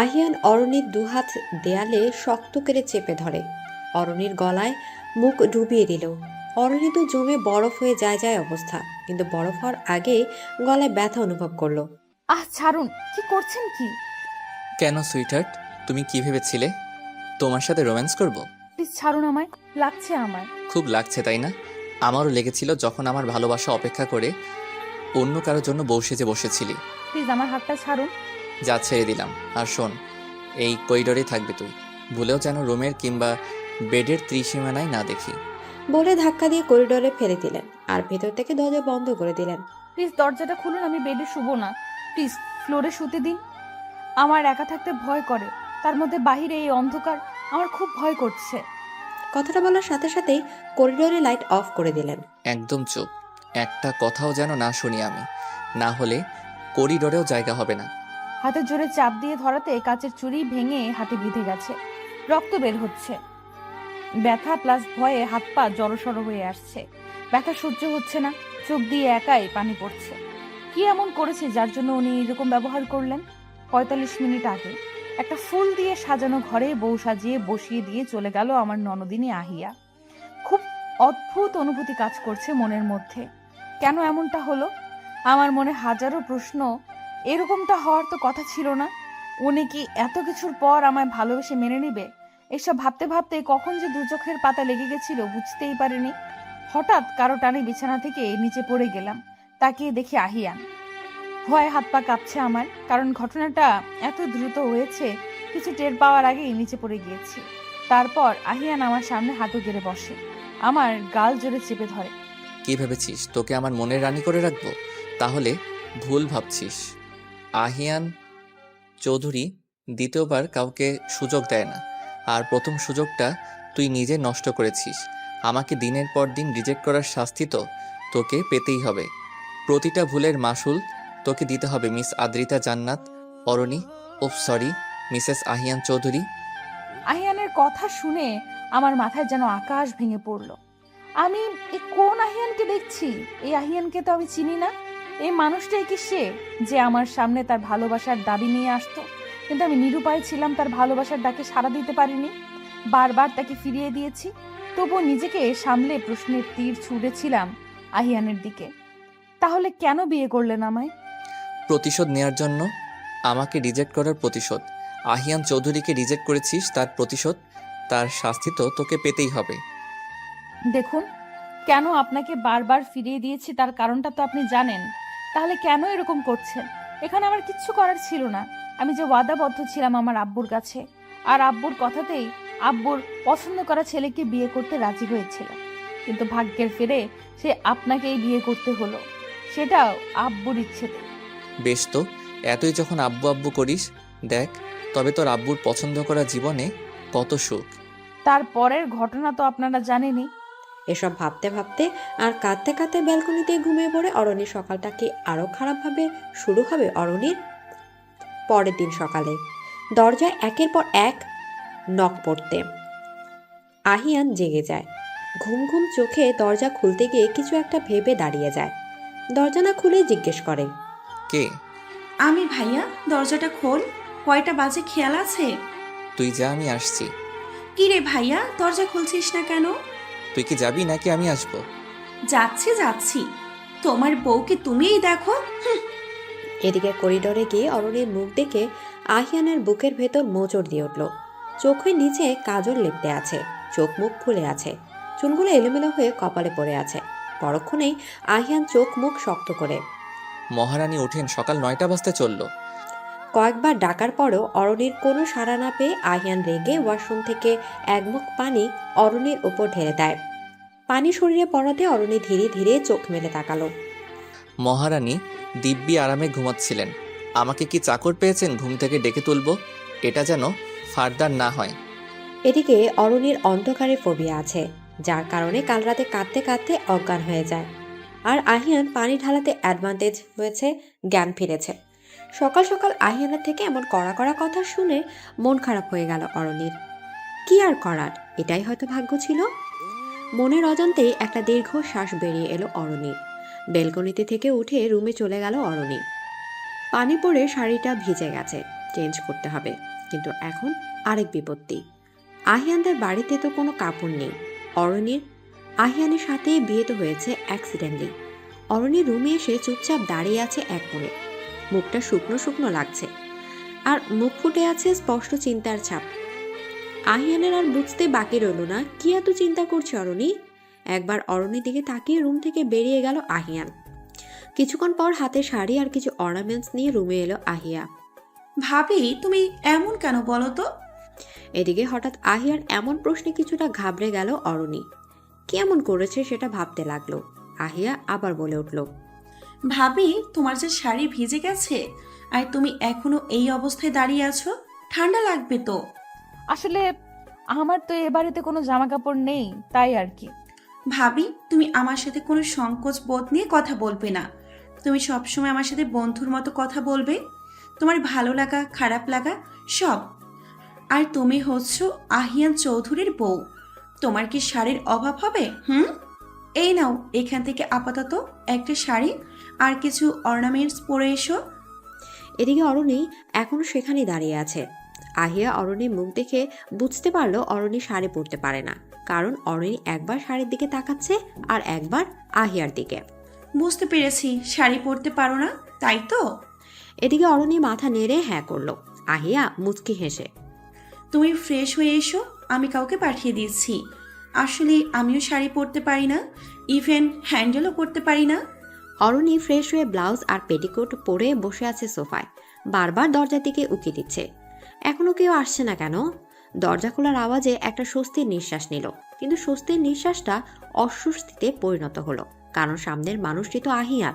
আহিয়ান অরণির দুহাত দেয়ালে শক্ত করে চেপে ধরে। অরণির গলায় মুখ ডুবিয়ে দিল। অরণি তো জমে বরফ হয়ে যায় যায় অবস্থা, কিন্তু বরফ হওয়ার আগে গলায় ব্যথা অনুভব করলো। ছাড়ুন, কি করছেন কি? কেন সুইটহার্ট, তুমি কি ভেবেছিলে তোমার সাথে রোম্যান্স করব? প্লিজ ছাড়ুন আমায়, লাগছে আমার। খুব লাগছে তাই না? আমারও লেগেছিল যখন আমার ভালোবাসা অপেক্ষা করে অন্য কারোর জন্য বউ সেজে বসেছিলি। প্লিজ আমার হাতটা ছাড়ুন। যা, ছেড়ে দিলাম। আর শোন, এই করিডোরেই থাকবে তুই, ভুলেও যেন রুমের কিংবা বেডের ত্রিসীমানায় না দেখি। বলে ধাক্কা দিয়ে করিডোরে ফেলে দিলেন আর ভেতর থেকে দরজা বন্ধ করে দিলেন। প্লিজ দরজাটা খুলুন, আমি বেডে শুবো না। প্লিজ ফ্লোরে শুতে দিন। আমার একা থাকতে ভয় করে, তার মধ্যে বাহিরে এই অন্ধকার, আমার খুব ভয় করছে। কথাটা বলার সাথে সাথেই করিডোরে লাইট অফ করে দিলেন। একদম চুপ, একটা কথাও যেন না শুনি আমি, না হলে করিডোরেও জায়গা হবে না। হাতে জোরে চাপ দিয়ে ধরাতে কাচের চুড়ি ভেঙে হাতে বিঁধে গেছে, রক্ত বের হচ্ছে। ব্যথা প্লাস ভয়ে হাত পা জড়সড় হয়ে আসছে। ব্যথা সহ্য হচ্ছে না, চোখ দিয়ে একাই পানি পড়ছে। কি এমন করেছে যার জন্য উনি এরকম ব্যবহার করলেন? ৪৫ মিনিট আগে একটা ফুল দিয়ে সাজানো ঘরে বউ সাজিয়ে বসিয়ে দিয়ে চলে গেল আমার ননদিনী আহিয়া। খুব অদ্ভুত অনুভূতি কাজ করছে মনের মধ্যে। কেন এমনটা হলো? আমার মনে হাজারো প্রশ্ন। এরকমটা হওয়ার তো কথা ছিল না। উনি কি এত কিছুর পর আমায় ভালোবেসে মেনে নেবে? এসব ভাবতে ভাবতে কখন যে দু চোখের পাতা লেগে গেছিল বুঝতেই পারিনি। হঠাৎ কারো টানে বিছানা থেকে নিচে পড়ে গেলাম। তাকিয়ে দেখি আহিয়ান। ভয়ে হাত পা কাঁপছে আমার, কারণ ঘটনাটা এত দ্রুত হয়েছে, কিছু টের পাওয়ার আগেই নিচে পড়ে গিয়েছি। তারপর আহিয়ান আমার সামনে হাঁটু গেড়ে বসে, আমার গাল জোরে চেপে ধরে। কি ভেবেছিস তোকে আমার মনের রানী করে রাখবো? তাহলে ভুল ভাবছিস। আহিয়ান চৌধুরী দ্বিতীয়বার কাউকে সুযোগ দেয় না, আর প্রথম সুযোগটা তুই নিজে নষ্ট করেছিস। আমাকে দিনের পর দিন রিজেক্ট করার শাস্তি তো তোকে পেতেই হবে। প্রতিটা ভুলের মাসুল তোকে দিতে হবে মিস আদ্রিতা জান্নাত অরণি, সরি, মিসেস আহিয়ান চৌধুরী। আহিয়ানের কথা শুনে আমার মাথায় যেন আকাশ ভেঙে পড়ল। আমি এই কোন আহিয়ানকে দেখছি? এই আহিয়ানকে তো আমি চিনি না। এই মানুষটাই কি সে, যে আমার সামনে তার ভালোবাসার দাবি নিয়ে আসতো, কিন্তু আমি নিরুপায় ছিলাম, তার ভালোবাসার ডাকে সাড়া দিতে পারিনি। বারবার তাকে ফিরিয়ে দিয়েছি, তবুও নিজেকে সামলে প্রশ্নের তীর ছুঁড়েছিলাম আহিয়ানের দিকে। তাহলে কেন বিয়ে করলেন আমায়? প্রতিশোধ নেয়ার জন্য। আমাকে রিজেক্ট করার প্রতিশোধ। আহিয়ান চৌধুরীকে রিজেক্ট করেছিস, তার প্রতিশোধ। তার শাস্তি তো তোকে পেতেই হবে। দেখুন, কেন আপনাকে বারবার ফিরিয়ে দিয়েছি তার কারণটা তো আপনি জানেন। তাহলে কেন এরকম করছেন? এখানে আমার কিচ্ছু করার ছিল না। আমি যে ওয়াদাবদ্ধ ছিলাম আমার আব্বুর কাছে, আর আব্বুর কথাতেই আব্বুর পছন্দ করা ছেলেকে বিয়ে করতে রাজি হয়েছিলাম। কিন্তু ভাগ্যের ফেরে সে আপনাকেই বিয়ে করতে হলো, সেটাও আব্বুর ইচ্ছেতে। বেশ তো, এতই যখন আব্বু আব্বু করিস, দেখ তবে তোর আব্বুর পছন্দ করা জীবনে কত সুখ। তারপরের ঘটনা তো আপনারা জানেনই। এসব ভাবতে ভাবতে আর কাঁদতে কাঁদতে ব্যালকনিতে ঘুমিয়ে পড়ে অরণির। সকালটা কি আরো খারাপভাবে শুরু হবে অরণির? পরের দিন সকালে দরজায় একের পর এক নক পড়তে আহিয়ান জেগে যায়। ঘুম ঘুম চোখে দরজা খুলতে গিয়ে কিছু একটা ভেবে দাঁড়িয়ে যায়। দরজা না খুলে জিজ্ঞেস করে, কে? আমি ভাইয়া, দরজাটা খোল। কয়টা বাজে খেয়াল আছে? তুই যা, আমি আসছি। কি রে ভাইয়া, দরজা খুলছিস না কেন? তুই কি যাবি নাকি আমি আসবো? যাচ্ছি যাচ্ছি, তোমার বউকে তুমিই দেখো। এদিকে করিডোরে গিয়ে অরণির মুখ দেখে আহিয়ানের বুকের ভেতর মোচড় দিয়ে উঠল। চোখের নিচে কাজল লেপটে আছে, চোখ মুখ ফুলে আছে, চুলগুলো এলোমেলো হয়ে কপালে পড়ে আছে। পরক্ষণেই আহিয়ান চোখ মুখ শক্ত করে। মহারানী ওঠেন, সকাল 9টা বাজতে চলল। কয়েকবার ডাকার পরেও অরণির কোনো সাড়া না পেয়ে আহিয়ান রেগে ওয়াশরুম থেকে এক মুখ পানি অরণির উপর ঢেলে দেয়। পানি শরীরে পড়াতে অরণি ধীরে ধীরে চোখ মেলে তাকালো। মহারানী দিব্যি আরামে ঘুমাচ্ছিলেন। আমাকে কি চাকর পেয়েছেন ঘুম থেকে ডেকে তুলব? এটা যেন ফারদার না হয়। এদিকে অরণির অন্ধকারে ফোবিয়া আছে, যার কারণে কাল রাতে কাঁদতে কাঁদতে অজ্ঞান হয়ে যায়। আর আহিয়ান পানি ঢালাতে অ্যাডভান্টেজ হয়েছে, জ্ঞান ফিরেছে। সকাল সকাল আহিয়ানের থেকে এমন কড়া কড়া কথা শুনে মন খারাপ হয়ে গেল অরণির। কি আর করার, এটাই হয়তো ভাগ্য ছিল। মনের অজান্তেই একটা দীর্ঘ শ্বাস বেরিয়ে এলো অরণির। বেলকনিতে থেকে উঠে রুমে চলে গেল অরণি। পানি পড়ে শাড়িটা ভিজে গেছে, চেঞ্জ করতে হবে। কিন্তু এখন আরেক বিপত্তি। আহিয়ানদের বাড়িতে তো কোনো কাপড় নেই। অরণির আহিয়ানের সাথে বিয়ে তো হয়েছে অ্যাক্সিডেন্টলি। অরণি রুমে এসে চুপচাপ দাঁড়িয়ে আছে এক কোণে। মুখটা শুকনো শুকনো লাগছে, আর মুখ ফুটে আছে স্পষ্ট চিন্তার ছাপ। আহিয়ানের আর বুঝতে বাকি রইল না কি এত চিন্তা করছে অরণি। একবার অরণির দিকে তাকিয়ে রুম থেকে বেরিয়ে গেল আহিয়ান। কিছুক্ষণ পর হাতে শাড়ি আর কিছু অর্নামেন্টস নিয়ে রুমে এলো আহিয়া। ভাবি তুমি এমন কেন বলো তো? এদিকে হঠাৎ আহিয়ার এমন প্রশ্নে কিছুটা ঘাবড়ে গেল অরণি। কি এমন করেছে সেটা ভাবতে লাগলো। আহিয়া আবার বলে উঠল, ভাবি তোমার যে শাড়ি ভিজে গেছে আর তুমি এখনো এই অবস্থায় দাঁড়িয়ে আছো, ঠান্ডা লাগবে তো। আসলে আমার তো এ বাড়িতে কোনো জামা কাপড় নেই, তাই আর কি। ভাবি তুমি আমার সাথে কোনো সংকোচ বোধ নিয়ে কথা বলবে না। তুমি সবসময় আমার সাথে বন্ধুর মতো কথা বলবে, তোমার ভালো লাগা খারাপ লাগা সব। আর তুমি হচ্ছ আহিয়ান চৌধুরীর বউ, তোমার কি শাড়ির অভাব হবে? এই নাও এখান থেকে আপাতত একটা শাড়ি আর কিছু অর্নামেন্টস পরে এসো। এদিকে অরণি এখনো সেখানেই দাঁড়িয়ে আছে। আহিয়া অরণির মুখ দেখে বুঝতে পারলো অরণি শাড়ি পরতে পারে না, কারণ অরণি একবার শাড়ির দিকে তাকাচ্ছে আর একবার আহিয়ার দিকে। বুঝতে পেরেছি শাড়ি পরতে পারো না, তাই তো? এদিকে অরণি মাথা নেড়ে হ্যাঁ করলো। আহিয়া মুচকি হেসে, তুমি ফ্রেশ হয়ে এসো, আমি কাউকে পাঠিয়ে দিচ্ছি। আসলে আমিও শাড়ি পরতে পারি না, ইভেন হ্যান্ডেলও করতে পারি না। অরণি ফ্রেশ হয়ে ব্লাউজ আর পেটিকোট পরে বসে আছে সোফায়। বারবার দরজার দিকে উকি দিচ্ছে। এখনো কেউ আসছে না কেন? দরজা খোলার আওয়াজে একটা স্বস্তির নিঃশ্বাস নিল, কিন্তু স্বস্তির নিঃশ্বাসটা অস্বস্তিতে পরিণত হলো, কারণ সামনের মানুষটি তো আহিয়ান।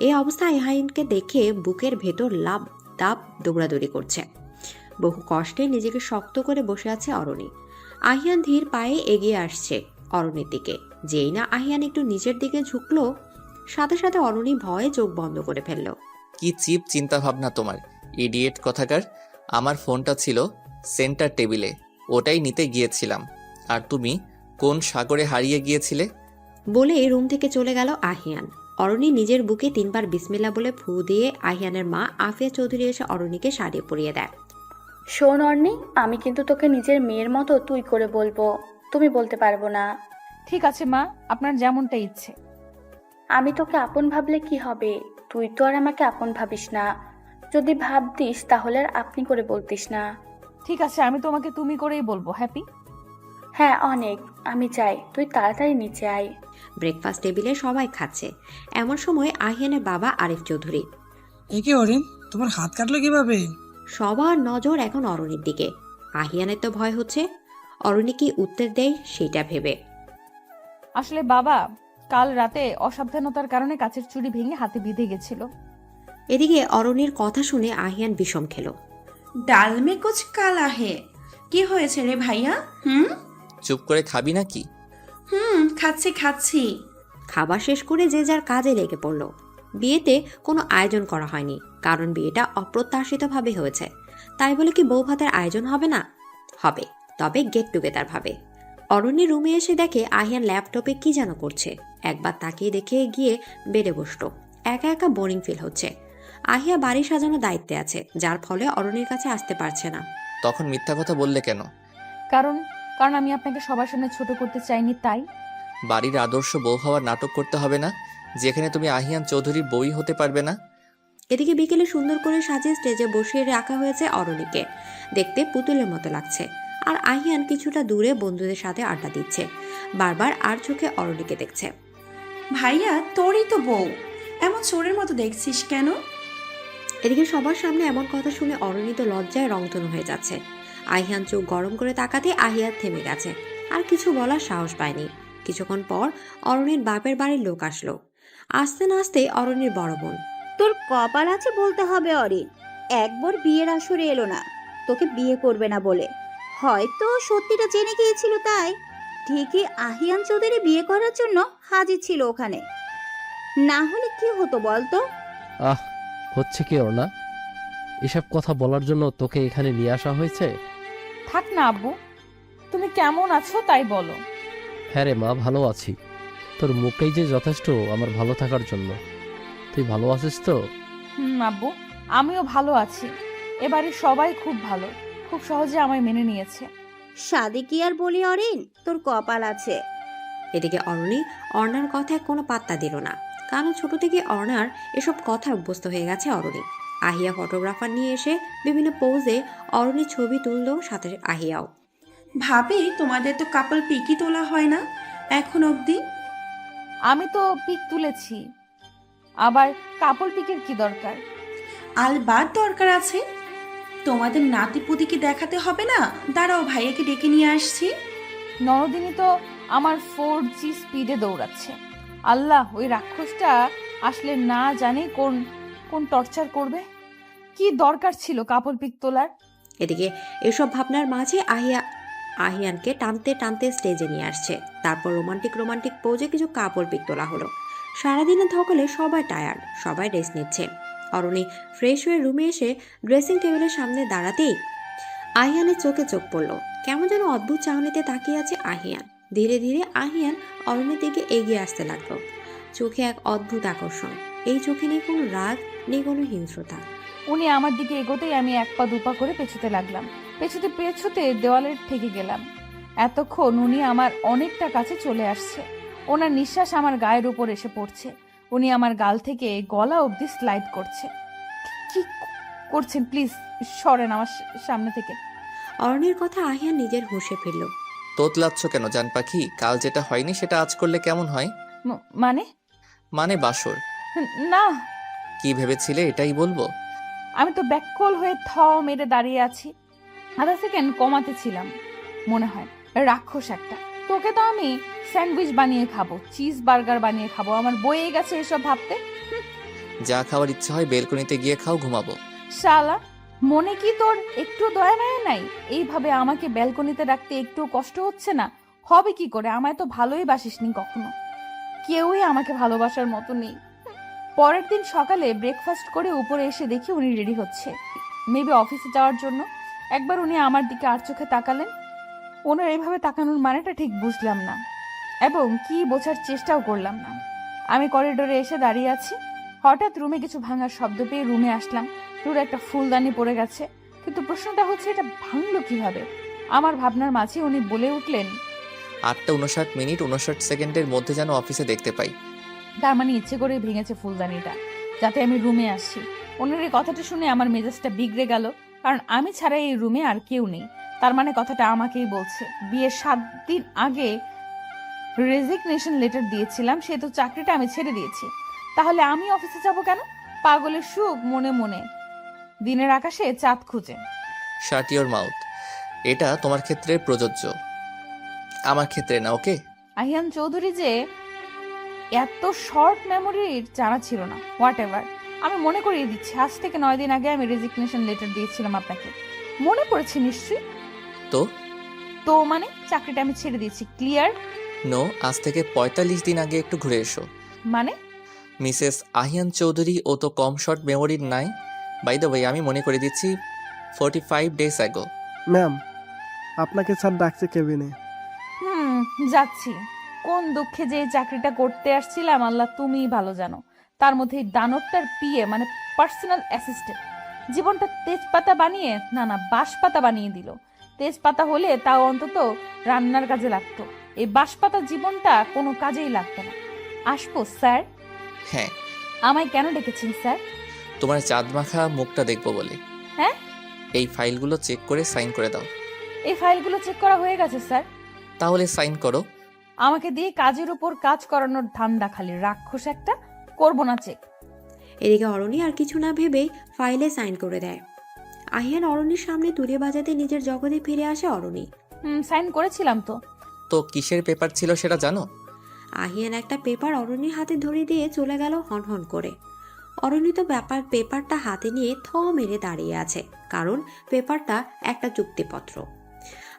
এই অবস্থায় আহিয়ানকে দেখে বুকের ভেতর লাভ দাব দৌড়াদৌড়ি করছে। বহু কষ্টে নিজেকে শক্ত করে বসে আছে অরণি। আহিয়ান ধীর পায়ে এগিয়ে আসছে অরণির দিকে। যেই না আহিয়ান একটু নিচের দিকে ঝুঁকলো, সাথে সাথে অরণি ভয়ে চোখ বন্ধ করে ফেলল। কি চিপ চিন্তা ভাবনা তোমার, ইডিয়েট কথাকার। আমার ফোনটা ছিল সেন্টার টেবিলে, ওটাই নিতে গিয়েছিলাম। আর তুমি কোন সাগরে হারিয়ে গিয়েছিলে? বলে রুম থেকে চলে গেল আহিয়ান। অরণি নিজের বুকে 3 বার বিসমিল্লাহ বলে ফু দিয়ে আহিয়ানের মা আফিয়া চৌধুরী এসে অরণিকে শাড়ি পরিয়ে দেয়। শোন অর্নি, আমি কিন্তু তোকে নিজের মেয়ের মতো তুই করে বলবো, তুমি বলতে পারবো না। ঠিক আছে মা, আপনার যেমনটা ইচ্ছে। আমি তোকে আপন ভাবলে কি হবে? তুই তো আর আমাকে আপন ভাবিস না। যদি ভাবতিস তাহলে আর আপনি করে বলতিস না। ঠিক আছে, আমি তোমাকে তুমি করেই বলবো। হ্যাপি? হ্যাঁ অনেক। আমি চাই তুই তাড়াতাড়ি নিচে আয়। ব্রেকফাস্ট টেবিলে সবাই খাচ্ছে। এমন সময় আহিয়ানের বাবা আরিফ চৌধুরী। একে অরিন, তোমার হাত কাটলো কিভাবে? সবার নজর এখন অরণির দিকে। আহিয়ানের তো ভয় হচ্ছে অরণি কি উত্তর দেয় সেটা ভেবে। আসলে বাবা, কাল রাতে অসাবধানতার কারণে কাচের চুড়ি ভেঙে হাতে বিঁধে গেছিল। এদিকে অরণির কথা শুনে আহিয়ান বিষম খেল। ডাল মে কুছ কালা হে। কি হয়েছে রে ভাইয়া? চুপ করে খাবি নাকি? খাচ্ছি খাচ্ছি। খাবার শেষ করে যে যার কাজে লেগে পড়ল। বিয়েতে কোনো আয়োজন করা হয়নি, কারণ বিয়েটা অপ্রত্যাশিতভাবে হয়েছে। তাই বলে কি বউ ভাতের আয়োজন হবে না? হবে, তবে গেট টুগেদার ভাবে। অরণ্য রুমে এসে দেখে আহিয়ান ল্যাপটপে কি যেন করছে। একবার তাকিয়ে দেখে গিয়ে বেড়ে বসলো। একা একা বোরিং ফিল হচ্ছে। আহিয়া বাড়ি সাজানোর দায়িত্বে আছে, যার ফলে অরণ্যের কাছে আসতে পারছে না। তখন মিথ্যা কথা বললে কেন? কারণ আমি আপনাকে সবার সামনে ছোট করতে চাইনি, তাই। বাড়ির আদর্শ বউ হওয়ার নাটক করতে হবে না, যেখানে তুমি আহিয়ান চৌধুরীর বই হতে পারবে না। এদিকে বিকেলে সুন্দর করে সাজিয়ে স্টেজে বসিয়ে রাখা হয়েছে অরণিকে। দেখতে পুতুলের মতো লাগছে। আর আহিয়ান কিছুটা দূরে বন্ধুদের সাথে আড্ডা দিচ্ছে, বারবার আর চোখে অরণিকে দেখছে। ভাইয়া তোরই তো বউ, এমন চোরের মতো দেখছিস কেন? এদিকে সবার সামনে এমন কথা শুনে অরণি তো লজ্জায় রংধনু হয়ে যাচ্ছে। আহিয়ান চোখ গরম করে তাকাতে আহিয়া থেমে গেছে, আর কিছু বলার সাহস পায়নি। কিছুক্ষণ পর অরণির বাপের বাড়ির লোক আসলো। আসতে না আসতে অরণির বড় বোন। তোর কপাল আছে বলতে হবে অরিন, একবার বিয়ের আসরে এলো না, তোকে বিয়ে করবে না বলে। হয়তো সত্যিটা জেনে গিয়েছিল, তাই ঠিকই আহিয়ান চৌধুরী বিয়ে করার জন্য হাজির ছিল ওখানে। না হলে কি হতো বলতো? হচ্ছে কি ওর না, এসব কথা বলার জন্য তোকে এখানে নিয়ে আসা হয়েছে? থাক না আব্বু, তুমি কেমন আছো তাই বলো। হ্যাঁ রে মা, ভালো আছি। তোর মুখটাই যে যথেষ্ট আমার ভালো থাকার জন্য। তুই ভালো আছিস তো? আব্বু, আমিও ভালো আছি। এবারে সবাই খুব ভালো, খুব সহজে আমায় মেনে নিয়েছে। সাদে কি আর বলি অরিন, তোর কপাল আছে। এদিকে অরণি অর্ণার কথায় কোনো পাত্তা দিল না, কারণ ছোট থেকে অর্ণার এসব কথা অভ্যস্ত হয়ে গেছে অরণি। আহিয়া ফটোগ্রাফার নিয়ে এসে বিভিন্ন পোজে অরণির ছবি তুললো, সাথে আহিয়াও। ভাবি তোমাদের তো কাপল পিকই তোলা হয় না এখন অবধি। আমি তো পিক তুলেছি, আবার কাপড় পিকের কি দরকার? আলবাত দরকার আছে। তোমাদের নাতিপুতিকে দেখাতে হবে না? দাঁড়াও, ভাইয়াকে ডেকে নিয়ে আসছি। নরদিনী তো আমার 4G স্পিডে দৌড়াচ্ছে। আল্লাহ, ওই রাক্ষসটা আসলে না জানি কোন কোন টর্চার করবে। কি দরকার ছিল কাপড় পিক তোলার? এদিকে এসব ভাবনার মাঝে আহিয়ানকে টানতে টানতে স্টেজে নিয়ে আসছে। তারপর রোমান্টিক পোজে কিছু কাপড় পিক তোলা হলো। সারাদিনের ধকলে সবাই টায়ার্ড, সবাই রেস্ট নিচ্ছে। অরণি ফ্রেশ হয়ে রুমে এসে ড্রেসিং টেবিলের সামনে দাঁড়াতেই আহিয়ানের চোখে চোখ পড়ল। কেমন যেন অদ্ভুত চাহনিতে তাকিয়ে আছে আহিয়ান। ধীরে ধীরে আহিয়ান অরণির দিকে এগিয়ে আসতে লাগলো, চোখে এক অদ্ভুত আকর্ষণ। এই চোখে নেই কোনো রাগ, নেই কোনো হিংস্রতা। উনি আমার দিকে এগোতেই আমি এক পা দুপা করে পেছোতে লাগলাম। পেছোতে দেওয়ালের ঠেকে গেলাম। এতক্ষণ উনি আমার অনেকটা কাছে চলে আসছে। ওনার নিঃশ্বাস আমার গায়ের উপর এসে পড়ছে। উনি আমার গাল থেকে গলা অবধি স্লাইড করছে। কি করছেন? প্লিজ সরেন আমার সামনে থেকে। অরণির কথা আহিয়ান নিজের হুঁশে ফিরল। তোতলাচ্ছ কেন জান পাখি? কাল যেটা হয়নি সেটা আজ করলে কেমন হয়? মানে বাসর। না, কি ভেবেছিলে এটাই বলবো? আমি তো ব্যাককল হয়ে মেরে দাঁড়িয়ে আছি। আধা সেকেন্ড কমাতে ছিলাম মনে হয়। রাক্ষস একটা। তোকে তো আমি স্যান্ডউইচ বানিয়ে খাবো, চিজ বার্গার বানিয়ে খাবো। আমার বয়ে গেছে এসব ভাবতে। যা খাওয়ার ইচ্ছা হয় বেলকনিতে গিয়ে খাও, ঘুমাবো। শালা, মনে কি তোর একটু দয়া মায়া নাই? এইভাবে আমাকে ব্যালকনিতে রাখতে একটু কষ্ট হচ্ছে না? হবে কি করে? আমায় তো ভালোই বাসিসনি কখনো। কেউই আমাকে ভালোবাসার মতো নেই। পরের দিন সকালে ব্রেকফাস্ট করে উপরে এসে দেখি উনি রেডি হচ্ছে, মেবি অফিসে যাওয়ার জন্য। একবার উনি আমার দিকে আর চোখে তাকালেন। ওনার এইভাবে তাকানোর মানেটা ঠিক বুঝলাম না, এবং কি বোঝার চেষ্টাও করলাম না। আমি করিডোরে এসে দাঁড়িয়ে আছি। হঠাৎ রুমে কিছু ভাঙার শব্দ পেয়ে রুমে আসলাম। দূরে একটা ফুলদানি পড়ে গেছে, কিন্তু প্রশ্নটা হচ্ছে এটা ভাঙলো কিভাবে? আমার ভাবনার মাঝে উনি বলে উঠলেন, 8:59:59 মধ্যে যেন অফিসে দেখতে পাই। তার মানে ইচ্ছে করে ভেঙেছে ফুলদানিটা যাতে আমি রুমে আসি। ওনার এই কথাটা শুনে আমার মেজাজটা বিগড়ে গেল, কারণ আমি ছাড়া এই রুমে আর কেউ নেই। তার মানে কথাটা আমাকেই বলছে। বিয়ের 7 দিন আগে রেজিগনেশন লেটার দিয়েছিলাম, সে তো চাকরিটা আমি ছেড়ে দিয়েছি। তাহলে আমি অফিসে যাব কেন? পাগলের সুখ মনে মনে দিনের আকাশে চাঁদ খুঁজে। শাট ইওর মাউথ। এটা তোমার ক্ষেত্রে প্রযোজ্য, আমার ক্ষেত্রে না, ওকে? আহিয়ান চৌধুরী যে এত শর্ট মেমোরির জানা ছিল না। হোয়াট এভার, আমি মনে করিয়ে দিচ্ছি, আজ থেকে 9 দিন আগে আমি রেজিগনেশন লেটার দিয়েছিলাম আপনাকে। মনে পড়েছে নিশ্চয়ই? তো মানে চাকরিটা আমি ছেড়ে দিয়েছি, ক্লিয়ার? নো, আজ থেকে 45 দিন আগে একটু ঘুরে এসো। মানে? মিসেস আহিয়ান চৌধুরী ও তো কম শর্ট মেমোরির নাই। বাই দ্য ওয়ে, আমি মনে করে দিচ্ছি 45 ডেজ অ্যাগো। ম্যাম, আপনাকে স্যার ডাকছে কেবিনে। যাচ্ছি। কোন দুঃখে যে এই চাকরিটা করতে আসছিলাম আল্লাহ তুমিই ভালো জানো। তার মধ্যে এই দানবটার পিএ মানে পার্সোনাল অ্যাসিস্ট্যান্ট জীবনটা তেজপাতা বানিয়ে, না বাঁশপাতা বানিয়ে দিল। তেজপাতা হলে তাও অন্তত রান্নার কাজে লাগতো, এই বাঁশপাতা জীবনটা কোনো কাজেই লাগতো না। আসবো স্যার? হ্যাঁ। আমায় কেন ডেকেছেন স্যার? তোমার চাঁদ মাখা মুখটা দেখবো বলে। হ্যাঁ? এই ফাইলগুলো চেক করে সাইন করে দাও। এই ফাইলগুলো চেক করা হয়ে গেছে স্যার। তাহলে সাইন করো। আমাকে দিয়ে কাজের উপর কাজ করানোর ধান্দা খালি, রাক্ষস একটা। করবো না চেক। এদিকে অরণি আর কিছু না ভেবেই ফাইলে সাইন করে দেয়। আহিয়ান অরণির সামনে তুলে বাজাতে নিজের জগতে ফিরে আসে অরণি। সাইন করেছিলাম তো। তো কিসের পেপার ছিল সেটা জানো? আহিয়ান একটা পেপার অরণির হাতে ধরিয়ে দিয়ে চলে গেল হনহন করে। অরণি তো পেপারটা হাতে নিয়ে মেরে দাঁড়িয়ে আছে, কারণ পেপারটা একটা চুক্তিপত্র।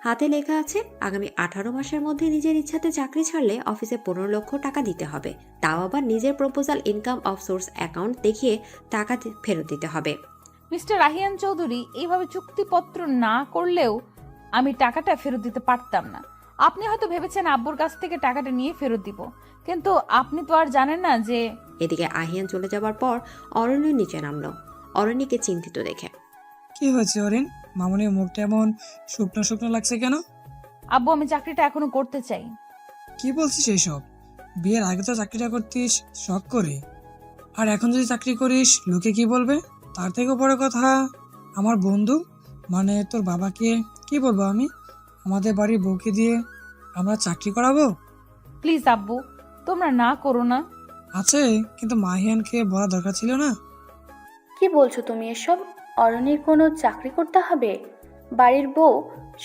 হাতে লেখা আছে আগামী 18 মাসের মধ্যে নিজের ইচ্ছাতে চাকরি ছাড়লে অফিসে 15 লক্ষ টাকা দিতে হবে, তাও আবার নিজের proposal income of swords account দেখিয়ে টাকা ফেরত দিতে হবে। মিস্টার আহিয়ান চৌধুরী, এইভাবে চুক্তিপত্র না করলেও আমি টাকাটা ফেরত দিতে পারতাম না। আপনি হয়তো ভেবেছেন আব্বুর কাছ থেকে টাকাটা নিয়ে ফেরত দিব, কিন্তু আপনি তো আর জানেন না যে। এদিকে আহিয়ান চলে যাবার পর অরণ্য নিচে নামলো অরণ্যকে চিন্তিত দেখে। কি হয়েছে অরিন? মামুনির মুখটা এমন শুকনো শুকনো লাগছে কেন? আব্বু, আমি চাকরিটা এখনো করতে চাই। কি বলছিস এইসব? বিয়ের আগে তো চাকরিটা করতিস শখ করে, আর এখন যদি চাকরি করিস লোকে কি বলবে? তার থেকেও বড় কথা, আমার বন্ধু মানে তোর বাবাকে কি বলবো আমি? আমাদের বাড়ির বউকে দিয়ে আমরা চাকরি করাবো? প্লিজ আব্বু, তোমরা না করো না। আছে, কিন্তু মাহিয়ানকে বলা দরকার ছিল না? কি বলছো তুমি এসব? অরণির কোনো চাকরি করতে হবে? বাড়ির বউ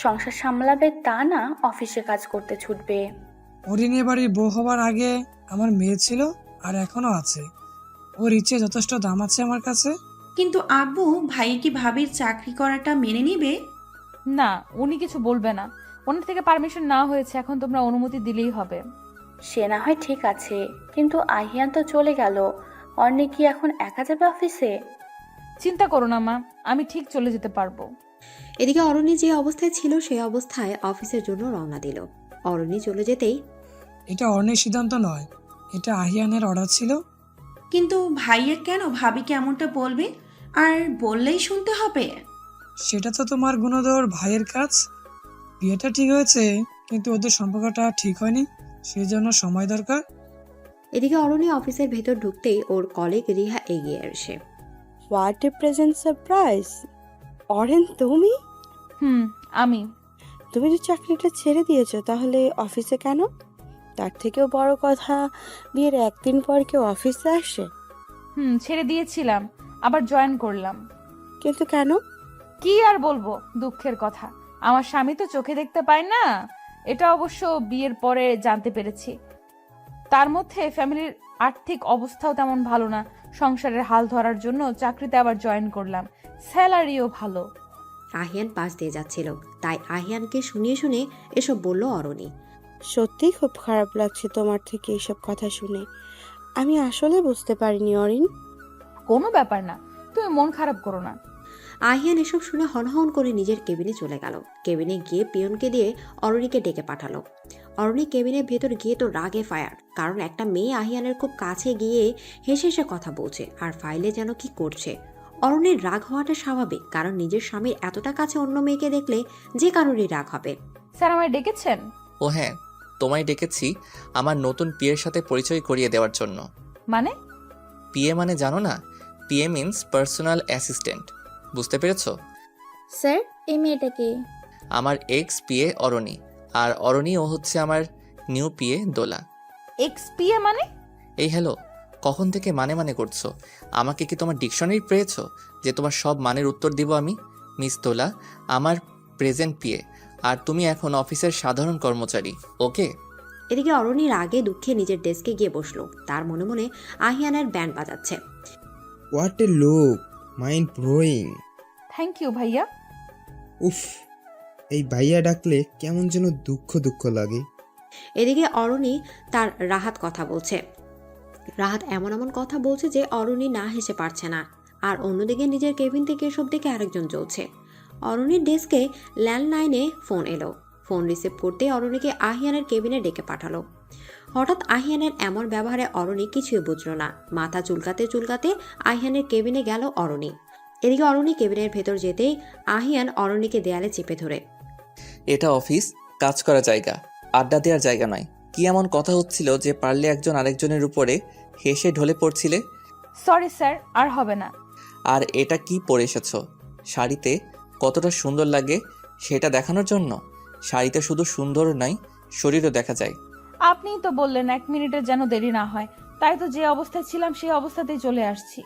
সংসার সামলাবে তা না অফিসে কাজ করতে ছুটবে। অরিনের বাড়ির বউ হবার আগে আমার মেয়ে ছিল, আর এখনো আছে। ওর ইচ্ছে যথেষ্ট দাম আছে আমার কাছে। কিন্তু আব্বু, ভাই কি ভাবির চাকরি করাটা মেনে নিবে? না, উনি কিছু বলবে না। ওনার থেকে পারমিশন না হয়েছে, এখন তোমরা অনুমতি দিলেই হবে। সে না হয় ঠিক আছে, কিন্তু আহিয়ান তো চলে গেল। অর্ণি কি এখন একা যাবে অফিসে? চিন্তা করো না মা, আমি ঠিক চলে যেতে পারবো। এদিকে অরণি যে অবস্থায় ছিল সেই অবস্থায় অফিসের জন্য রওনা দিল। অরণি চলে যেতেই এটা অর্ণের সিদ্ধান্ত নয়, এটা আহিয়ানের অর্ডার ছিল। কিন্তু ভাইয়ের কেন ভাবিকে এমনটা বলবে? আর বললেই শুনতে হবে? সেটা তো তোমার গুণধর ভাইয়ের কাজ। বিয়েটা ঠিক হয়েছে, কিন্তু ওদের সম্পর্কটা ঠিক হয়নি, সেই জন্য সময় দরকার। এদিকে অরণি অফিসের ভেতর ঢুকতেই ওর কলিগ রিহা এগিয়ে আসে। What a present surprise! Aren, তুমি আমি। তুমি তো চাকরিটা ছেড়ে দিয়েছো, তাহলে অফিসে কেন? তার থেকেও বড় কথা, বিয়ের একদিন পর কেউ অফিসে আসে? ছেড়ে দিয়েছিলাম, আবার জয়েন করলাম। কিন্তু কেন? কি আর বলবো, দুঃখের কথা। আমার স্বামী তো চোখে দেখতে পায় না, এটা অবশ্য বিয়ের পরে জানতে পেরেছি। তার মধ্যে ফ্যামিলির আর্থিক অবস্থাও তেমন ভালো না। সংসারের হাল ধরার জন্য চাকরিতে আবার জয়েন করলাম, স্যালারিও ভালো। আহিয়ান পাশ দিয়ে যাচ্ছিল, তাই আহিয়ানকে শুনিয়ে শুনে এসব বলল অরণি। সত্যিই খুব খারাপ লাগছে তোমার থেকে এইসব কথা শুনে। আমি আসলে বুঝতে পারিনি অরিন। কোনো ব্যাপার না, তুমি মন খারাপ করো না। আহিয়ান এসব শুনে হনহন করে নিজের কেবিনে চলে গেল। কেবিনে গিয়ে পিয়নকে দিয়ে অরণিকে ডেকে পাঠালো। অরণি কেবিনের ভেতর গিয়ে তো রাগে ফায়ার, কারণ একটা মেয়ে আহিয়ানের খুব কাছে গিয়ে হেসে হেসে কথা বলছে আর ফাইলে যেন কি করছে। অরণির রাগ হওয়াটা স্বাভাবিক, কারণ নিজের স্বামীর এতটা কাছে অন্য মেয়েকে দেখলে যে কারোরই রাগ হবে। স্যার, আমায় ডেকেছেন? ও হ্যাঁ, তোমায় ডেকেছি আমার নতুন পিএর সাথে পরিচয় করিয়ে দেওয়ার জন্য। মানে? পিএ মানে জানো না? পিএ মিন্স পার্সোনাল অ্যাসিস্ট্যান্ট, বুঝতে পেরেছো? স্যার, এই মেয়েটাকে? আমার এক্স পিএ অরণি, আর অরণি ও হচ্ছে আমার নিউ পিএ দোলা। এক্সপিএ মানে? এই হ্যালো, কখন থেকে মানে মানে করছো? আমাকে কি তোমার ডিকশনারি পেয়েছো যে তোমার সব মানের উত্তর দিব আমি? মিস দোলা আমার প্রেজেন্ট পিএ, আর তুমি এখন অফিসের সাধারণ কর্মচারী, ওকে? এদিকে অরণি রাগে দুঃখে নিজের ডেস্কে গিয়ে বসলো। তার মনে মনে আহিয়ানের ব্যান্ড বাজাচ্ছে। What a look, mind blowing. Thank you ভাইয়া। উফ, এই ভাইয়া ডাকলে কেমন যেন দুঃখ দুঃখ লাগে। এদিকে অরণি তার রাহাত কথা বলছে। রাহাত এমন এমন কথা বলছে যে অরণি না হেসে পারছে না। আর অন্যদিকে নিজের কেবিন থেকে এসব দেখে আরেকজন চলছে। অরণির ডেস্কে ল্যান্ডলাইনে ফোন এলো। ফোন রিসিভ করতে অরণিকে আহিয়ানের কেবিনে ডেকে পাঠালো। হঠাৎ আহিয়ানের এমন ব্যবহারে অরণি কিছুই বুঝলো না। মাথা চুলকাতে চুলকাতে আহিয়ানের কেবিনে গেল অরণি। এদিকে অরণি কেবিনের ভেতর যেতেই আহিয়ান অরণিকে দেয়ালে চেপে ধরে। এটা অফিস, কাজ করা জায়গা, আড্ডা দেওয়ার জায়গা নয়। কি এমন কথা হচ্ছিল যে পারলে একজন আরেকজনের উপরে হেসে ঢলে পড়ছিলে? সরি স্যার, আর হবে না। আর এটা কি পরে এসেছো? শাড়িতে কতটা সুন্দর লাগে সেটা দেখানোর জন্য? শাড়িতে শুধু সুন্দর নয়, শরীরও দেখা যায়। আপনিই তো বললেন 1 মিনিটের যেন দেরি না হয়, তাই তো যে অবস্থায় ছিলাম সেই অবস্থাতেই চলে আসছি।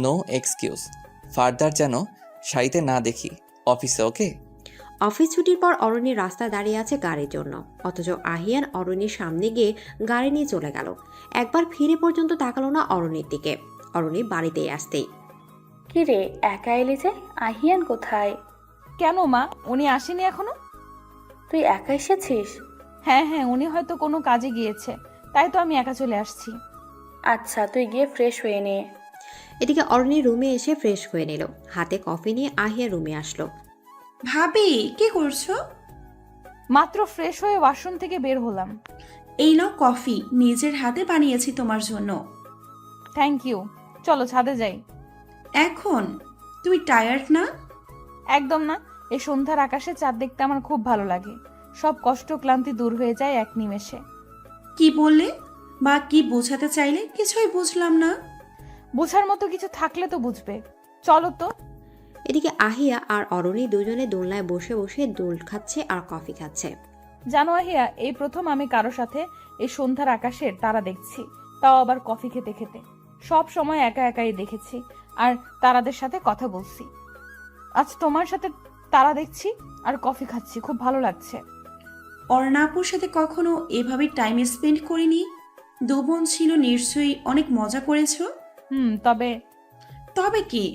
নো এক্সকিউজ, ফার্দার যেন শাড়িতে না দেখি অফিসে, ওকে? অফিস ছুটির পর অরণি রাস্তায় দাঁড়িয়ে আছে গাড়ির জন্য, অথচ আহিয়ান অরণির সামনে গিয়ে গাড়ি নিয়ে চলে গেল। একবার ফিরে পর্যন্ত তাকালো না অরণির দিকে। অরণি বাড়িতেই আসতেই, কি রে, একা এলি যে? আহিয়ান কোথায়? কেন মা, উনি আসেনি এখনো? তুই একা এসেছিস? হ্যাঁ হ্যাঁ, উনি হয়তো কোনো কাজে গিয়েছে, তাই তো আমি একা চলে আসছি। আচ্ছা, তুই গিয়ে ফ্রেশ হয়ে নে। এদিকে অরণি রুমে এসে ফ্রেশ হয়ে নিল। হাতে কফি নিয়ে আহিয়া রুমে আসলো। ভাবি, কি করছো? মাত্র ফ্রেশ হয়ে ওয়াশরুম থেকে বের হলাম। এই নাও কফি, নিজের হাতে বানিয়েছি তোমার জন্য। Thank you. চলো ছাদে যাই। এখন? তুমি টায়ার্ড না? একদম না। এই সন্ধ্যার আকাশে চাঁদ দেখতে আমার খুব ভালো লাগে। সব কষ্ট ক্লান্তি দূর হয়ে যায় এক নিমেষে। কি বললে বা কি বোঝাতে চাইলে কিছুই বুঝলাম না। বোঝার মতো কিছু থাকলে তো বুঝবে। চলো তো। এদিকে আহিয়া আর অরণি দুজনে দোলনায় বসে বসে দোল খাচ্ছে আর কফি খাচ্ছে। জানো আহিয়া, এই প্রথম আমি কারো সাথে এই সন্ধ্যার আকাশের তারা দেখছি, তাও আবার কফি খেতে খেতে। সব সময় একা একাই দেখেছি আর তারাদের সাথে কথা বলছি। আজ তোমার সাথে তারা দেখছি আর কফি খাচ্ছি, খুব ভালো লাগছে। অর্ণাপুর সাথে কখনো এভাবে টাইম স্পেন্ড করিনি। দু বোন ছিল, নিশ্চয়ই অনেক মজা করেছো। তবে তবে কি?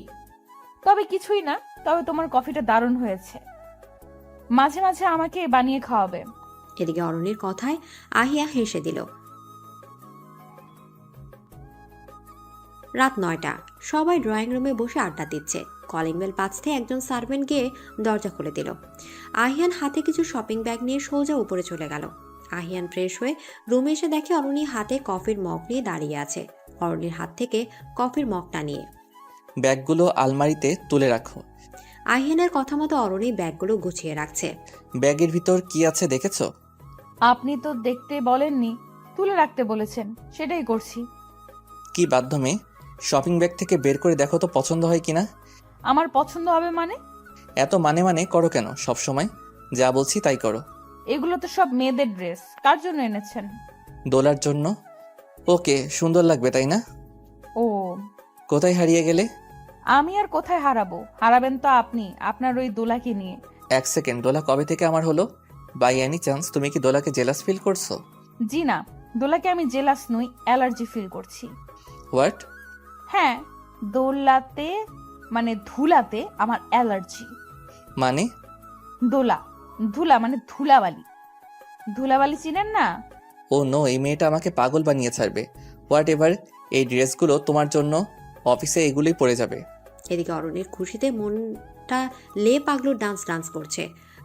তবে কিছুই না। তবে তোমার কফিটা দারুণ হয়েছে। মাঝে মাঝে আমাকে বানিয়ে খাওয়াবে। এদিকে অরণির কথায় আহিয়া হেসে দিল। রাত 9টা। সবাই ড্রয়িং রুমে বসে আড্ডা দিচ্ছে। কলিং বেল বাজতে একজন সার্ভেন্ট গিয়ে দরজা খুলে দিল। আহিয়ান হাতে কিছু শপিং ব্যাগ নিয়ে সোজা উপরে চলে গেল। আহিয়ান ফ্রেশ হয়ে রুমে এসে দেখে অরণি হাতে কফির মগ নিয়ে দাঁড়িয়ে আছে। অরণির হাত থেকে কফির মগটা নিয়ে ব্যাগগুলো আলমারিতে তুলে রাখো। আহিয়ানের কথা মতো অরণি ব্যাগগুলো গুছিয়ে রাখছে। ব্যাগের ভিতর কি আছে দেখেছো? আপনি তো দেখতে বলেননি, তুলে রাখতে বলেছেন, সেটাই করছি। কি বাধ্য মেয়ে? শপিং ব্যাগ থেকে বের করে দেখো তো পছন্দ হয় কিনা। আমার পছন্দ হবে মানে? এত মানে করো কেন সব সময়? যা বলছি তাই করো। এগুলো তো সব মেয়েদের ড্রেস। কার জন্য এনেছেন? দোলার জন্য। ওকে, সুন্দর লাগবে তাই না? ও, কোথায় হারিয়ে গেলে? আমি আর কোথায় হারাবো? হারাবেন তো আপনি, আপনার ওই দোলাকে নিয়ে। এক সেকেন্ড, দোলা কবে থেকে আমার হলো? বাই এনি চান্স তুমি কি দোলাকে জেলাস ফিল করছো? জি না, দোলাকে আমি জেলাস নই, অ্যালার্জি ফিল করছি। হোয়াট? হ্যাঁ, দোলাতে মানে ধুলাতে আমার অ্যালার্জি। মানে? দোলা, ধুলা মানে ধুলাবালি। ধুলাবালি চিনেন না? ও নো, এই মেয়েটা আমাকে পাগল বানিয়ে ছাড়বে। হোয়াট এভার, এই ড্রেসগুলো তোমার জন্য, অফিসে এগুলোই পরে যাবে। এদিকে অরণির খুশিতে মনটা লে পাগলুর ডান্স করছে,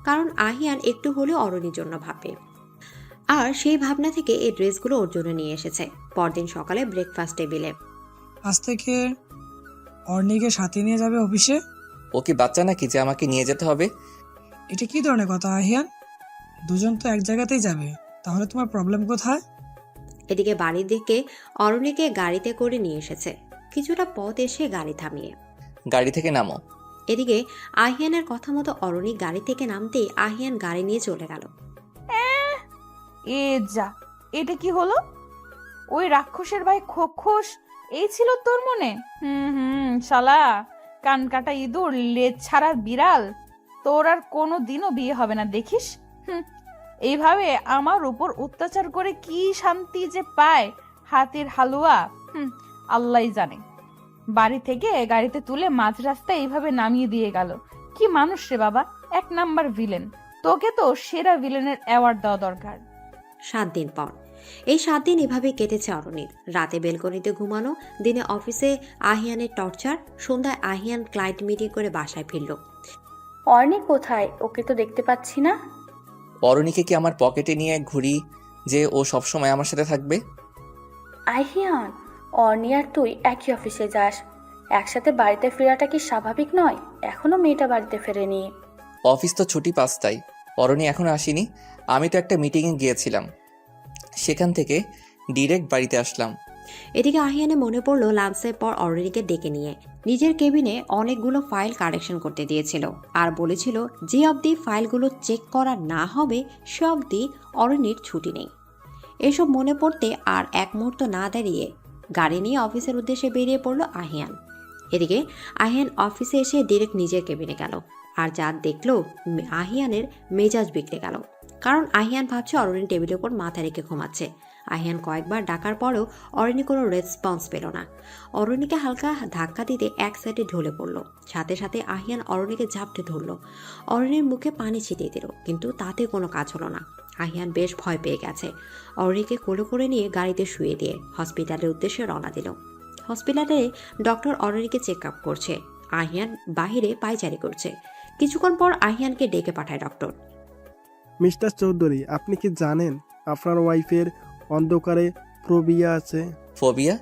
কারণ আহিয়ান একটু হলেও অরণির জন্য ভাবে। আর সেই ভাবনা থেকে এই ড্রেসগুলো ওর জন্য নিয়ে এসেছে। পরদিন সকালে ব্রেকফাস্ট টেবিলে আজ থেকে অর্ণিকে সাথে নিয়ে যাবে অফিসে। ও কি বাচ্চা নাকি যে আমাকে নিয়ে যেতে হবে? এটা কি ধরনের কথা আহিয়ান? দুজন তো এক জায়গাতেই যাবে, তাহলে তোমার প্রবলেম কোথায়? এদিকে বাড়ির দিকে অরণিকে গাড়িতে করে নিয়ে এসেছে। কিছুটা পথ এসে গাড়ি থামিয়ে গাড়ি থেকে নামো। এদিকে আহিয়ানের কথা মতো অরণি গাড়ি থেকে নামতেই আহিয়ান গাড়ি নিয়ে চলে গেল। এ যা, এটা কি হলো? ওই রাক্ষসের ভাই খোখস এই ছিল তোর মনে? শালা কান কাটা ইঁদুর, লেজ ছাড়ার বিড়াল, তোর আর কোনো দিনও বিয়ে হবে না দেখিস। এইভাবে আমার উপর অত্যাচার করে কি শান্তি যে পায় হাতের হালুয়া, আল্লাহ জানে। বাড়ি থেকে গাড়িতে তুলে মাঝ রাস্তায় এইভাবে নামিয়ে দিয়ে গেল। কি মানুষ রে বাবা, 1 নাম্বার ভিলেন। তোকে তো সেরা ভিলেনের অ্যাওয়ার্ড দেওয়া দরকার। 7 দিন পর। এই 7 দিন এভাবে কেটেছে অরণির। রাতে বেলকনিতে ঘুমানো, দিনে অফিসে আহিয়ানের টর্চার, সন্ধ্যায় আহিয়ান ক্লায়েন্ট মিটিং করে বাসায় ফিরল। অর্ণি কোথায়? ওকে তো দেখতে পাচ্ছি না। অরণিকে কি আমার পকেটে নিয়ে ঘুরি যে ও সবসময় আমার সাথে থাকবে? আহিয়ান, অর্ণি আর তুই একই অফিসে যাস, একসাথে বাড়িতে ফেরাটা কি স্বাভাবিক নয়? এখনো মেয়েটা বাড়িতে ফেরেনি। অফিস তো ছুটি 5টায়, অরণি এখনো আসেনি। আমি তো একটা মিটিংয়ে গিয়েছিলাম, সেখান থেকে ডিরেক্ট বাড়িতে আসলাম। এদিকে আহিয়ানে মনে পড়ল লাঞ্চের পর অরণিকে ডেকে নিয়ে নিজের কেবিনে অনেকগুলো ফাইল কারেকশন করতে দিয়েছিল আর বলেছিল যে অবধি ফাইলগুলো চেক করা না হবে সে অবধি অরণির ছুটি নেই। এসব মনে পড়তে আর এক মুহূর্ত না দাঁড়িয়ে গাড়ি নিয়ে অফিসের উদ্দেশ্যে বেরিয়ে পড়ল আহিয়ান। এদিকে আহিয়ান অফিসে এসে ডিরেক্ট নিজের কেবিনে গেল আর যা দেখলো আহিয়ানের মেজাজ বিগড়ে গেল, কারণ আহিয়ান ভাবছে অরণি টেবিলের উপর মাথা রেখে ঘুমাচ্ছে। আহিয়ান কয়েকবার ডাকার পরেও অরণি কোনো রেসপন্স পেল না। অরণিকে হালকা ধাক্কা দিতে এক সাইডে ঢলে পড়ল। সাথে সাথে আহিয়ান অরণিকে ঝাপটে ধরল, অরণির মুখে পানি ছিটিয়ে দিল, কিন্তু তাতে কোনো কাজ হলো না। আহিয়ান বেশ ভয় পেয়ে গেছে। অরণিকে কোলে করে নিয়ে গাড়িতে শুয়ে দিয়ে হসপিটালের উদ্দেশ্যে রওনা দিল। হসপিটালে ডক্টর অরণিকে চেক আপ করছে। আহিয়ান বাহিরে পায়চারি করছে। কিছুক্ষণ পর আহিয়ানকে ডেকে পাঠায় ডক্টর। মিস্টার চৌধুরী, আপনি কি জানেন আপনার ওয়াইফের অন্ধকারে ফোবিয়া আছে? ফোবিয়া?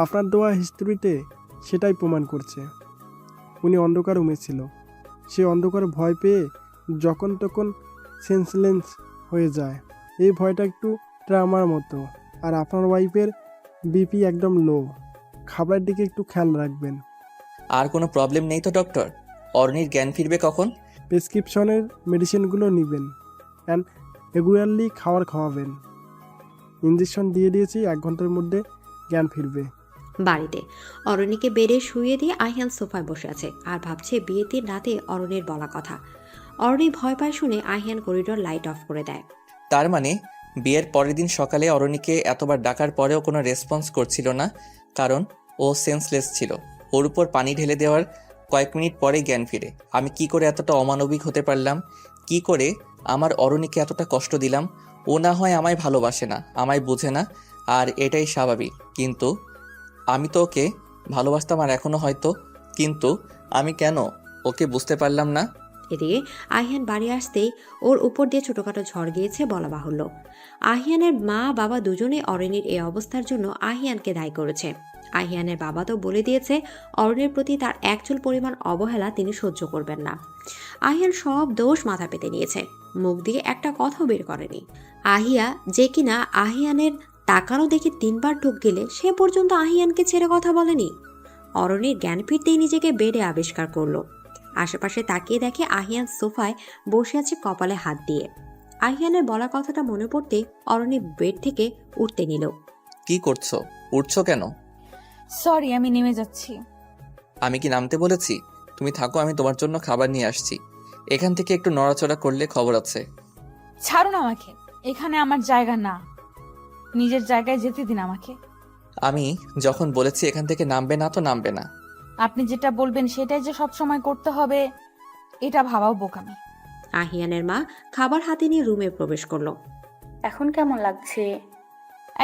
আপনার দেওয়া হিস্ট্রিতে সেটাই প্রমাণ করছে। উনি অন্ধকার রুমে ছিল। সে অন্ধকারে ভয় পেয়ে যখন তখন সেন্সলেস হয়ে যায়। এই ভয়টা একটু ট্রামার মতো। আর আপনার ওয়াইফের বিপি একদম লো, খাবারের দিকে একটু খেয়াল রাখবেন। আর কোনো প্রবলেম নেই তো ডক্টর? অরণির জ্ঞান ফিরবে কখন? প্রেসক্রিপশনের মেডিসিনগুলো নেবেন অ্যান্ড রেগুলারলি খাওয়াবেন। ইঞ্জেকশন দিয়ে দিয়েছি, 1 ঘন্টার মধ্যে জ্ঞান ফিরবে। বাড়িতে অরণিকে বেডে শুয়ে দিয়ে আহিয়ান সোফায় বসে আছে আর ভাবছে বিয়ের দিন রাতে অরণির বলা কথা। অরণি ভয় পায় শুনে আহিয়ান করিডোর লাইট অফ করে দেয়। তার মানে বিয়ের পরের দিন সকালে অরণিকে এতবার ডাকার পরেও কোনো রেসপন্স করছিল না, কারণ ও সেন্সলেস ছিল। ওর উপর পানি ঢেলে দেওয়ার কয়েক মিনিট পরেই জ্ঞান ফিরে। আমি কি করে এতটা অমানবিক হতে পারলাম? কি করে আমার অরণিকে এতটা কষ্ট দিলাম? ও না হয় আমায় ভালোবাসে না, আমায় বোঝে না, আর এটাই স্বাভাবিক। কিন্তু আমি তো ওকে ভালোবাসতাম, আর এখনো হয়তো। কিন্তু আমি কেন ওকে বুঝতে পারলাম না? এদিকে আহিয়ান বাড়ি আসতেই ওর উপর দিয়ে ছোটখাটো ঝড় গিয়েছে বলা বাহুল্য। আহিয়ানের মা বাবা দুজনেই অরণির এই অবস্থার জন্য আহিয়ানকে দায়ী করেছে। আহিয়ানের বাবা তো বলে দিয়েছে অরণির প্রতি তার একচুল পরিমাণ অবহেলা তিনি সহ্য করবেন না। আহিয়ান সব দোষ মাথা পেতে নিয়েছে, মুখ দিয়ে একটা কথাও বের করেনি। আহিয়া যে কিনা আহিয়ানের তাকানো দেখে 3 বার ঢুক গেলে সে পর্যন্ত আহিয়ানকে ছেড়ে কথা বলেনি। অরণির জ্ঞান ফিরতেই নিজেকে বেডে আবিষ্কার করলো। আশেপাশে তাকিয়ে দেখে আহিয়ান সোফায় বসে আছে কপালে হাত দিয়ে। আহিয়ানের বলা কথাটা মনে পড়তে অরণি বেড থেকে উঠতে নিল। কি করছো? উঠছো কেন? সরি, আমি নেমে যাচ্ছি। আমি কি নামতে বলেছি? তুমি থাকো, আমি তোমার জন্য খাবার নিয়ে আসছি। এখান থেকে একটু নড়াচড়া করলে খবর আছে। ছাড়ুন আমাকে, এখানে আমার জায়গা না। নিজের জায়গায় যেতে দিন আমাকে। আমি যখন বলেছি এখান থেকে নামবে না তো নামবে না। আপনি যেটা বলবেন সেটাই যে সব সময় করতে হবে, এটা ভাবাও বোকামি। আহিয়ানের মা খাবার হাতে নিয়ে রুমে প্রবেশ করলো। এখন কেমন লাগছে?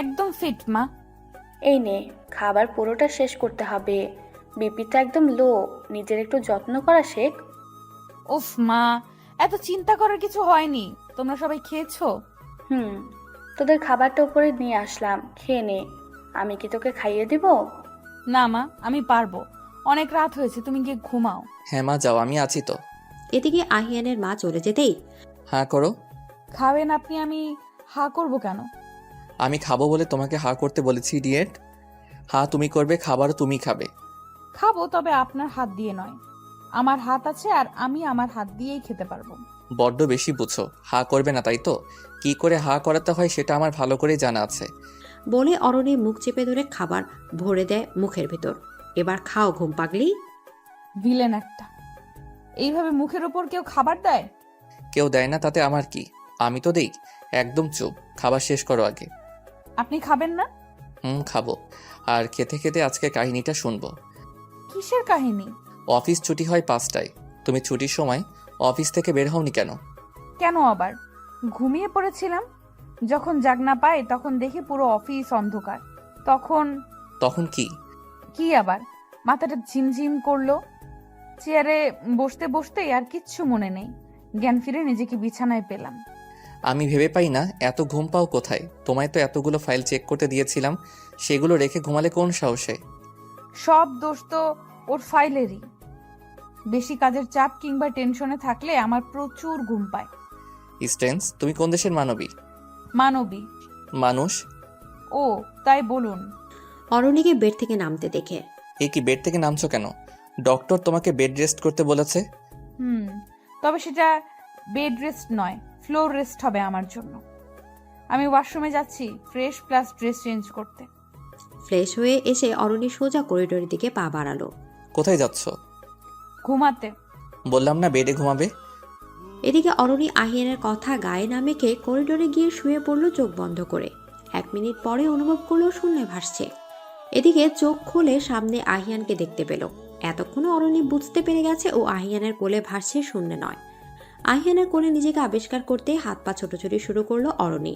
একদম ফিট মা। এই নে, খাবার পুরোটা শেষ করতে হবে। বিপিটা একদম লো, নিজের একটু যত্ন করা শেখ। উফ মা, এত চিন্তা করার কিছু হয়নি। তোমরা সবাই খেয়েছো? তোদের খাবারটা উপরে নিয়ে আসলাম, খেয়ে নে। আমি কি তোকে খাইয়ে দিব? না মা, আমি পারবো। অনেক রাত হয়েছে, তুমি গিয়ে ঘুমাও। হ্যাঁ মা, যাও, আমি আছি তো। এদিকে আহিয়ানের মা চলে যেতেই, হ্যাঁ করো। খাবেন আপনি? আমি হা করবো কেন? আমি খাবো বলে তোমাকে হা করতে বলেছি ইডিয়েট। হ্যাঁ তুমি করবে, খাবারও তুমি খাবে। খাবো, তবে আপনার হাত দিয়ে নয়। আমার হাত আছে আর আমি আমার হাত দিয়েই খেতে পারবো। বড্ড বেশি বুঝো। হা করবে না তাই তো? কি করে হা করাতে হয় সেটা আমার ভালো করেই জানা আছে। বলে অরণি মুখ চেপে ধরে খাবার ভরে দেয় মুখের ভেতর। এবার খাও ঘুম পাগলি। ভিলেন একটা। এইভাবে মুখের ওপর কেউ খাবার দেয়? কেউ দেয় না তাতে আমার কি? আমি তো দেই। একদম চুপ, খাবার শেষ করো আগে। আপনি খাবেন না? খাবো। আর খেতে খেতে আজকে কাহিনীটা শুনবো। কিসের কাহিনী? অফিস ছুটি হয় 5টায়। তুমি ছুটির সময় অফিস থেকে বের হওনি কেন? কেন আবার? ঘুমিয়ে পড়েছিলাম। যখন জাগনা পাই তখন দেখি পুরো অফিস অন্ধকার। তখন কি? কি আবার? মাথাটা ঝিমঝিম করলো। চেয়ারে বসতে বসতেই আর কিচ্ছু মনে নেই। জ্ঞান ফিরে নিজেকে বিছানায় পেলাম। আমি ভেবে পাই না এত ঘুম পাও কোথায়? তোমায় তো এতগুলো ফাইল চেক করতে দিয়েছিলাম, সেগুলো রেখে ঘুমালে কোন সাহসে? সব দোষ তো ওর ফাইলেরই। বেশি কাজের চাপ কিংবা টেনশনে থাকলে আমার প্রচুর ঘুম পায়। স্টেন্স, তুমি কোন দেশের মানবী? মানবী? মানুষ? ও তাই বলুন। অরণিকে বেড থেকে নামতে দেখে, এই কি, বেড থেকে নামছো কেন? ডক্টর তোমাকে বেড রেস্ট করতে বলেছে। তবে সেটা বেড রেস্ট নয়, ফ্লোর রেস্ট হবে আমার জন্য। আমি ওয়াশরুমে যাচ্ছি ফ্রেশ প্লাস ড্রেস চেঞ্জ করতে। ফ্রেশ হয়ে এসে অরণি সোজা করিডোরের দিকে পা বাড়ালো। কোথায় যাচ্ছ? ঘুমাতে। বললাম না বেডে ঘুমাবে। এদিকে অরণি আহিয়ানের কথা গায়ে না মেখে করিডোরে গিয়ে শুয়ে পড়লো চোখ বন্ধ করে। 1 মিনিট পরে অনুভব করলো শূন্যে ভাসছে। এদিকে চোখ খুলে সামনে আহিয়ানকে দেখতে পেল। এতক্ষণে অরণি বুঝতে পেরে গেছে ও আহিয়ানের কোলে ভাসছে, শূন্যে নয়। আহিয়ানের কোলে নিজেকে আবিষ্কার করতে হাত পা ছোটাছুটি শুরু করলো অরণি।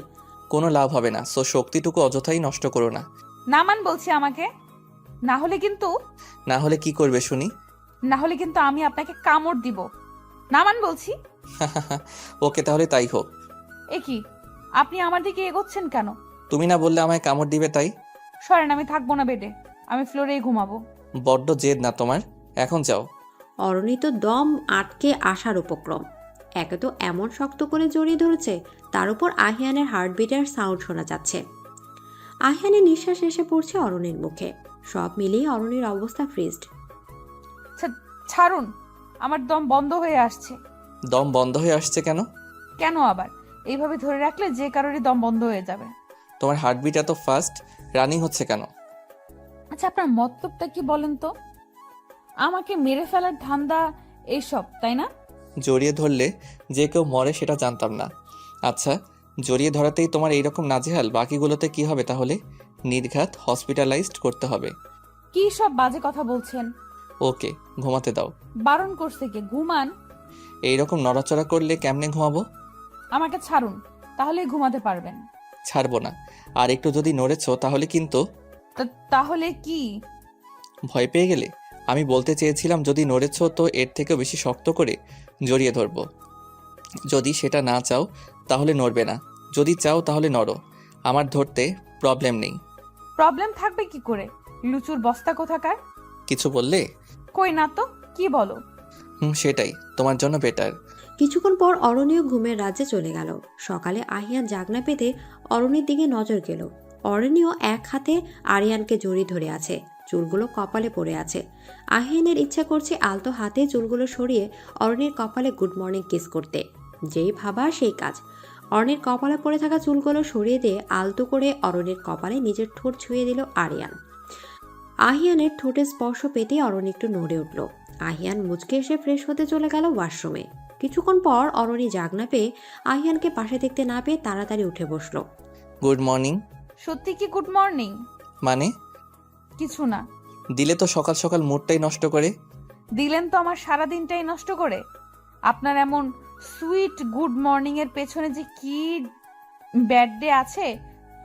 কোনো লাভ হবে না, সো শক্তিটুকু অযথাই নষ্ট করো না। নামান বলছি আমাকে, না হলে কিন্তু। না হলে কি করবে শুনি? না হলে কিন্তু আমি আপনাকে কামড় দিব। নামান বলছি। ওকে, তাহলে তাই হোক। এ কি, আপনি আমার দিকে এগোচ্ছেন কেন? তুমি না বললে আমায় কামড় দিবে, তাই। সরেন, আমি থাকবো না বেডে, আমি ফ্লোরেই ঘুমাবো। বড্ড জেদ না তোমার? এখন যাও। অরণি তো দম আটকে আসার উপক্রম। একে তো এমন শক্ত করে জড়িয়ে ধরেছে, তার উপর আহিয়ানের হার্টবিটের সাউন্ড শোনা যাচ্ছে। আহিয়ানের নিঃশ্বাস এসে পড়ছে অরণির মুখে। সব মিলিয়ে অরণির অবস্থা ফ্রিজড। ছাড়ুন, আমার দম বন্ধ হয়ে আসছে। দম বন্ধ হয়ে আসছে কেন? কেন আবার? এইভাবে ধরে রাখলে যে কারোরই দম বন্ধ হয়ে যাবে। তোমার হার্টবিট এত ফাস্ট রানিং হচ্ছে কেন? আচ্ছা, আপনার মতলবটা কি বলেন তো? আমাকে মেরে ফেলার ধান্দা এইসব, তাই না? জড়িয়ে ধরলে যে কেউ মরে সেটা জানতাম না। আচ্ছা, জড়িয়ে ধরাতেই তোমার এইরকম নাজেহাল, বাকিগুলোতে কি হবে তাহলে? নির্ঘাত হসপিটালাইজড করতে হবে। কি সব বাজে কথা বলছেন? ওকে, ঘুমাতে দাও। বারণ করছে কে? ঘুমান। এইরকম নড়াচড়া করলে কেমনে ঘুমাবো? আমাকে ছাড়ুন, তাহলেই ঘুমাতে পারবেন। ছাড়বো না। আর একটু যদি নড়েছো তাহলে কিন্তু। তাহলে কি? ভয় পেয়ে গেলে? আমি বলতে চেয়েছিলাম যদি নড়েছো তো এর থেকেও বেশি শক্ত করে জড়িয়ে ধরবো। যদি সেটা না চাও তাহলে নড়বে না, যদি চাও তাহলে নড়ো। আমার ধরতে প্রবলেম নেই। প্রবলেম থাকবে কি করে? লুচুর বস্তা কোথাকার। কিছু বললে? কই না তো, কি বলো? সেটাই তোমার জন্য বেটার। কিছুক্ষণ পর অরণিও ঘুমের রাজ্যে চলে গেল। সকালে আহিয়ান জাগনা পেতে অরণির দিকে নজর গেল। অরণিও এক হাতে আরিয়ানকে জড়িয়ে ধরে আছে, চুলগুলো কপালে পড়ে আছে। আহিয়ানের ইচ্ছা করছে আলতো হাতে চুলগুলো সরিয়ে অরণির কপালে গুড মর্নিং কিস করতে। যেই ভাবা সেই কাজ। অরণির কপালে পড়ে থাকা চুলগুলো সরিয়ে দিয়ে আলতো করে অরণির কপালে নিজের ঠোঁট ছুঁয়ে দিল আরিয়ান। আহিয়ানের ঠোঁটে স্পর্শ পেতেই অরণি একটু নড়ে উঠল। আহিয়ান মুচকে এসে ফ্রেশ হতে চলে গেল ওয়াশরুমে। কিছুক্ষণ পর অরণি জাগনা পেয়ে আহিয়ানকে পাশে দেখতে না পেয়ে তাড়াতাড়ি উঠে বসলো। Good morning. সত্যি কি গুড মর্নিং? মানে? কিছু না। দিলে তো সকাল সকাল মুডটাই নষ্ট করে। দিলেন তো আমার সারা দিনটাই নষ্ট করে। আপনার এমন সুইট গুড মর্নিং এর পেছনে যে কি ব্যাড ডে আছে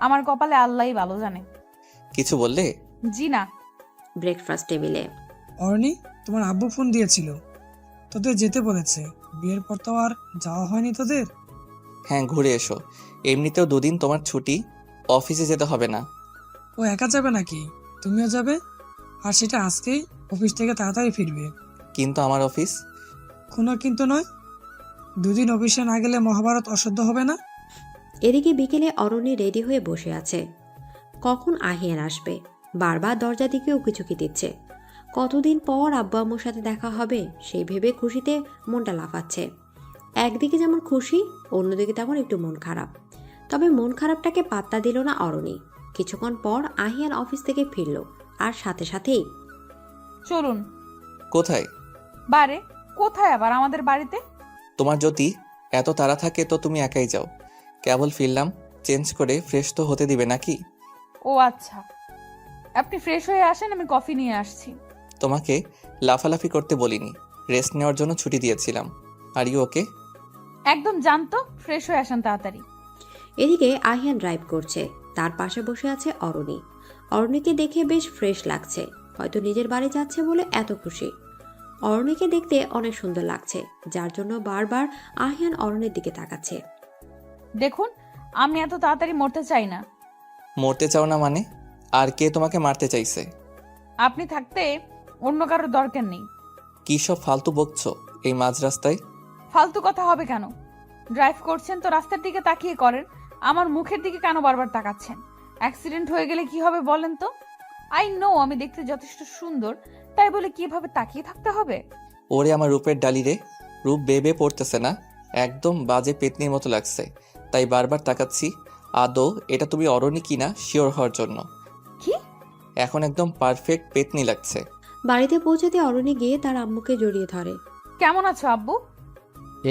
আমার কপালে আল্লাহই ভালো জানে। কিছু বললে? জি না। ব্রেকফাস্ট টেবিলে অরণি, তোমার আব্বু ফোন দিয়েছিল, তোদের যেতে বলেছে। বিয়ের পর তো আর যাওয়া হয়নি তোদের। হ্যাঁ, ঘুরে এসো। এমনিতেও দুদিন তোমার ছুটি, অফিসে যেতে হবে না। ও একা যাবে নাকি? তুমিও যাবে? আর সেটা আজকেই, অফিস থেকে তাড়াতাড়ি ফিরবে। কিন্তু আমার অফিস। কোনো কিন্তু নয়, দুদিন অফিসে না গেলে মহাভারত অশুদ্ধ হবে না? এদিকে বিকেলে অরণি রেডি হয়ে বসে আছে। কখন আহিয়ান আসবে, বারবার দরজা দিকে উকিঝুঁকি দিচ্ছে। কতদিন পর আব্বু আম্মুর সাথে দেখা হবে সেই ভেবে খুশিতে মনটা লাফাচ্ছে। একদিকে যেমন খুশি, অন্যদিকে তেমন একটু মন খারাপ। তবে মন খারাপটাকে পাত্তা দিল না অরণি। কিছুক্ষণ পর আহিয়ান অফিস থেকে ফিরল, আর সাথে সাথেই চলুন। কোথায়? বারে। কোথায় আবার? আমাদের বাড়িতে। তোমার যদি এত তাড়া থাকে তো তুমি একাই যাও। কেবল ফিরলাম, চেঞ্জ করে ফ্রেশ তো হতে দিবে নাকি? ও আচ্ছা, আপনি ফ্রেশ হয়ে আসেন, আমি কফি নিয়ে আসছি। তোমাকে লাফালাফি করতে বলিনি, রেস্ট নেওয়ার জন্য ছুটি দিয়েছিলাম। Are you okay? একদম জানতো, ফ্রেশ হয়ে আসেন তাড়াতাড়ি। এদিকে আহিয়ান ড্রাইভ করছে, তার পাশে বসে আছে অরণি। অরণিকে দেখে বেশ ফ্রেশ লাগছে, হয়তো নিজের বাড়ি যাচ্ছে বলে এত খুশি। অরণিকে দেখতে অনেক সুন্দর লাগছে, যার জন্য বারবার আহিয়ান অরণির দিকে তাকাচ্ছে। দেখুন, আমি এত তাড়াতাড়ি মরতে চাই না। মরতে চাও না মানে? আর কে তোমাকে মারতে চাইছে? আপনি থাকতে অন্য কারোর দরকার নেই। কি সব ফালতু বকছো এই মাঝ রাস্তায়? ফালতু কথা হবে কেন? ড্রাইভ করছেন তো রাস্তার দিকে তাকিয়ে করেন, আমার মুখের দিকে কেন বারবার তাকাচ্ছেন? অ্যাক্সিডেন্ট হয়ে গেলে কি হবে বলেন তো? আই নো আমি দেখতে যথেষ্ট সুন্দর, তাই বলে কিভাবে তাকিয়ে থাকতে হবে? ওরে আমার রূপের ডালি রে, রূপ বেবে পড়তেছে না, একদম বাজে পেতনির মতো লাগছে, তাই বারবার তাকাচ্ছি। আদৌ এটা তুমি অরণি কিনা শিওর হওয়ার জন্য। কি? এখন একদম পারফেক্ট পেতনি লাগছে। বাড়িতে পৌঁছাতে অরণি গিয়ে তার আম্মুকে জড়িয়ে ধরে। কেমন আছো আব্বু?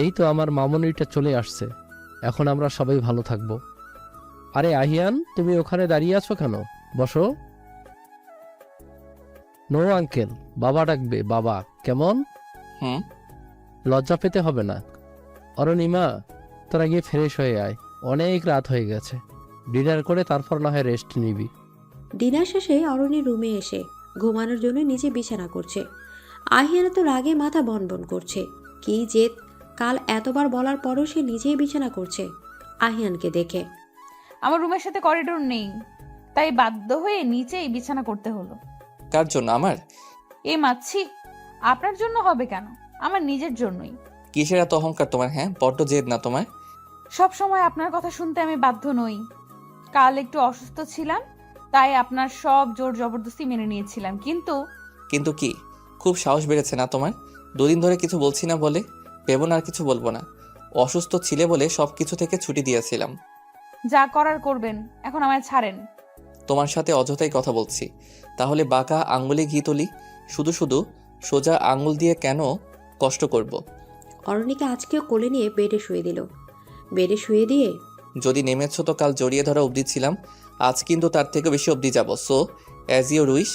এই তো আমার মামনিটা চলে আসছে, এখন আমরা সবাই ভালো থাকবো। আরে আহিয়ান, তুমি ওখানে দাঁড়িয়ে আছো কেন? বসো। নো আঙ্কেল, বাবা ডাকবে, বাবা। কেমন? হুম। লজ্জা পেতে হবে না। অরণিমা, তোরা গিয়ে ফ্রেশ হয়ে আয়, অনেক রাত হয়ে গেছে। ডিনার করে তারপর না হয় রেস্ট নিবি। ডিনার শেষে অরণি রুমে এসে ঘুমানোর জন্য নিচে বিছানা করছে। আহিয়ান তো রাগে মাথা বনবন করছে। কি জেদ, কাল এতবার বলার পরও সে নিজেই বিছানা করছে আহিয়ানকে দেখে। আমার রুমের সাথে করিডোর নেই, তাই বাধ্য হয়ে নিচেই বিছানা করতে হলো। কার জন্য? আমার? এ মাছি, আপনার জন্য হবে কেন, আমার নিজের জন্যই। কিসের এত অহংকার তোমার? হ্যাঁ, বড্ড জেদ না তোমার? সব সময় আপনার কথা শুনতে আমি বাধ্য নই। কাল একটু অসুস্থ ছিলাম, তাই আপনার সব জোর জবরদস্তি মেনে নিয়েছিলাম, কিন্তু কিন্তু কি? খুব সাহস বেড়েছে না তোমার? দুদিন ধরে কিছু বলছি না বলে ভেবো না আর কিছু বলবো না। অসুস্থ ছিলে বলে সব কিছু থেকে ছুটি দিয়েছিলাম। যা করার করবেন, এখন আমায় ছাড়েন। তোমার সাথে অযথাই কথা বলছি। তাহলে বাঁকা আঙ্গুলে ঘি তুলি? শুধু শুধু সোজা আঙ্গুল দিয়ে কেন কষ্ট করব? অরণিকে আজকেও কোলে নিয়ে বেডে শুয়ে দিল। বেডে শুয়ে দিয়ে যদি নেমেছো তো কাল জড়িয়ে ধরা অবধি ছিলাম, আজ কিন্তু তার থেকে বেশি অবধি যাব। So as your wish.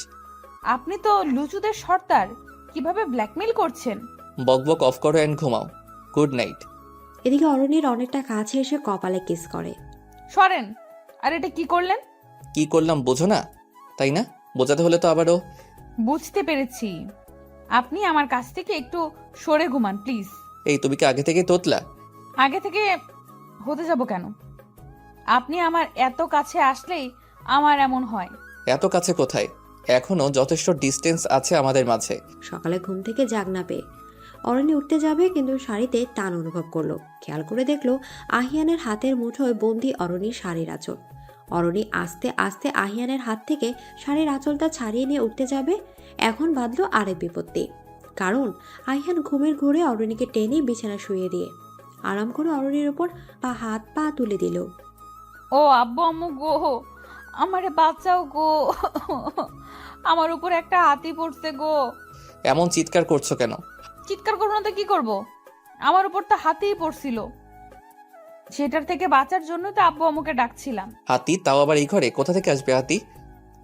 আপনি তো লুচুদের সর্দার, কিভাবে ব্ল্যাকমেল করছেন? বকবক অফ করো অ্যান্ড ঘুমাও। Good night. এদিকে অরণির অনেকটা কাছে এসে কপালে কিস করে। সরেন। আর এটা কি করলেন? কি করলাম বোঝো না, তাই না? বোঝাতে হলে তো আবারও। বুঝতে পেরেছি। আপনি আমার কাছ থেকে একটু সরে ঘুমান প্লিজ। এই তুমি কি আগে থেকে তোতলা? আগে থেকে হতে যাব কেন? আপনি আমার এত কাছে আসলেই আমার এমন হয়। এত কাছে কোথায়? এখনো যথেষ্ট ডিস্টেন্স আছে আমাদের মাঝে। সকালে ঘুম থেকে জাগ না পেয়ে অরণি উঠতে যাবে, কিন্তু শাড়িতে টান অনুভব করলো। খেয়াল করে দেখলো আহিয়ানের হাতের মুঠোয় বন্দি অরণির শাড়ির আঁচল। অরণি আস্তে আস্তে আহিয়ানের হাত থেকে শাড়ির আঁচলটা ছাড়িয়ে নিয়ে উঠতে যাবে। এখন বাঁধলো আরেক বিপত্তি, কারণ আহিয়ান ঘুমের ঘুরে অরণিকে টেনে বিছানা শুয়ে দিয়ে আরাম করে অরণির ওপর হাত পা তুলে দিল। ও আব্বু আম্মু গো, আমারে বাঁচাও গো, আমার উপর একটা হাতি পড়ছে গো। এমন চিৎকার করছো কেন? চিৎকার করবো না তো কি করব? আমার উপর তো হাতিই পড়ছিল, সেটার থেকে বাঁচার জন্য তো আব্বু আম্মুকে ডাকছিলাম। হাতি? তাও আবার এই ঘরে? কোথা থেকে আসবে হাতি?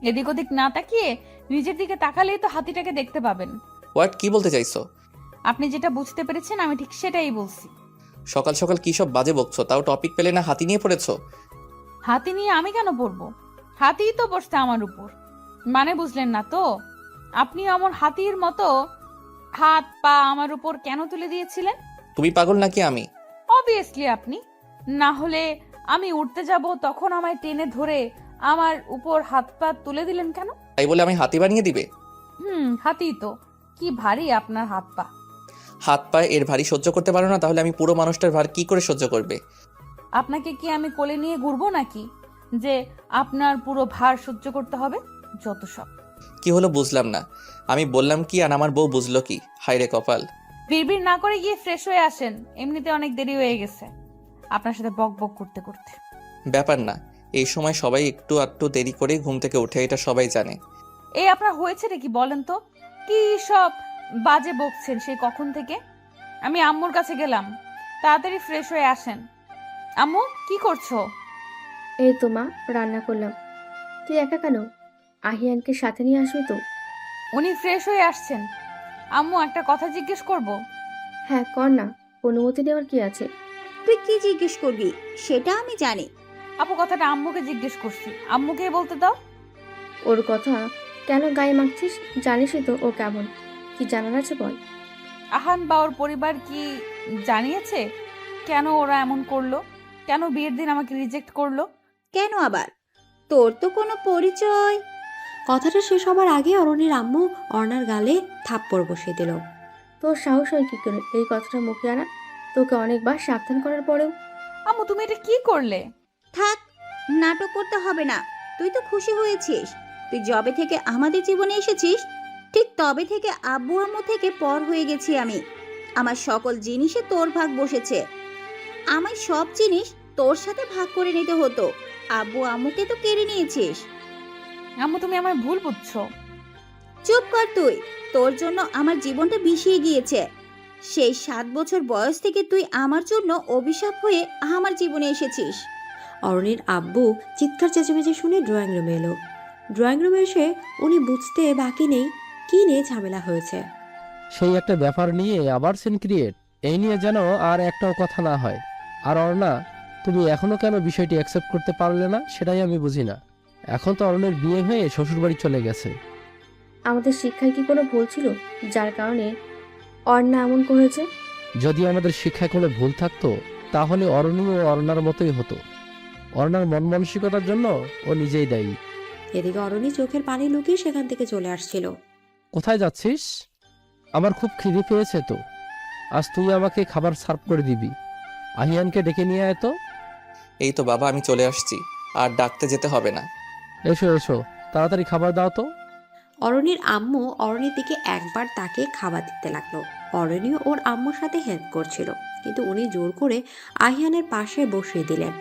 এদিক ওদিক না তাকিয়ে নিজের দিকে তাকালেই তো হাতিটাকে দেখতে পাবেন। হোয়াট? কি বলতে চাইছো? আপনি যেটা বুঝতে পেরেছেন আমি ঠিক সেটাই বলছি। সকাল সকাল কি সব বাজে বকছো? তাও টপিক পেলে না হাতি নিয়ে পড়েছো? হাতি নিয়ে আমি কেন পড়বো? হাতিই তো পড়ছে আমার উপর। মানে বুঝলেন না তো? আপনি আমার হাতির মতো হাত পা আমার উপর কেন তুলে দিয়েছিলেন? তুমি পাগল নাকি আমি? অবভিয়াসলি আপনি। না হলে আমি উঠতে যাব তখন আমায় টেনে ধরে আমার উপর হাত পা তুলে দিলেন কেন? তাই বলে আমি হাতি বানিয়ে দিবে? হাতি তো। কি ভারী আপনার হাত পা। হাত পায়ে এর ভারী সহ্য করতে পারো না, তাহলে আমি পুরো মানুষটার ভার কি করে সহ্য করবে? আপনাকে কি আমি কোলে নিয়ে ঘুরবো নাকি যে আপনার পুরো ভার সহ্য করতে হবে? যত সব। কি হলো বুঝলাম না। আমি বললাম কি আর আমার বউ বুঝলো কি? হায় রে কপাল। বিড়বিড় না করে গিয়ে ফ্রেশ হয়ে আসেন, এমনিতে অনেক দেরি হয়ে গেছে আপনার সাথে বক বক করতে করতে। ব্যাপার না, এই সময় সবাই একটু আধটু দেরি করে ঘুম থেকে ওঠে, এটা সবাই জানে। এই আপনার হয়েছে নাকি বলেন তো? কি সব বাজে বকছেন সেই কখন থেকে? আমি আম্মুর কাছে গেলাম, তাড়াতাড়ি ফ্রেশ হয়ে আসেন। আম্মু কি করছো? এই তো মা, রান্না করলাম। তুই একা কেন? আহিয়ানকে সাথে নিয়ে আসবি তো? উনি ফ্রেশ হয়ে আসছেন। আম্মু একটা কথা জিজ্ঞেস করব? হ্যাঁ কর না, অনুমতি নেওয়ার কি আছে? তুই কি জিজ্ঞেস করবি সেটা আমি জানি। আপু কথাটা আম্মুকে জিজ্ঞেস করছি, আম্মুকে বলতে দাও। ওর কথা কেন গায়ে মাখছিস? জানিসই তো ও কেমন। কি জানার আছে বল। আহান বা ওর পরিবার কি জানিয়েছে কেন ওরা এমন করলো? কেন বিয়ের দিন আমাকে রিজেক্ট করলো? কেন আবার? তোর তো কোনো পরিচয়। কথাটা শেষ হবার আগে অরণির আম্মু অর্ণার গালে থাপ্পড় বসিয়ে দিল। তোর সাহস হয় কি করে এই কথাটা মুখে আনা? তোকে অনেকবার সাবধান করার পরেও। আম্মু তুমি এটা কি করলে? থাক, নাটক করতে হবে না। তুই তো খুশি হয়েছিস। তুই যবে থেকে আমাদের জীবনে এসেছিস ঠিক তবে থেকে আব্বু আম্মু থেকে পর হয়ে গেছি আমি। আমার সকল জিনিসে তোর ভাগ বসেছে। আমার সব জিনিস তোর সাথে ভাগ করে নিতে হতো, আব্বু আম্মুকে তো কেড়ে নিয়েছিস। আম্মু তুমি আমায় ভুল বুঝছো। চুপ কর তুই। তোর জন্য আমার জীবনটা বিষিয়ে গিয়েছে। সেই 7 বছর বয়স থেকে তুই আমার জন্য অভিশাপ হয়ে আমার জীবনে এসেছিস। অরণির আব্বু চিৎকার চেঁচামেচি শুনে ড্রয়িং রুমে এলো। ড্রয়িং রুমে এসে উনি বুঝতে বাকি নেই কি নিয়ে ঝামেলা হয়েছে। সেই একটা ব্যাপার নিয়ে আবার সিন ক্রিয়েট, এই নিয়ে যেন আর একটাও কথা না হয়। আর অর্ণা, তুমি এখনো কেন বিষয়টি অ্যাকসেপ্ট করতে পারলে না সেটাই আমি বুঝি না। এখন তো অরণের বিয়ে হয়ে শ্বশুরবাড়ি চলে গেছে। আমাদের শিক্ষায় কি কোনো ভুল ছিল যার কারণে অর্ণা এমন করেছে? যদি আমাদের শিক্ষায় কোনো ভুল থাকতো তাহলে অরণ্য অর্ণার মতোই হতো। অর্ণার মন মানসিকতার জন্য ও নিজেই দায়ী। এদিকে অরণি চোখের পানি লুকিয়ে সেখান থেকে চলে আসছিল। কোথায় যাচ্ছিস? আমার খুব খিদে পেয়েছে তো। আজ তুই আমাকে খাবার সার্ভ করে দিবি। আহিয়ানকে ডেকে নিয়ে আয় তো। এই তো বাবা, আমি চলে আসছি, আর ডাকতে যেতে হবে না। এসো এসো, তাড়াতাড়ি খাবার দাও তো। অরণির আম্মু অরণির দিকে একবার তাকে খাবার দিতে লাগলো। অরণিও ওর আম্মুর সাথে হেল্প করছিল, কিন্তু উনি জোর করে আহিয়ানের পাশে বসিয়ে দিলেন।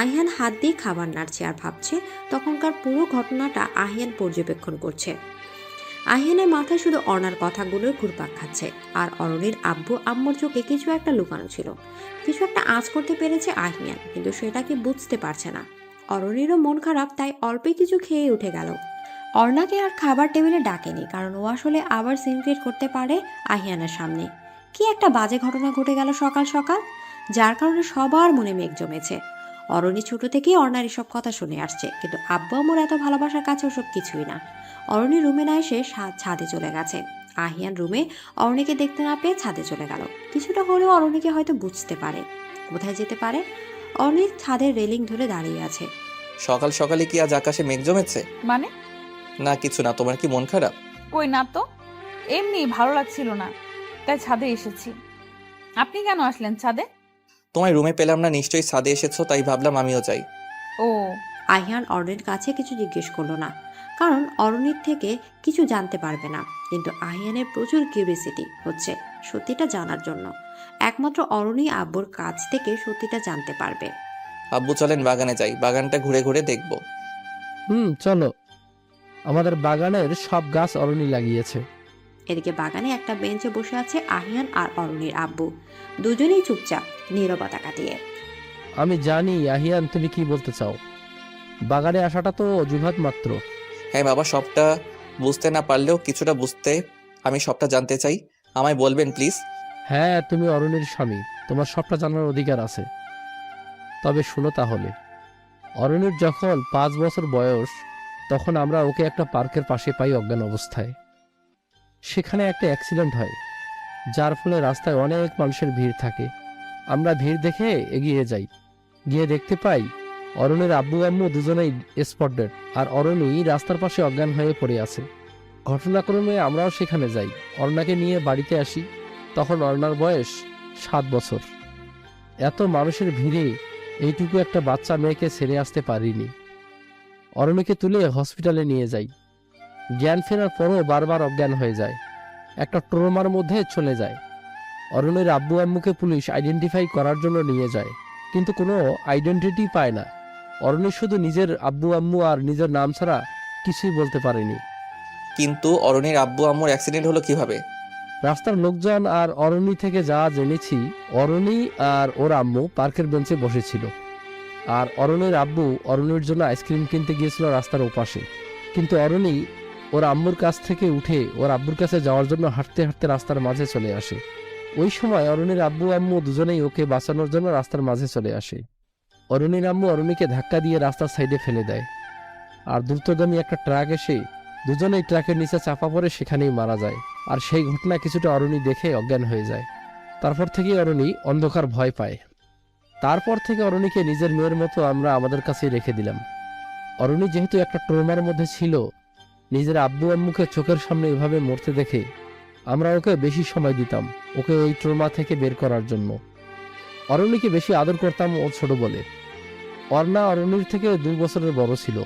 আহিয়ান হাত দিয়ে খাবার নাড়ছে আর ভাবছে। তখনকার পুরো ঘটনাটা আহিয়ান পর্যবেক্ষণ করছে। আহিয়ানের মাথায় শুধু অর্ণার কথাগুলোই ঘুরপাক খাচ্ছে, আর অরণির আব্বু আম্মুর চোখে কিছু একটা লুকানো ছিল। কিছু একটা আঁচ করতে পেরেছে আহিয়ান, কিন্তু সেটা কি বুঝতে পারছে না। অরণিরও মন খারাপ, তাই অল্পে কিছু খেয়ে উঠে গেল। অর্ণাকে আর খাবার টেবিলে ডাকেনি, কারণ ও আসলে আবার সিন ক্রিয়েট করতে পারে আহিয়ানের সামনে। কি একটা বাজে ঘটনা ঘটে গেল সকাল সকাল, যার কারণে সবার মনে মেঘ জমেছে। অরণি ছোট থেকেই অর্ণার এসব কথা শুনে আসছে, কিন্তু আব্বু আম্মুর এত ভালোবাসার কাছে ওসব কিছুই না। অরণি রুমে না এসে ছাদে চলে গেছে। আহিয়ান রুমে অরণিকে দেখতে না পেয়ে ছাদে চলে গেল। কিছুটা হলেও অরণিকে হয়তো বুঝতে পারে। কোথায় যেতে পারে? অরণি ছাদের রেলিং ধরে দাঁড়িয়ে আছে। সকাল সকালে কি আজ আকাশে মেঘ জমেছে? মানে? না কিছু না, তোমার কি মন খারাপ? কই না তো, এমনি ভালো লাগছিল না, তাই ছাদে এসেছি। আপনি কেন আসলেন ছাদে? তোমায় রুমে পেলাম না, নিশ্চয়ই ছাদে এসেছো, তাই ভাবলাম আমিও যাই। ও। আহিয়ান অরণির কাছে কিছু জিজ্ঞেস করলো না, কারণ অরণির থেকে কিছু জানতে পারবে না। কিন্তু আহিয়ানের প্রচুর কিউরিয়াসিটি হচ্ছে সত্যিটা জানার জন্য। একমাত্র অরণি আব্বুর কাছ থেকে সত্যিটা জানতে পারবে। আব্বু চলেন বাগানে যাই, বাগানটা ঘুরে ঘুরে দেখবো। চলো। আমাদের বাগানের সব গাছ অরণি লাগিয়েছে। এদিকে বাগানে একটা বেঞ্চে বসে আছে আহিয়ান আর অরণির আব্বু। দুজনেই চুপচাপ, নীরবতা কাটিয়ে। আমি জানি আহিয়ান তুমি কি বলতে চাও। বাগানে আসাটা তো অজুহাত মাত্র। হ্যাঁ বাবা, সবটা বুঝতে না পারলেও কিছুটা বুঝতে আমি সবটা জানতে চাই, আমায় বলবেন প্লিজ। হ্যাঁ, তুমি অরণির স্বামী, তোমার সবটা জানার অধিকার আছে। তবে শুনো তাহলে, অরণির যখন 5 বছর বয়স, তখন আমরা ওকে একটা পার্কের পাশে পাই অজ্ঞান অবস্থায়। সেখানে একটা অ্যাক্সিডেন্ট হয়, যার ফলে রাস্তায় অনেক মানুষের ভিড় থাকে। আমরা ভিড় দেখে এগিয়ে যাই, গিয়ে দেখতে পাই অরণির আব্বু আম্মু দুজনেই স্পট ডেড, আর অরণি রাস্তার পাশে অজ্ঞান হয়ে পড়ে আছে। ঘটনাক্রমে আমরাও সেখানে যাই, অর্ণাকে নিয়ে বাড়িতে আসি। তখন অর্ণার বয়স 7 বছর। এত মানুষের ভিড়ে এইটুকু একটা বাচ্চা মেয়েকে ছেড়ে আসতে পারিনি। অরণিকে তুলে হসপিটালে নিয়ে যাই। জ্ঞান ফেরার পরও বারবার অজ্ঞান হয়ে যায়, একটা ট্রমার মধ্যে চলে যায়। অরণির আব্বু আম্মুকে পুলিশ আইডেন্টিফাই করার জন্য নিয়ে যায়, কিন্তু কোনো আইডেন্টিটি পায় না। অরণি শুধু নিজের আব্বু আম্মু আর নিজের নাম ছাড়া কিছুই বলতে পারেনি। কিন্তু অরণির আব্বু আম্মুর অ্যাক্সিডেন্ট হলো কিভাবে? রাস্তার লোকজন আর অরণি থেকে যা জেনেছি, অরণি আর ওর আম্মু পার্কের বেঞ্চে বসেছিল, আর অরণির আব্বু অরণির জন্য আইসক্রিম কিনতে গিয়েছিল রাস্তার ওপাশে। কিন্তু অরণি ওর আম্মুর কাছ থেকে উঠে ওর আব্বুর কাছে যাওয়ার জন্য হাঁটতে হাঁটতে রাস্তার মাঝে চলে আসে। ওই সময় অরণির আব্বু আম্মু দুজনেই ওকে বাঁচানোর জন্য রাস্তার মাঝে চলে আসে। অরণির আম্মু অরণিকে ধাক্কা দিয়ে রাস্তার সাইডে ফেলে দেয়, আর দ্রুতগামী একটা ট্রাক এসে দুজনেই ট্রাকের নিচে চাপা পড়ে সেখানেই মারা যায়। আর সেই ঘটনা কিছুটা অরণি দেখে অজ্ঞান হয়ে যায়। তারপর থেকে অরণি অন্ধকার ভয় পায়। তারপর থেকে অরণিকে নিজের মেয়ের মতো আমরা আমাদের কাছে রেখে দিলাম। অরণি যেহেতু একটা ট্রমার মধ্যে ছিল, নিজের আব্বু আম্মুকে চোখের সামনে এভাবে মরতে দেখে আমরা ওকে বেশি সময় দিতাম ওকে ওই ট্রমা থেকে বের করার জন্য। অরণিকে বেশি আদর করতাম ও ছোট বলে। অর্ণা অরণির থেকে 2 বছরের বড় ছিল,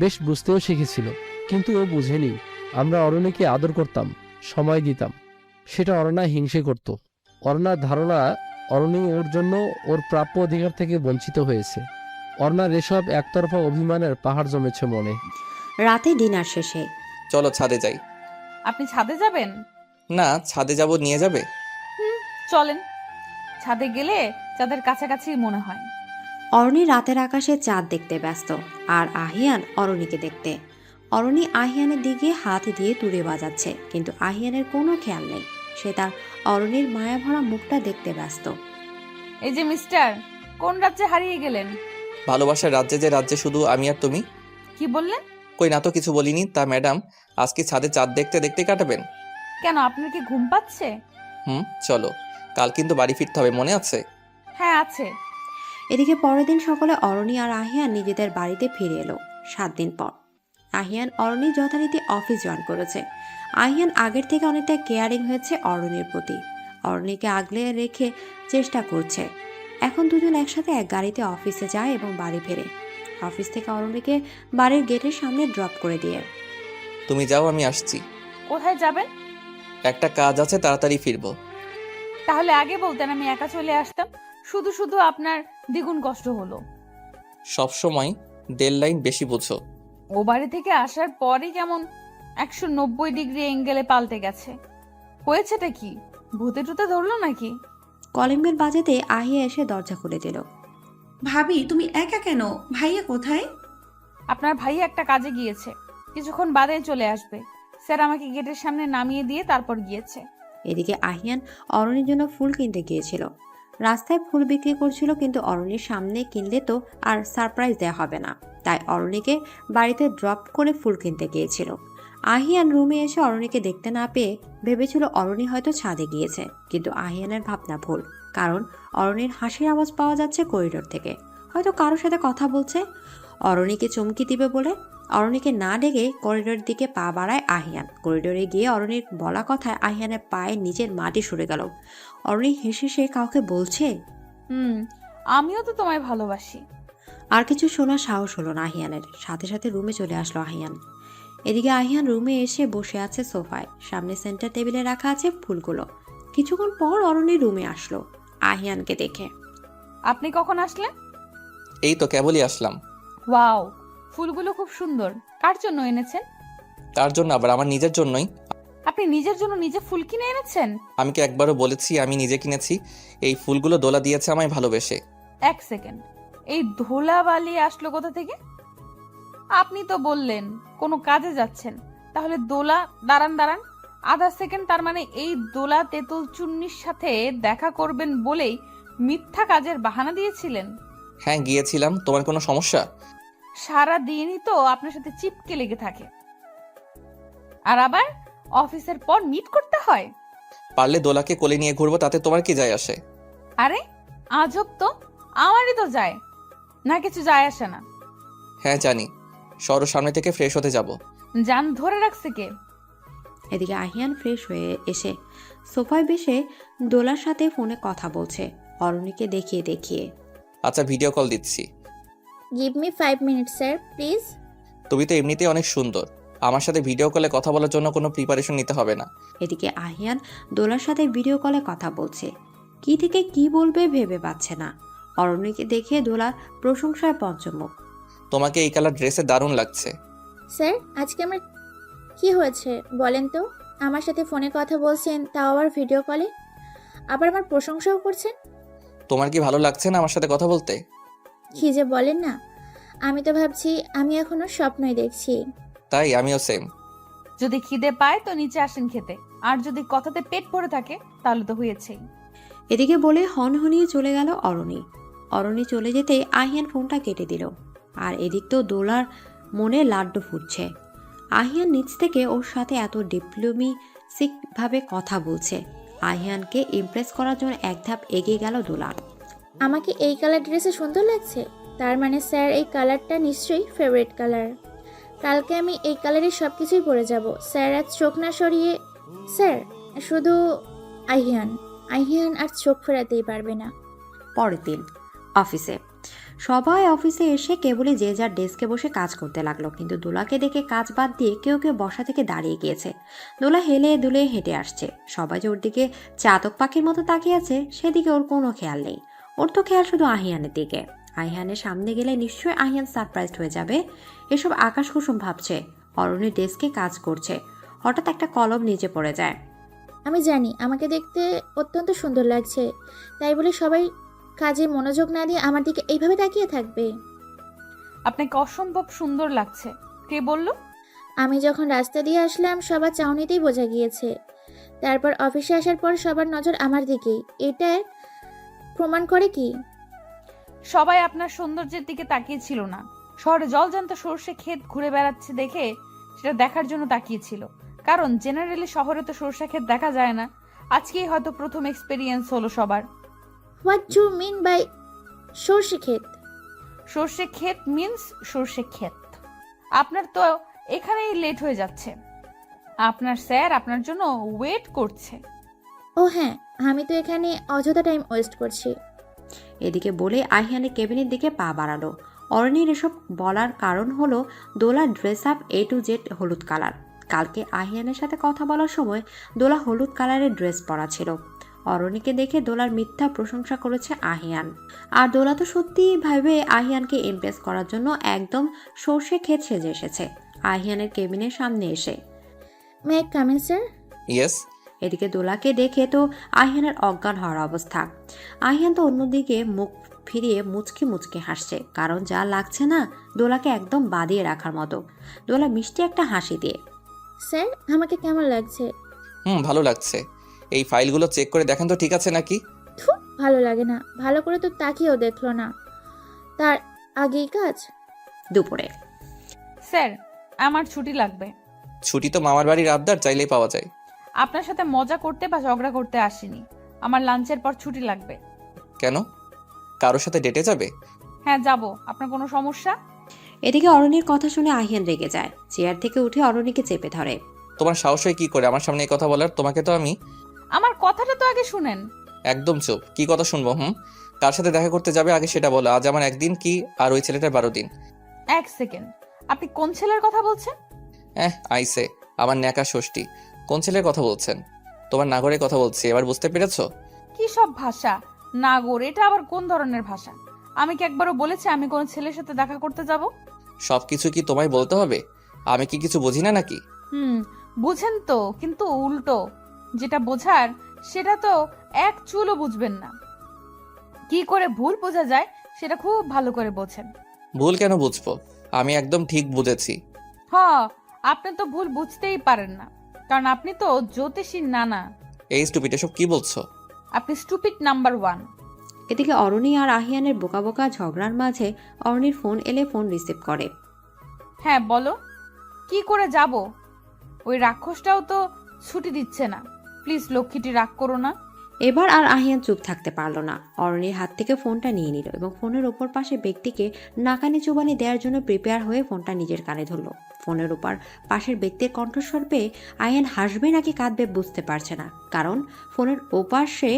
বেশ বুঝতেও শিখেছিল, কিন্তু ও বুঝেনি আমরা অরণিকে আদর করতাম, সময় দিতাম। সেটা অর্ণা হিংসে করত। অর্ণার ধারণা অরণি ওর জন্য ওর প্রাপ্য অধিকার থেকে বঞ্চিত হয়েছে। অর্ণার এসব একতরফা অভিমানের পাহাড় জমেছে মনে। রাতে ডিনার শেষে চলো ছাদে যাই। আপনি ছাদে যাবেন? না, ছাদে যাব, নিয়ে যাবে? চলেন। ছাদে গেলে চাঁদের কাছাকাছি মনে হয়। অরণি রাতের আকাশে চাঁদ দেখতে ব্যস্ত, আর আহিয়ান অরণিকে দেখতে। অরণি আহিয়ানের দিকে হাত দিয়ে তুড়ে বাজাচ্ছে, কিন্তু আহিয়ানের কোনো খেয়াল নেই। সে তার অরণির মায়াভরা মুখটা দেখতে ব্যস্ত। এই যে মিস্টার, কোন রাজ্যে হারিয়ে গেলেন? ভালোবাসার রাজ্যে, যে রাজ্যে শুধু আমি আর তুমি। কি বললেন? কই না তো, কিছু বলিনি। তা ম্যাডাম, আজকে ছাদে চাঁদ দেখতে দেখতে কাটাবেন? কেন, আপনার কি ঘুম পাচ্ছে? চলো, কাল কিন্তু বাড়ি ফিরতে হবে, মনে আছে? হ্যাঁ আছে। এদিকে পরের দিন সকালে অরণি আর আহিয়ান নিজেদের বাড়িতে ফিরে এলো 7 দিন পর। আহিয়ান অরণি যথারীতি অফিস জয়েন করেছে। আহিয়ান আগের থেকে অনেকটা কেয়ারিং হয়েছে অরণির প্রতি। অরণিকে আগলে রেখে চেষ্টা করছে। এখন দুজন একসাথে এক গাড়িতে অফিসে যায় এবং বাড়ি ফেরে। অফিস থেকে অরণিকে বাড়ির গেটের সামনে ড্রপ করে দিয়ে তুমি যাও, আমি আসছি। কোথায় যাবেন? একটা কাজ আছে, তাড়াতাড়ি ফিরবো। তাহলে আগে বলতেন, আমি একা চলে আসতাম। শুধু শুধু আপনার দ্বিগুণ কষ্ট হলো। সবসময় ডেডলাইন বেশি বোঝো। ও বাড়ি থেকে আসার পরই কেমন 190 ডিগ্রি এঙ্গেলে পাল্টে গেছে। হয়েছেটা কি? ভূতে টুতে ধরলো নাকি? কলিং বেল বাজাতে আহিয়া এসে দরজা খুলে দিল। ভাবি তুমি একা কেন? ভাইয়া কোথায়? আপনার ভাই একটা কাজে গিয়েছে, কিছুক্ষণ বাদে চলে আসবে। স্যার আমাকে গেটের সামনে নামিয়ে দিয়ে তারপর গিয়েছে। এদিকে আহিয়ান অরণির জন্য ফুল কিনতে গিয়েছিল। রাস্তায় ফুল বিক্রি করছিল, কিন্তু অরণির সামনে কিনলে তো আর সারপ্রাইজ দেওয়া হবে না, তাই অরণিকে বাড়িতে ড্রপ করে ফুল কিনতে গিয়েছিল। আহিয়ান রুমে এসে অরণিকে দেখতে না পেয়ে ভেবেছিল অরণি হয়তো ছাদে গিয়েছে, কিন্তু আহিয়ানের ভাবনা ভুল, কারণ অরণির হাসির আওয়াজ পাওয়া যাচ্ছে করিডোর থেকে। হয়তো কারোর সাথে কথা বলছে। অরণিকে চমকি দিবে বলে অরণিকে না ডেকে করিডোরের দিকে পা বাড়ায় আহিয়ান। করিডোরে গিয়ে অরণির বলা কথায় আহিয়ানের পায়ে নিচের মাটি সরে গেল। অরণি হেসে সে কাউকে বলছে, আমিও তো তোমায় ভালোবাসি। আর কিছু শোনার সাহস হলো না আহিয়ানের। সাথে সাথে রুমে চলে আসলো আহিয়ান। এদিকে আহিয়ান রুমে এসে বসে আছে সোফায়, সামনে সেন্টার টেবিলে রাখা আছে ফুলগুলো। কিছুক্ষণ পর অরণি রুমে আসলো আহিয়ানকে দেখে। আপনি কখন আসলেন? এই তো কেবলই আসলাম। ওয়াও, ফুলগুলো খুব সুন্দর। কার জন্য এনেছেন? তার জন্য আবার? আমার নিজের জন্যই। আপনি নিজের জন্য নিজে ফুল কিনে এনেছেন? আমি কি একবারও বলেছি আমি নিজে কিনেছি? এই ফুলগুলো দোলা দিয়েছে আমায় ভালোবেসে। এক সেকেন্ড, এই ধুলাবালি আসলো কোথা থেকে? আপনি তো বললেন কোনো কাজে যাচ্ছেন, তাহলে দোলা? দাঁড়ান আধা সেকেন্ড। তার মানে এই দোলা তেঁতুল চুন্নির সাথে দেখা করবেন বলেই মিথ্যা কাজের বাহানা দিয়েছিলেন? হ্যাঁ গিয়েছিলাম। তোমার কোনো সমস্যা? সারা দিনই তো আপনার সাথে চিপকে লেগে থাকে, আর আবার অফিসের পর মিট করতে হয়। পারলে দোলাকে কোলে নিয়ে ঘুরবো, তাতে তোমার কি যায় আসে? আরে আজব তো, আমারই তো যায় না, কিছু যায় আসে না। হ্যাঁ জানি। সরো, সামনে থেকে ফ্রেশ হতে যাব। জান ধরে রাখছে কে? এদিকে আহিয়ান ফ্রেশ হয়ে এসে সোফায় বসে দোলার সাথে ফোনে কথা বলছে, অরণিকে দেখিয়ে দেখিয়ে। আচ্ছা ভিডিও কল দিচ্ছি। Give me 5 minutes sir please. তুমি তো এমনিতেই অনেক সুন্দর, আমার সাথে ভিডিও কলে কথা বলার জন্য কোনো প্রিপারেশন নিতে হবে না। এদিকে আহিয়ান দোলার সাথে ভিডিও কলে কথা বলছে, কি থেকে কি বলবে ভেবে পাচ্ছে না। অরণিকে দেখে দোলার প্রশংসায় পঞ্চমুখ। তোমাকে এই কালার ড্রেসে দারুণ লাগছে। স্যার আজকে আমার কি হয়েছে বলেন তো? আমার সাথে ফোনে কথা বলছেন, তাও আবার ভিডিও কলে, আবার আমার প্রশংসাও করছেন। তোমার কি ভালো লাগছে না আমার সাথে কথা বলতে? কি যে বলেন না, আমি তো ভাবছি আমি এখনো স্বপ্নই দেখছি। তাই আমিও সেম। যদি খিদে পায় তো নিচে আসেন খেতে, আর যদি কথাতে পেট ভরে থাকে তাহলে তো হয়েছেই। এদিকে বলে হনহনিয়ে চলে গেল অরণি। অরণি চলে যেতেই আহিয়ান ফোনটা কেটে দিল। আর এদিক তো দোলার মনে লাড্ডু ফুটছে। আহিয়ান নিচ থেকে ওর সাথে এত ডিপ্লোমেসিক ভাবে কথা বলছে। আহিয়ানকে ইমপ্রেস করার জন্য এক ধাপ এগিয়ে গেল দোলা। আমাকে এই কালার ড্রেসে সুন্দর লাগছে, তার মানে স্যার এই কালারটা নিশ্চয়ই ফেভারিট কালার। কালকে আমি এই কালারের সব কিছুই পরে যাব। স্যার আজ চোখ না সরিয়ে, স্যার শুধু আহিয়ান আর চোখ ফেরাতেই পারবে না। পরের দিন অফিসে সবাই অফিসে এসে কেবলই যে যার ডেস্কে বসে কাজ করতে লাগলো, কিন্তু দোলাকে দেখে কাজ বাদ দিয়ে কেউ কেউ বসা থেকে দাঁড়িয়ে গিয়েছে। দোলা হেলে দুলে হেঁটে আসছে। সবাই যে ওর দিকে চাতক পাখির মতো তাকিয়ে আছে সেদিকে ওর কোনো খেয়াল নেই। ওর তো খেয়াল শুধু আহিয়ানের দিকে। আহিয়ানের সামনে গেলে নিশ্চয়ই আহিয়ান সারপ্রাইজড হয়ে যাবে। এসব আকাশ কুসুম ভাবছে। অরণির ডেস্কে কাজ করছে, হঠাৎ একটা কলম নিচে পড়ে যায়। আমি জানি আমাকে দেখতে অত্যন্ত সুন্দর লাগছে, তাই বলে সবাই কাজে মনোযোগ না দিয়ে আমার দিকে এইভাবে তাকিয়ে থাকবে? আপনাকে অসম্ভব সুন্দর লাগছে। কে বলল? আমি যখন রাস্তা দিয়ে আসলাম সবার চাউনিতেই বোঝা গিয়েছে। তারপর অফিসে আসার পর সবার নজর আমার দিকেই। এটা প্রমাণ করে কি সবাই আপনার সৌন্দর্যের দিকে তাকিয়েছিল না, শহরে জলজান্ত সর্ষে ক্ষেত ঘুরে বেড়াচ্ছে দেখে সেটা দেখার জন্য তাকিয়েছিল। কারণ জেনারেলি শহরে তো সর্ষে ক্ষেত দেখা যায় না। আজকেই হয়তো প্রথম এক্সপেরিয়েন্স হলো সবার। হোয়াট ডু মিন বাই সর্ষে ক্ষেত? সর্ষে ক্ষেত মিন্স সর্ষে ক্ষেত। আপনার তো এখানেই লেট হয়ে যাচ্ছে। আপনার স্যার আপনার জন্য ওয়েট করছে। ও হ্যাঁ, আমি তো এখানে অযথা টাইম ওয়েস্ট করছি। এদিকে বলে আহিয়ানের কেবিনের দিকে পা বাড়ালো। অরণির এসব বলার কারণ হলো দোলার dress up A to Z হলুদ কালার। কালকে আহিয়ানের সাথে কথা বলার সময় দোলা হলুদ কালারের ড্রেস পরা ছিল। অরণিকে দেখে দোলার মিথ্যা প্রশংসা করেছে আহিয়ান। আর দোলা তো সত্যিই ভাবে আহিয়ানকে ইমপ্রেস করার জন্য একদম সর্ষে ক্ষেত সেজে এসেছে আহিয়ানের কেবিনের সামনে এসে। May I come in sir? Yes. এদিকে দোলাকে দেখে তো আহিয়ানের অজ্ঞান হওয়ার অবস্থা। আহিয়ান তো অন্যদিকে মুখ ফিরিয়ে মুচকি মুচকি হাসছে, কারণ যা লাগছে না দোলাকে একদম বাদিয়ে রাখার মতো। দোলা মিষ্টি একটা হাসি দিয়ে, স্যার আমাকে কেমন লাগছে? ভালো লাগছে। এই ফাইলগুলো চেক করে দেখেন তো ঠিক আছে নাকি। থু, ভালো লাগে না। ভালো করে তো তাকিয়েও দেখলো না, তার আগেই কাজ। দুপুরে স্যার আমার ছুটি লাগবে। ছুটি তো মামার বাড়ির আবদার, চাইলেই পাওয়া যায়। আপনার সাথে মজা করতে বা ঝগড়া করতে আসিনি। আমার লাঞ্চের পর ছুটি লাগবে। কেন, কারোর সাথে ডেটে যাবে? হ্যাঁ যাব। আপনার কোনো সমস্যা? এদিকে অরণির কথা শুনে আহিয়ান রেগে যায়, চেয়ার থেকে উঠে অরণিকে চেপে ধরে। তোমার সাহস হয় কি করে আমার সামনে এই কথা বলার? তোমাকে তো আমি... আমার কথাটা তো আগে শুনেন। একদম চুপ। কি কথা শুনবো? কার সাথে দেখা করতে যাবে আগে সেটা বলো। আজ আমার একদিন কি আর ওই ছেলেটার 12 দিন? এক সেকেন্ড, আপনি কোন ছেলের কথা বলছেন? আইসে আমার ন্যাকা ষষ্ঠী। কোন ছেলের কথা বলছেন? তোমার নাগরের কথা বলছি, এবার বুঝতে পেরেছো? কি সব ভাষা? নাগর, এটা আবার কোন ধরনের ভাষা? আমি কি একবারও বলেছি আমি কোন ছেলের সাথে দেখা করতে যাব? সবকিছু কি তোমায় বলতে হবে? আমি কি কিছু বুঝি না নাকি? বুঝেন তো, কিন্তু উল্টো। যেটা বোঝার সেটা তো এক চুলও বুঝবেন না। কি করে ভুল বোঝা যায় সেটা খুব ভালো করে বোঝেন। ভুল কেন বুঝবো? আমি একদম ঠিক বুঝেছি। আপনি তো ভুল বুঝতেই পারেন না, কারণ আপনি তো জ্যোতিষীর নানা। এই স্টুপিড, এসব কি বলছো? আপনি স্টুপিড নাম্বার 1। এদিকে অরণি আর আহিয়ানের বোকা বোকা ঝগড়ার মাঝে অরণির ফোন এলে ফোন রিসিভ করে। হ্যাঁ বলো, কি করে যাব? ওই রাক্ষসটাও তো ছুটি দিচ্ছে না। প্লিজ লক্ষ্মীটি রাগ করো না। এবার আর আহিয়ান চুপ থাকতে পারলো না। অরণির হাত থেকে ফোনটা নিয়ে নিল এবং ফোনের ওপর পাশে ব্যক্তিকে নাকানি চুবানি দেওয়ার জন্য প্রিপেয়ার হয়ে ফোনটা নিজের কানে ধরল। ফোনের উপর পাশের ব্যক্তির কণ্ঠস্বর পেয়ে আয়ান হাসবে নাকি কাঁদবে বুঝতে পারছে না, কারণ ফোনের ওপাশে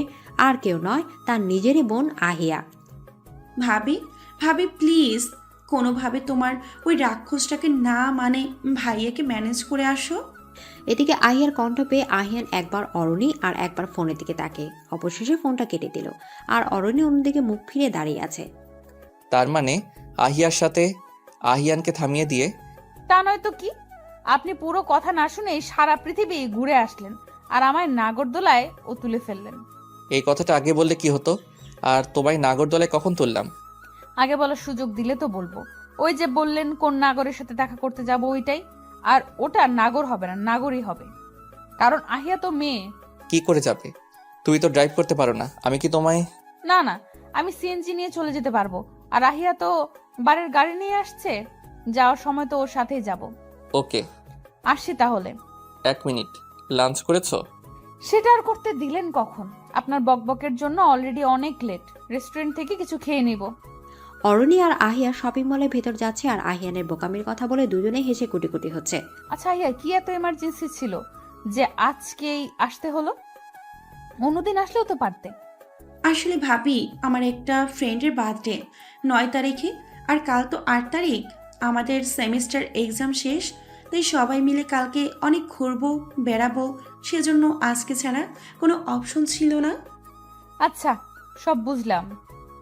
আর কেউ নয়, তার নিজেরই বোন আহিয়া। ভাবি ভাবি প্লিজ কোনোভাবে তোমার ওই রাক্ষসটাকে না মানে ভাইয়াকে ম্যানেজ করে আসো। এদিকে আহিয়ার কণ্ঠ পেয়ে আহিয়ান একবার অরণি আর একবার ফোনের দিকে তাকে অবশেষে ফোনটা কেটে দিল। আর অরণি অন্যদিকে মুখ ফিরে দাঁড়িয়ে আছে। তার মানে আহিয়ার সাথে আহিয়ানকে থামিয়ে দিয়ে... তা নয় তো কি, আপনি পুরো কথা না শুনে সারা পৃথিবী ঘুরে আসলেন আর আমায় নাগরদোলায় ও তুলে ফেললেন। এই কথাটা আগে বললে কি হতো? আর তোমায় নাগরদোলায় কখন তুললাম? আগে বলার সুযোগ দিলে তো বলবো। ওই যে বললেন কোন নাগরের সাথে দেখা করতে যাব, ওইটাই। আর ওটা নাগর হবে না, নাগরই হবে, কারণ আহিয়া তো মেয়ে। কি করে যাবে? তুমি তো ড্রাইভ করতে পারো না। আমি কি তোমায়... না না, আমি সিএনজি নিয়ে চলে যেতে পারবো। আর আহিয়া তো বাড়ির গাড়ি নিয়ে আসছে, যাওয়ার সময় তো ওর সাথেই যাব। ওকে, আসছি তাহলে। 1 মিনিট। লাঞ্চ করেছো? সেটা আর করতে দিলেন কখন? আপনার বকবকের জন্য অলরেডি অনেক লেট। রেস্টুরেন্ট থেকে কিছু খেয়ে নিব। অরণি আর আহিয়া শপিং মলের ভেতর যাচ্ছে আর আহিয়ানের বোকামির কথা বলে দুজনেই হেসে কুটি কুটি হচ্ছে। আচ্ছা আহিয়া, কি এত এমার্জেন্সি ছিল যে আজকেই আসতে হলো? অন্যদিন আসলেও তো পারতে। আসলে ভাবি আমার একটা ফ্রেন্ডের বার্থডে 9 তারিখে, আর কাল তো 8 তারিখ। আমাদের সেমিস্টার এক্সাম শেষ, তাই সবাই মিলে কালকে অনেক ঘুরবো বেড়াবো, সেজন্য আজকে ছাড়া কোনো অপশন ছিল না। আচ্ছা সব বুঝলাম,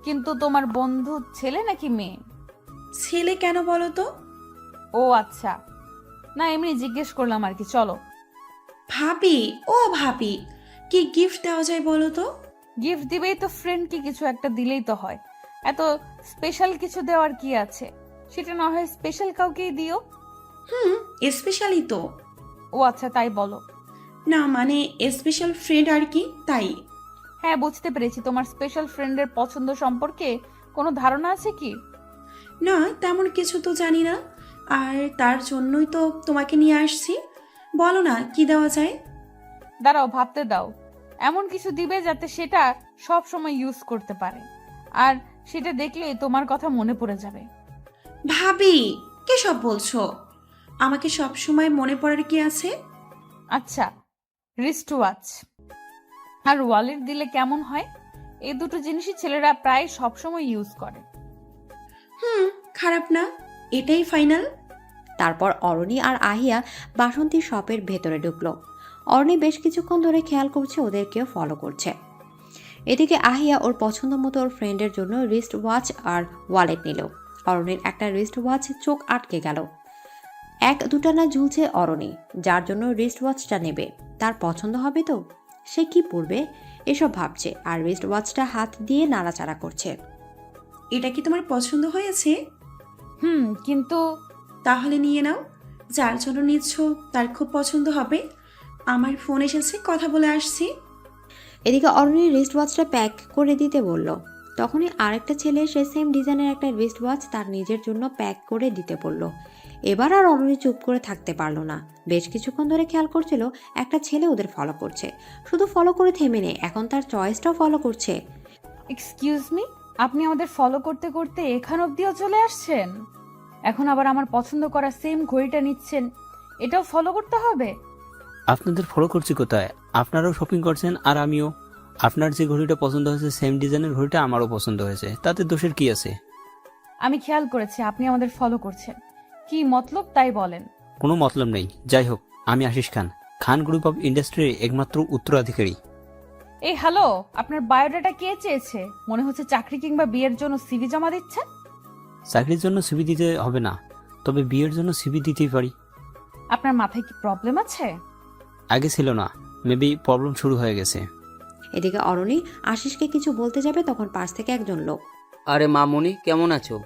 কিন্তু তোমার বন্ধু ছেলে নাকি মেয়ে? ছেলে কেন বলো তো? ও আচ্ছা, না এমনি জিজ্ঞেস করলাম আর কি। চলো। ভাবি, ও ভাবি, কি গিফট দেওয়া যায় বলো তো? গিফট দিবেই তো, ফ্রেন্ডকে কিছু একটা দিলেই তো হয়। এত স্পেশাল কিছু দেওয়ার কি আছে? সেটা না হয় স্পেশাল কাউকেই দিও। স্পেশালি তো। ও আচ্ছা, তাই বলো। না মানে স্পেশাল ফ্রেন্ড আর কি, তাই। হ্যাঁ বুঝতে পেরেছি। তোমার স্পেশাল ফ্রেন্ডের পছন্দ সম্পর্কে কোনো ধারণা আছে কি? না তেমন কিছু তো জানি না, আর তার জন্যই তো তোমাকে নিয়ে আসছি। বলো না কি দেওয়া যায়। দাঁড়াও, ভাবতে দাও। এমন কিছু দিবে যাতে সেটা সব সময় ইউজ করতে পারে, আর সেটা দেখলেই তোমার কথা মনে পড়ে যাবে। ভাবি কি সব বলছো? আমাকে সব সময় মনে পড়ার কি আছে? আচ্ছা, রিস্ট ওয়াচ আর ওয়ালেট দিলে কেমন হয়? এই দুটো জিনিসই ছেলেরা প্রায় সবসময় ইউজ করে। খারাপ না, এটাই ফাইনাল। তারপর অরণি আর আহিয়া বাসন্তী শপের ভেতরে ঢুকলো। অরণি বেশ কিছুক্ষণ ধরে খেয়াল করছে ওদেরকেও ফলো করছে। এদিকে আহিয়া ওর পছন্দ মতো ওর ফ্রেন্ডের জন্য রিস্ট ওয়াচ আর ওয়ালেট নিল। অরণির একটা রিস্ট ওয়াচ চোখ আটকে গেল। এক দুটানা ঝুলছে অরণি, যার জন্য রিস্ট ওয়াচটা নেবে। তার পছন্দ হবে তো? সে কি পরবে এসব ভাবছে আর রিস্ট ওয়াচটা হাত দিয়ে নাড়াচাড়া করছে। এটা কি তোমার পছন্দ হয়েছে? কিন্তু তাহলে নিয়ে নাও। যার জন্য নিচ্ছ তার খুব পছন্দ হবে। আমার ফোন এসেছে, কথা বলে আসছি। এদিকে অরণির রিস্ট ওয়াচটা প্যাক করে দিতে বলল। তখনই আরেকটা ছেলে এসে সেম ডিজাইনের একটা রিস্ট ওয়াচ তার নিজের জন্য প্যাক করে দিতে বলল। এবার আর অরণি চুপ করে থাকতে পারলো না। বেশ কিছুক্ষণ ধরে খেয়াল করছিল একটা ছেলে ওদের ফলো করছে। শুধু ফলো করে থেমে নেই, এখন তার চয়েসটাও ফলো করছে। এক্সকিউজ মি, আপনি আমাদের ফলো করতে করতে এখান অবধিও চলে আসছেন? এখন আবার আমার পছন্দ করা সেম ঘড়িটা নিচ্ছেন, এটাও ফলো করতে হবে? আপনাদের ফলো করছি কোথায়? আপনারাও শপিং করছেন আর আমিও। আপনার যে ঘড়িটা পছন্দ হয়েছে সেম ডিজাইনের ঘড়িটা আমারও পছন্দ হয়েছে, তাতে দোষের কি আছে? আমি খেয়াল করেছি আপনি আমাদের ফলো করছেন, কি মতলব তাই বলেন। কোনো মতলব নেই। যাই হোক, আমি আশিস খান, খান গ্রুপ অফ ইন্ডাস্ট্রির একমাত্র উত্তরাধিকারী। এই হ্যালো, আপনার বায়োডাটা কে চেয়েছে? মনে হচ্ছে চাকরি কিংবা বিয়ের জন্য সিভি জমা দিচ্ছেন। চাকরির জন্য সিভি দিতে হবে না, তবে বিয়ের জন্য সিভি দিতেই পারি। আপনার মাথায় কি প্রবলেম আছে? আগে ছিল না, মেবি প্রবলেম শুরু হয়ে গেছে। এদিকে অরণি আশিসকে কিছু বলতে যাবে, তখন পাশ থেকে একজন লোক। আরে মামুনি, কেমন আছো?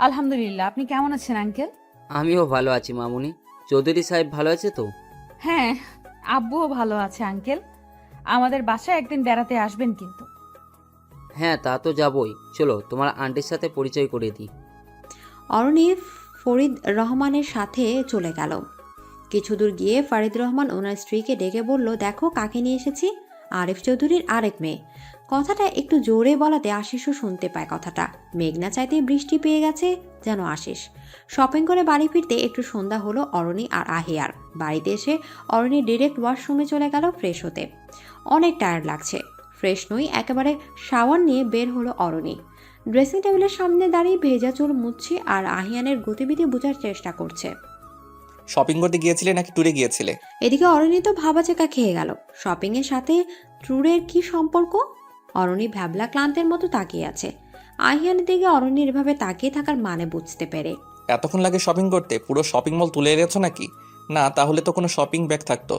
আলহামদুলিল্লাহ, আপনি কেমন আছেন আঙ্কেল? আমিও ভালো আছি মামুনি। চৌধুরী সাহেব ভালো আছে তো? হ্যাঁ, আব্বুও ভালো আছে আঙ্কেল। আমাদের বাসায় একদিন বেড়াতে আসবেন কিন্তু। হ্যাঁ, তা তো যাবই। চলো তোমার আন্টির সাথে পরিচয় করে দিই। অরণি ফরিদ রহমানের সাথে চলে গেল। কিছু দূর গিয়ে ফরিদ রহমান ওনার স্ত্রীকে ডেকে বলল, দেখো কাকে নিয়ে এসেছি, আরিফ চৌধুরীর আরেক মেয়ে। কথাটা একটু জোরে বলাতে আশিসও শুনতে পায় কথাটা। মেঘনা চাইতে বৃষ্টি পেয়ে গেছে যেন আশিস। শপিং করে বাড়ি ফিরতে একটু সন্ধ্যা হলো অরণি আর আহিয়ার। বাড়িতে এসে অরণি ডিরেক্ট ওয়াশরুমে চলে গেল ফ্রেশ হতে। অনেক টায়ার্ড লাগছে। ফ্রেশ নই, একেবারে শাওয়ার নিয়ে বের হলো অরণি। ড্রেসিং টেবিলের সামনে দাঁড়িয়ে ভেজা চুল মুছছে আর আহিয়ানের গতিবিধি বোঝার চেষ্টা করছে। শপিং করতে গিয়েছিলে নাকি ট্যুরে গিয়েছিলে? এদিকে অরণি তো ভাবাচেকা খেয়ে গেল। শপিং এর সাথে ট্যুরের কি সম্পর্ক? অরণি ভ্যাবলা ক্লান্তের মতো তাকিয়ে আছে। আহিয়ানের দিকে অরণির এভাবে তাকিয়ে থাকার মানে বুঝতে পেরে। এতক্ষণ লাগে শপিং করতে? পুরো শপিং মল তুলে এনেছো নাকি? না, তাহলে তো কোনো শপিং ব্যাগ থাকতো।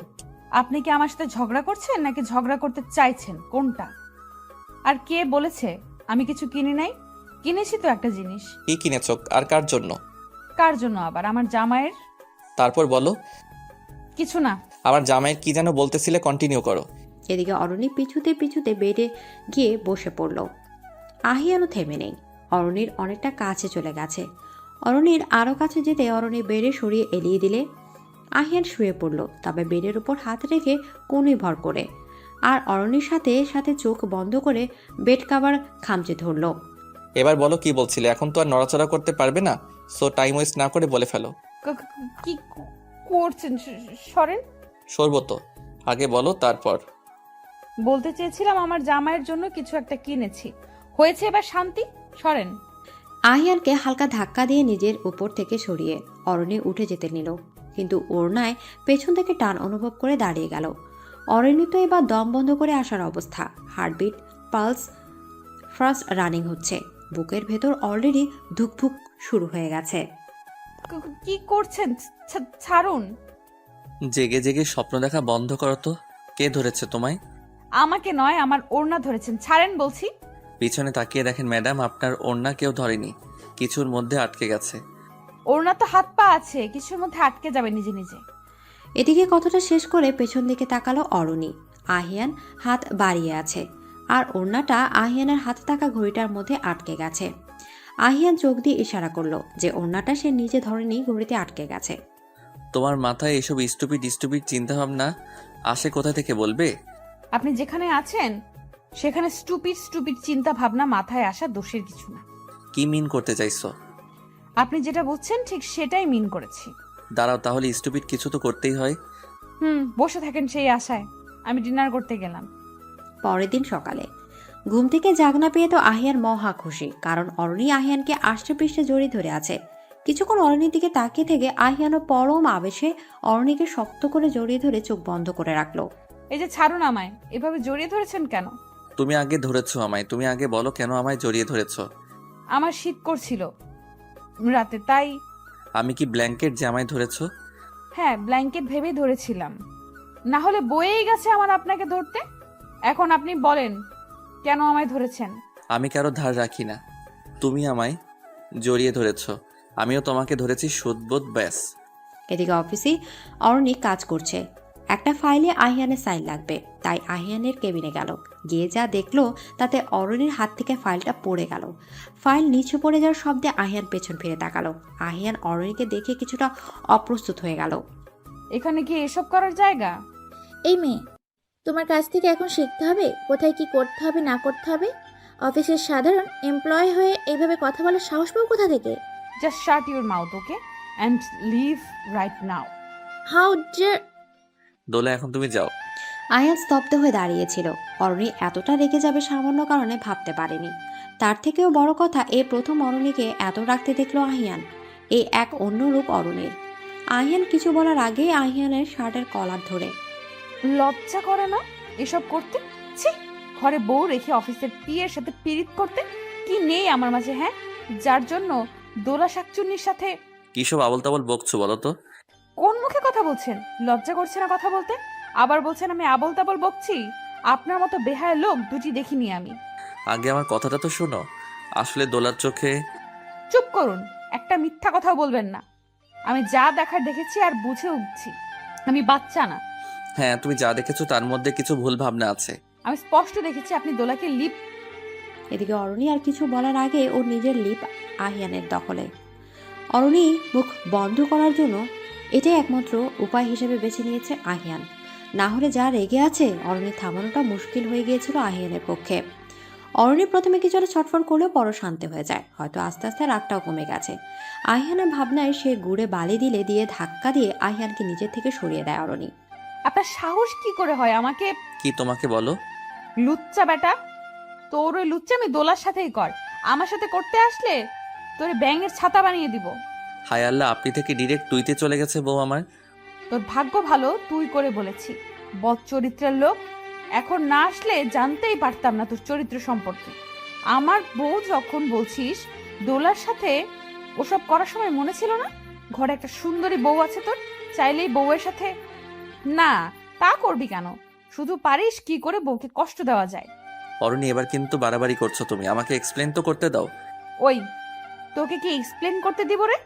আপনি কি আমার সাথে ঝগড়া করছেন নাকি ঝগড়া করতে চাইছেন, কোনটা? আর কে বলেছে আমি কিছু কিনি নাই? কিনেছি তো একটা জিনিস। কি কিনেছো আর কার জন্য? কার জন্য আবার? আমার জামাইয়ের। তারপর বলো। কিছু না। আমার জামাইয়ের কি যেন বলতেছিলে, কন্টিনিউ করো। এদিকে অরণি পিছুতে পিছুতে বেডে গিয়ে বসে পড়ল। আহিয়ানও থেমে নেই। অরণির অনেকটা কাছে চলে গেছে। অরণির আরও কাছে যেতে অরণি বেডে সরিয়ে এলিয়ে দিলে আহিয়ান শুয়ে পড়ল, তবে বেডের উপর হাত রেখে কোণে ভর করে। আর অরণির সাথে সাথে চোখ বন্ধ করে বেড কাভার খামচে ধরল। এবার বলো কি বলছিলে। এখন তো আর নড়াচড়া করতে পারবে না, সো টাইম ওয়েস্ট না করে বলে ফেলো। কি করছেন? সরেন। সরবো তো, আগে বলো তারপর। বলতে চেয়েছিলাম আমার জামাইয়ের জন্য কিছু একটা কিনেছি। হয়েছে, এবার শান্তি। সরেন। আহিয়ানকে হালকা ধাক্কা দিয়ে নিজের উপর থেকে সরিয়ে অরণি উঠে যেতে নিল, কিন্তু ওড়নায় পেছন থেকে টান অনুভব করে দাঁড়িয়ে গেল। অরণি তো এবার দম বন্ধ করে আসার অবস্থা। হার্টবিট, পালস ফার্স্ট রানিং হচ্ছে। বুকের ভেতর অলরেডি ধুকধুক শুরু হয়ে গেছে। কি করছেন? ছাড়ুন। জেগে জেগে স্বপ্ন দেখা বন্ধ করো তো। কে ধরেছে তোমায়? আমাকে নয়, আমার ওড়না ধরেছেন। ছাড়েন বলছি। পিছনে তাকিয়ে দেখেন ম্যাডাম, আপনার ওড়না কেউ ধরেনি, কিছুর মধ্যে আটকে গেছে। ওড়না তো হাত পা আছে, কিছুর মধ্যে আটকে যাবে নিজে নিজে। এদিকে কথাটা শেষ করে পেছন দিকে তাকালো অরণি। আহিয়ান হাত বাড়িয়ে আছে আর ওড়নাটা আহিয়ানের হাতে থাকা ঘড়িটার মধ্যে আটকে গেছে। আহিয়ান চোখ দিয়ে ইশারা করলো যে ওড়নাটা সে নিজে ধরেনি, ঘড়িতে আটকে গেছে। তোমার মাথায় এসব স্টুপিড চিন্তা ভাবনা আসে কোথা থেকে বলবে? আপনি যেখানে আছেন সেখানে স্টুপিড চিন্তা ভাবনা মাথায় আসা দোষের কিছু না। কি মিন করতে চাইছো? আপনি যেটা বুঝছেন ঠিক সেটাই মিন করেছি। দাঁড়াও, তাহলে স্টুপিড কিছু তো করতেই হয়। বসে থাকেন সেই আশায়। আমি ডিনার করতে গেলাম। পরের দিন সকালে ঘুম থেকে জাগনা পেয়ে তো আহিয়ান মহা খুশি, কারণ অরণি আহিয়ানকে আষ্টে পৃষ্ঠে জড়িয়ে ধরে আছে। কিছুক্ষণ অরণির দিকে তাকিয়ে থেকে আহিয়ানও পরম আবেশে অরণিকে শক্ত করে জড়িয়ে ধরে চোখ বন্ধ করে রাখলো। এই যে ছাড়ুন আমায়, এভাবে জড়িয়ে ধরেছেন কেন? তুমি আগে ধরেছো আমায়, তুমি আগে বলো কেন আমায় জড়িয়ে ধরেছো। আমার শীত করছিল রাতে, তাই। আমি কি ব্ল্যাঙ্কেট যে আমায় ধরেছো? হ্যাঁ, ব্ল্যাঙ্কেট ভেবেই ধরেছিলাম, না হলে বয়েই গেছে আমার আপনাকে ধরতে। এখন আপনি বলেন কেন আমায় ধরেছেন? আমি কারো ধার রাখি না, তুমি আমায় জড়িয়ে ধরেছো, আমিও তোমাকে ধরেছি, সুদবোধ, ব্যাস। এদিকে অফিসে অরণি কাজ করছে। একটা ফাইলে আহিয়ানের সাইন লাগবে, তাই আহিয়ানের কেবিনে গেল। গিয়ে যা দেখলো তাতে অরণির হাত থেকে ফাইলটা পড়ে গেল। ফাইল নিচু পড়ে যাওয়ার শব্দে আহিয়ান পেছন ফিরে তাকালো। আহিয়ান অরণিকে দেখে কিছুটা অপ্রস্তুত হয়ে গেল। এখানে কি এসব করার জায়গা? এই মেয়ে, তোমার কাছ থেকে এখন শিখতে হবে কোথায় কি করতে হবে না করতে হবে। অফিসের সাধারণ এমপ্লয় হয়ে এইভাবে কথা বলার সাহস পাও কোথা থেকে? Just shut your mouth, okay, and leave right now. How dare. Dola, এখন তুমি যাও। আহিয়ান স্তব্ধ হয়ে দাঁড়িয়েছিল। অরণি এতটা রেগে যাবে সামান্য কারণে ভাবতে পারেনি। তার থেকেও বড় কথা, এই প্রথম অরণিকে এত রাখতে দেখলো আহিয়ান। এই এক অন্য রূপ অরণির। আহিয়ান কিছু বলার আগেই আহিয়ানের শার্টের কলার ধরে। লজ্জা করে না এসব করতে? ছি, ঘরে বউ রেখে অফিসের পিয়ের সাথে পিরিত করতে কি নেই আমার মাঝে, হ্যাঁ? যার জন্য দোলা শাকচুন্নির সাথে। কিসব আবল তাবল বকছো বলো তো? কোন মুখে কথা বলছেন? লজ্জা করছে না কথা বলতে? আবার বলছেন আমি আবল তাবল বকছি? আপনার মতো বেহায়া লোক দুটি দেখিনি আমি। আগে আমার কথাটা তো শোনো। আসলে দোলার চোখে। চুপ করুন, একটা মিথ্যা কথাও বলবেন না। আমি যা দেখার দেখেছি আর বুঝে উঠছি, আমি বাচ্চা না। হ্যাঁ, তুমি যা দেখেছো তার মধ্যে কিছু ভুল ভাবনা আছে। আমি স্পষ্ট দেখেছি আপনি দোলাকে লিপ। এদিকে অরণি আর কিছু বলার আগে ওর নিজের লিপ আহিয়ানের দখলে। অরণি মুখ বন্ধ করার জন্য এটাই একমাত্র উপায় হিসেবে বেছে নিয়েছে আহিয়ান। না হলে যা রেগে আছে অরণি থামানোটা মুশকিল হয়ে গিয়েছিল আহিয়ানের পক্ষে। অরণি প্রথমে কিছুটা ছটফট করলেও পর শান্ত হয়ে যায়, হয়তো আস্তে আস্তে রাগটাও কমে গেছে। আহিয়ানের ভাবনায় সে গুড়ে বালি দিয়ে ধাক্কা দিয়ে আহিয়ানকে নিজের থেকে সরিয়ে দেয় অরণি। আপনার সাহস কি করে হয় আমাকে? কি তোমাকে বলো? লুচ্চা বেটা, তোর ওই লুচ্চা আমি দোলার সাথেই কর। আমার সাথে করতে আসলে তোর ব্যাঙের ছাতা বানিয়ে দিব। হায় আল্লাহ, আপনি থেকে ডিরেক্ট তুইতে চলে গেছে বউ আমার। তোর ভাগ্য ভালো তুই করে বলেছি, বদ চরিত্রের লোক। এখন না আসলে জানতেই পারতাম না তোর চরিত্র সম্পর্কে। আমার বউ যখন বলছিস দোলার সাথে ওসব করার সময় মনে ছিল না ঘরে একটা সুন্দরী বউ আছে তোর? চাইলেই বউয়ের সাথে না তা করবি কেন? শুধু পারিস কি করে বউকে কষ্ট দেওয়া যায়। অরণি, এবার কিন্তু বাড়াবাড়ি করছো তুমি, আমাকে এক্সপ্লেন তো করতে দাও। ওই, তোকে কি এক্সপ্লেন করতে দিব রে?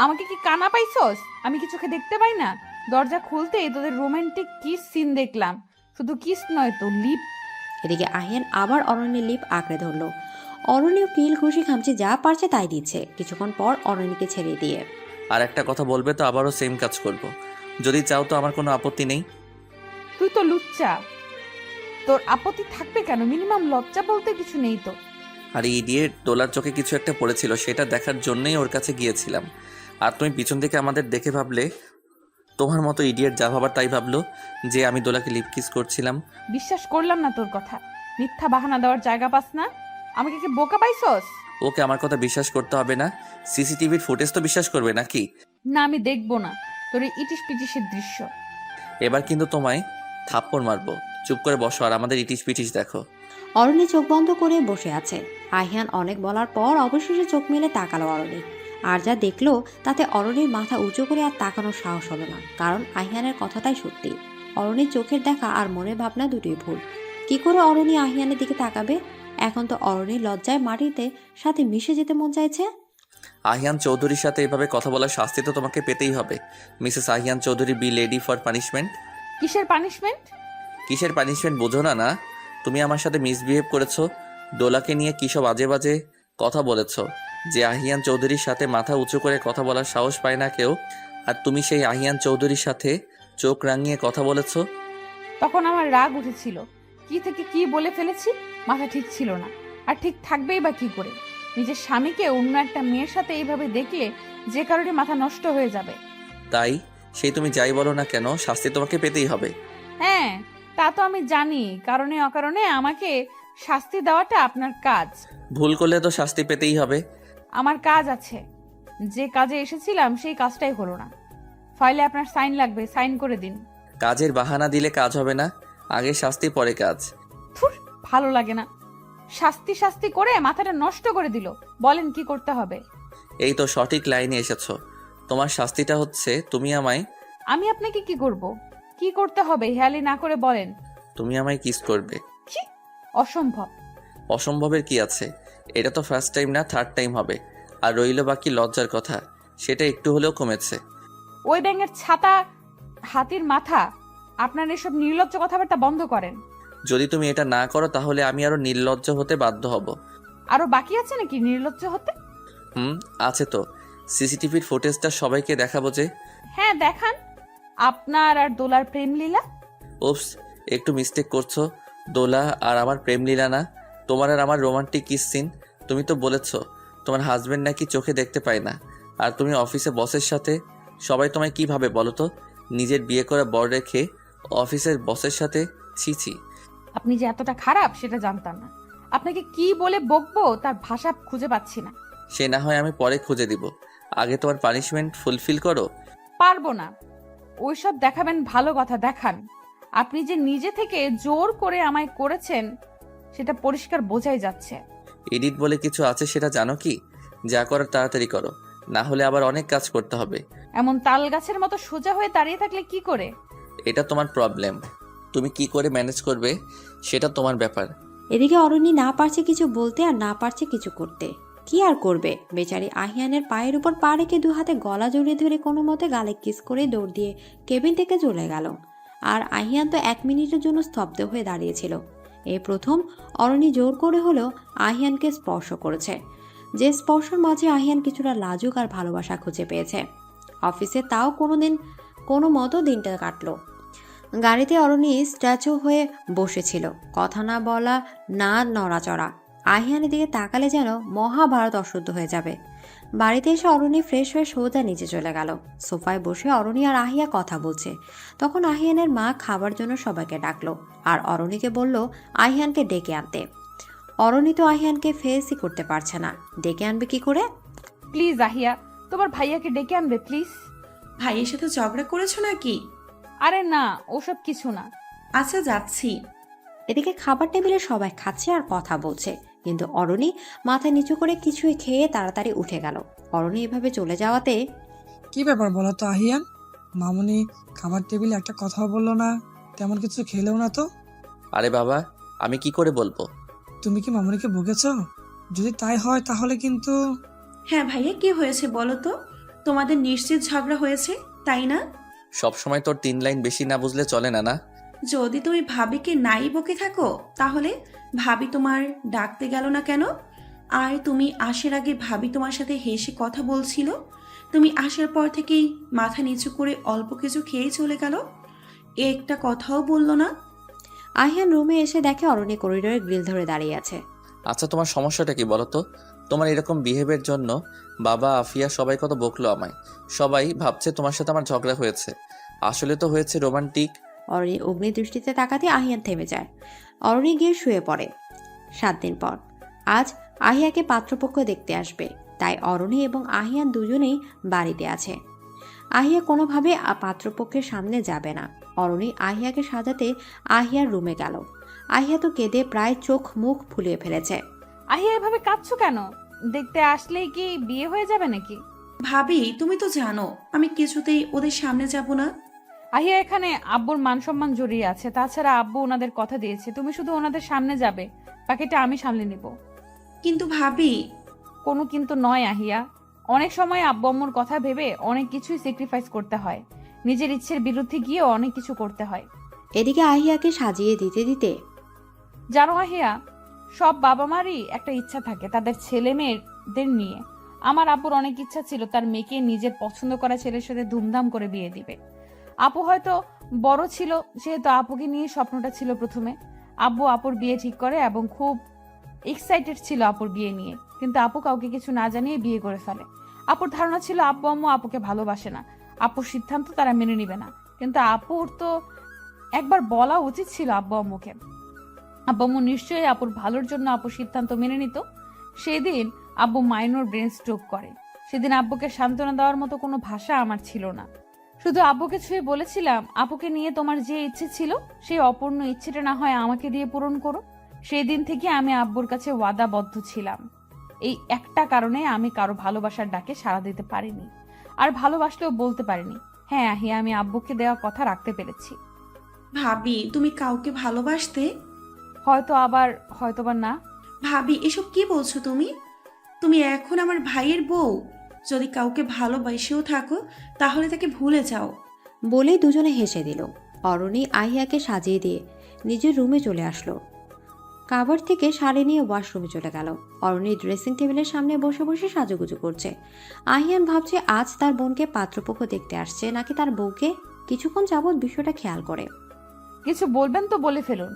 আমাকে কি কানা পাইছস? আমি কি চোখে দেখতে পাই না? দরজা খুলতেই তোদের রোমান্টিক কিস সিন দেখলাম। শুধু কিস নয় তো, লিপ। এদিকে আহিয়ান আবার অরণ্যের লিপ আঁকড়ে ধরলো। অরণ্য কিল খুশি খামচি যা পারছে তাই দিচ্ছে, কিছুক্ষণ পর অরণ্যকে ছেড়ে দিয়ে। আর একটা কথা বলবে তো আবারও সেম কাজ করব। যদি চাও তো আমার কোনো আপত্তি নেই। তুই তো লুচ্চা, তোর আপত্তি থাকবে কেন? মিনিমাম লজ্জা বলতে কিছু নেই তো। আর ইডিয়েট দোলার চোখে কিছু একটা পড়েছিল, সেটা দেখার জন্যই ওর কাছে গিয়েছিলাম। আর তুমি পিছন থেকে আমাদের দেখে ভাবলে, তোমার মতো ইডিয়েট যা ভাবার তাই ভাবলো যে আমি দোলাকে লিপ কিস করছিলাম। বিশ্বাস করলাম না তোর কথা। মিথ্যা বাহানা দেওয়ার জায়গা পাস না। আমাকে কি বোকা পাইছস? ওকে আমার কথা বিশ্বাস করতে হবে না, সিসিটিভির ফুটেজ তো বিশ্বাস করবে নাকি? না, আমি দেখবো না তোর এই ইটিস পিটিসের দৃশ্য। এবার কিন্তু তোমায় থাপ্পড় মারবো। চুপ করে বসো আর আমাদের ইটিস পিটিস দেখো। অরণ্য চোখ বন্ধ করে বসে আছে। আহিয়ান অনেক বলার পর অবশেষে চোখ মেলে তাকালো অরণি। আর যা দেখলো তাতে অরণির মাথা উঁচু করে আর তাকানোর সাহস হলো না, কারণ আহিয়ানের কথাটাই সত্যি। অরণির চোখের দেখা আর মনের ভাবনা দুটোই ভুল। কি করে অরণি আহিয়ানের দিকে তাকাবে? এখন তো অরণির লজ্জায় মাটিতে সাথে মিশে যেতে মন চাইছে। আহিয়ান চৌধুরীর সাথে এভাবে কথা বলার শাস্তি তো তোমাকে পেতেই হবে। Mrs Ahiyan Chowdhury, be ready for punishment. কিসের পানিশমেন্ট? কিসের পানিশমেন্ট বোঝো না? না, তুমি আমার সাথে মিসবিহেভ করেছো, দোলাকে নিয়ে কিসব আজে বাজে কথা বলেছো, যে আহিয়ান চৌধুরীর সাথে মাথা উঁচু করে কথা বলার সাহস পায় না কেউ। আর তুমি সেই আহিয়ান চৌধুরীর সাথে চোখ রাঙিয়ে কথা বলেছো। তখন আমার রাগ উঠেছিল, কি থেকে কি বলে ফেলেছি, মাথা ঠিক ছিল না। আর ঠিক থাকবেই বা কি করে? নিজের স্বামীকে অন্য একটা মেয়ের সাথে এইভাবে দেখলে যে কারণে মাথা নষ্ট হয়ে যাবে। তাই সেই তুমি যাই বলো না কেন শাস্তি তোমাকে পেতেই হবে। হ্যাঁ, তা তো আমি জানি, কারণে অকারণে আমাকে শাস্তি দেওয়াটা আপনার কাজ। ভুল করলে তো শাস্তি পেতেই হবে। আমার কাজ আছে, যে কাজে এসেছিলাম সেই কাজটাই হলো না। ফাইলে আপনার সাইন লাগবে, সাইন করে দিন। কাজের বাহানা দিলে কাজ হবে না, আগে শাস্তি পরে কাজ। থুর, ভালো লাগে না। শাস্তি শাস্তি করে মাথাটা নষ্ট করে দিল। বলেন কি করতে হবে? এই তো সঠিক লাইনে এসেছো। তোমার শাস্তিটা হচ্ছে তুমি আমায় আমি আপনাকে কি করব? কি করতে হবে হেয়ালি না করে বলেন। তুমি আমায় কিস করবে। কি? অসম্ভব। অসম্ভবের কি আছে? এটা তো ফার্স্ট টাইম না, থার্ড টাইম হবে। আর রইল বাকি লজ্জার কথা, সেটা একটু হলেও কমেছে। ওই ব্যাঙের ছাতা, হাতির মাথা, আপনার এসব নির্লজ্জ কথাবার্তা বন্ধ করেন। যদি তুমি এটা না করো তাহলে আমি আরো নির্লজ্জ হতে বাধ্য হব। আরো বাকি আছে নাকি নির্লজ্জ হতে? আছে তো। সিসিটিভির ফুটেজটা সবাইকে দেখাবো যে। হ্যাঁ দেখান, আপনার আর দোলার প্রেম লীলা। ওপস, একটু মিস্টেক করছো। দোলা আর আমার প্রেম লীলা না, তোমার আর আমার রোমান্টিক কিস সিন। তুমি তো বলেছো তোমার হাজবেন্ড নাকি চোখে দেখতে পায় না, আর তুমি অফিসে বসের সাথে। সবাই তোমায় কি ভাবে বলো তো? নিজের বিয়ে করা বর রেখে অফিসের বসের সাথে? ছি ছি। আপনি যে এতটা খারাপ সেটা জানতাম না। আপনাকে কি বলে বকবো তার ভাষা খুঁজে পাচ্ছি না। সে না হয় আমি পরে খুঁজে দিব, আগে তোমার পানিশমেন্ট ফুলফিল করো। পারবো না। ওইসব দেখাবেন ভালো কথা, দেখান। আপনি যে নিজে থেকে জোর করে আমায় করেছেন সেটা পরিষ্কার বোঝাই যাচ্ছে। এডিট বলে কিছু আছে সেটা জানো কি? যা করার তাড়াতাড়ি করো, না হলে আবার অনেক কাজ করতে হবে। এমন তাল গাছের মতো সোজা হয়ে দাঁড়িয়ে থাকলে কি করে? এটা তোমার প্রবলেম, তুমি কি করে ম্যানেজ করবে সেটা তোমার ব্যাপার। এদিকে অরণি না পারছে কিছু বলতে আর না পারছে কিছু করতে। কি আর করবে? বেচারি আহিয়ানের পায়ের উপর পা রেখে দু হাতে গলা জড়িয়ে ধরে কোনো মতে গালে কিস করে দৌড় দিয়ে কেবিন থেকে চলে গেল। আর আহিয়ান তো 1 মিনিটের জন্য স্তব্ধ হয়ে দাঁড়িয়েছিল। এই প্রথম অরণি জোর করে হলেও আহিয়ানকে স্পর্শ করেছে, যে স্পর্শের মাঝে আহিয়ান কিছুটা লাজুক আর ভালোবাসা খুঁজে পেয়েছে। অফিসে তাও কোনো মতো দিনটা কাটলো। গাড়িতে অরণি স্ট্যাচু হয়ে বসেছিল, কথা না বলা, না নড়াচড়া। আহিয়ানের দিকে তাকালে যেন মহাভারত অশুদ্ধ হয়ে যাবে। বাড়িতে এসে অরণি ফ্রেশ হয়ে সোজা নিচে চলে গেল। সোফায় বসে অরণি আর আহিয়া কথা বলছে। তখন আহিয়ানের মা খাবার জন্য সবাইকে ডাকলো আর অরণিকে বলল আহিয়ানকে ডেকে আনতে। অরণি তো আহিয়ানকে ফেসই করতে পারছে না, ডেকে আনবে কি করে? প্লিজ আহিয়া, তোমার ভাইয়াকে ডেকে আনবে প্লিজ। ভাইয়ের সাথে ঝগড়া করেছো নাকি? আরে না, ওসব কিছু না। আচ্ছা যাচ্ছি। এদিকে খাবার টেবিলে সবাই খাচ্ছে আর কথা বলছে, কিন্তু অরণি মাথা নিচু করে কিছুই খেয়ে তাড়াতাড়ি উঠে গেল। অরণি এভাবে চলে যাওয়াতে কি ব্যাপার বলো তো আহিয়ান? মামুনি খাবার টেবিলে একটা কথাও বললো না, তেমন কিছু খেলেও না তো। আরে বাবা, আমি কি করে বলবো? তুমি কি মামুনিকে বকেছো? যদি তাই হয় তাহলে কিন্তু। হ্যাঁ ভাইয়া, কি হয়েছে বলো তো? তোমাদের নিশ্চিত ঝগড়া হয়েছে, তাই না? সবসময় তোর 3 লাইন বেশি না বুঝলে চলে না। না যদি তুমি ভাবিকে নাই বকে থাকো তাহলে ভাবি তোমার ডাকতে গেল না কেন? আর তুমি আসার আগে ভাবি তোমার সাথে হেসে কথা বলছিল, তুমি আসার পর থেকেই মাথা নিচু করে অল্প কিছু খেয়ে চলে গেল, একটা কথাও বললো না। আহিয়ান রুমে এসে দেখে অরণি করিডোরে গ্রিল ধরে দাঁড়িয়ে আছে। আচ্ছা, তোমার সমস্যাটা কি বলো তো? তোমার এরকম বিহেভের জন্য বাবা, আফিয়া সবাই কত বকলো আমায়। সবাই ভাবছে তোমার সাথে আমার ঝগড়া হয়েছে, আসলে তো হয়েছে রোমান্টিক। অরণি অগ্নি দৃষ্টিতে তাকাতে আহিয়ান থেমে যায়। অরণি গিয়ে শুয়ে পড়ে। 7 দিন পর আজ আহিয়াকে পাত্রপক্ষ দেখতে আসবে, তাই অরণি এবং আহিয়ান দুজনেই বাড়িতে আছে। আহিয়া কোনোভাবে পাত্রপক্ষের সামনে যাবে না। অরণি আহিয়াকে সাজাতে আহিয়ার রুমে গেল। আহিয়া তো কেঁদে প্রায় চোখ মুখ ফুলিয়ে ফেলেছে। আহিয়া এভাবে কাঁদছো কেন? দেখতে আসলেই কি বিয়ে হয়ে যাবে নাকি? ভাবি তুমি তো জানো আমি কিছুতেই ওদের সামনে যাব না। আহিয়া, এখানে আব্বুর মান সম্মান জড়িয়ে আছে, তাছাড়া আব্বু ওনাদের কথা দিয়েছে তুমি শুধু ওনাদের সামনে যাবে, বাকিটা আমি সামলে নিব। কিন্তু ভাবি। কোনো কিন্তু নয় আহিয়া, অনেক সময় আব্বু আম্মুর কথা ভেবে অনেক কিছুই স্যাক্রিফাইস করতে হয়, নিজের ইচ্ছের বিরুদ্ধে গিয়েও অনেক কিছু করতে হয়। এদিকে আহিয়াকে সাজিয়ে দিতে দিতে জানো আহিয়া, সব বাবা মারই একটা ইচ্ছা থাকে তাদের ছেলে মেয়েদের নিয়ে। আমার আব্বুর অনেক ইচ্ছা ছিল তার মেয়েকে নিজের পছন্দ করা ছেলের সাথে ধুমধাম করে বিয়ে দিবে। আপু হয়তো বড় ছিল, যেহেতু আপুকে নিয়ে স্বপ্নটা ছিল প্রথমে। আব্বু আপুর বিয়ে ঠিক করে এবং খুব এক্সাইটেড ছিল আপুর বিয়ে নিয়ে, কিন্তু আপু কাউকে কিছু না জানিয়ে বিয়ে করে ফেলে। আপুর ধারণা ছিল আব্বু আম্মু আপুকে ভালোবাসে না, আপুর সিদ্ধান্ত তারা মেনে নিবে না, কিন্তু আপুর তো একবার বলা উচিত ছিল আব্বু আম্মুকে। আব্বু আম্মু নিশ্চয়ই আপুর ভালোর জন্য আপুর সিদ্ধান্ত মেনে নিত। সেদিন আব্বু মাইনর ব্রেন স্ট্রোক করে। সেদিন আব্বুকে সান্ত্বনা দেওয়ার মতো কোনো ভাষা আমার ছিল না। শুধু আব্বুকে ছুঁয়ে বলেছিলাম, আপুকে নিয়ে তোমার যে ইচ্ছে ছিল সেই অপূর্ণ ইচ্ছেটা না হয় আমাকে দিয়ে পূরণ করো। সেই দিন থেকে আমি আব্বুর কাছে ওয়াদাবদ্ধ ছিলাম। এই একটা কারণে আমি কারো ভালোবাসার ডাকে সাড়া দিতে পারিনি, আর ভালোবাসলেও বলতে পারিনি। হ্যাঁ আহিয়া, আমি আব্বুকে দেওয়া কথা রাখতে পেরেছি। ভাবি, তুমি কাউকে ভালোবাসতে? হয়তোবা না। ভাবি, এসব কি বলছো তুমি? তুমি এখন আমার ভাইয়ের বউ। যদি কাউকে ভালোবাসেও থাকো তাহলে তাকে ভুলে যাও। বলেই দুজনে হেসে দিল। অরণি আহিয়াকে সাজিয়ে দিয়ে নিজের রুমে চলে আসলো। কাভার থেকে শাড়ি নিয়ে ওয়াশরুমে চলে গেল। অরণি ড্রেসিং টেবিলের সামনে বসে বসে সাজুগুজু করছে। আহিয়ান ভাবছে আজ তার বোনকে পাত্রপক্ষ দেখতে আসছে নাকি তার বউকে। কিছুক্ষণ যাবৎ বিষয়টা খেয়াল করে। কিছু বলবেন তো বলে ফেলুন,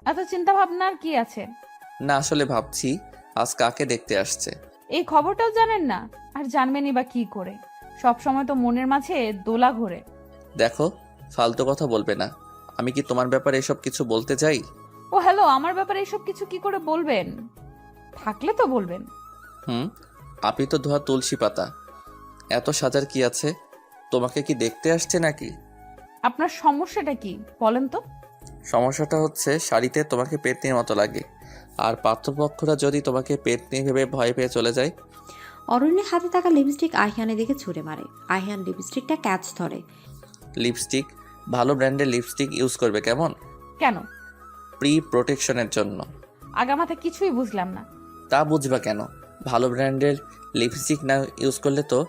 এত চিন্তা ভাবনার কি আছে? না, আসলে ভাবছি আজ কাকে দেখতে আসছে। এই খবরটাও জানেন না? আর জানবেনই বা কি করে? সব সময় তো মনের মাঝে দোলা ঘোরে। দেখো, ফালতু কথা বলবে না। আমি কি তোমার ব্যাপারে এসব কিছু বলতে চাই? ও হ্যালো, আমার ব্যাপারে এসব কিছু কি করে বলবেন? থাকলে তো বলবেন। আপনি তো ধোয়া তুলসী পাতা। এত সাজার কি আছে? তোমাকে কি দেখতে আসছে নাকি? আপনার সমস্যাটা কি বলেন তো? সমস্যাটা হচ্ছে শাড়িতে তোমাকে পেতনির মতো লাগে, আর পাত্রপক্ষরা যদি তোমাকে পেতনি ভেবে ভয় পেয়ে চলে যায়। অরণ্যের হাতে থাকা লিপস্টিক আহিয়ানের দিকে ছুঁড়ে মারে। আহিয়ান লিপস্টিকটা ক্যাচ ধরে। লিপস্টিক? ভালো ব্র্যান্ডের লিপস্টিক ইউজ করবে কেমন? কেন? প্রি প্রোটেকশনের জন্য। আগামাথা কিছুই বুঝলাম না। তা বুঝবা কেন? ভালো ব্র্যান্ডের লিপস্টিক না ইউজ করলে তো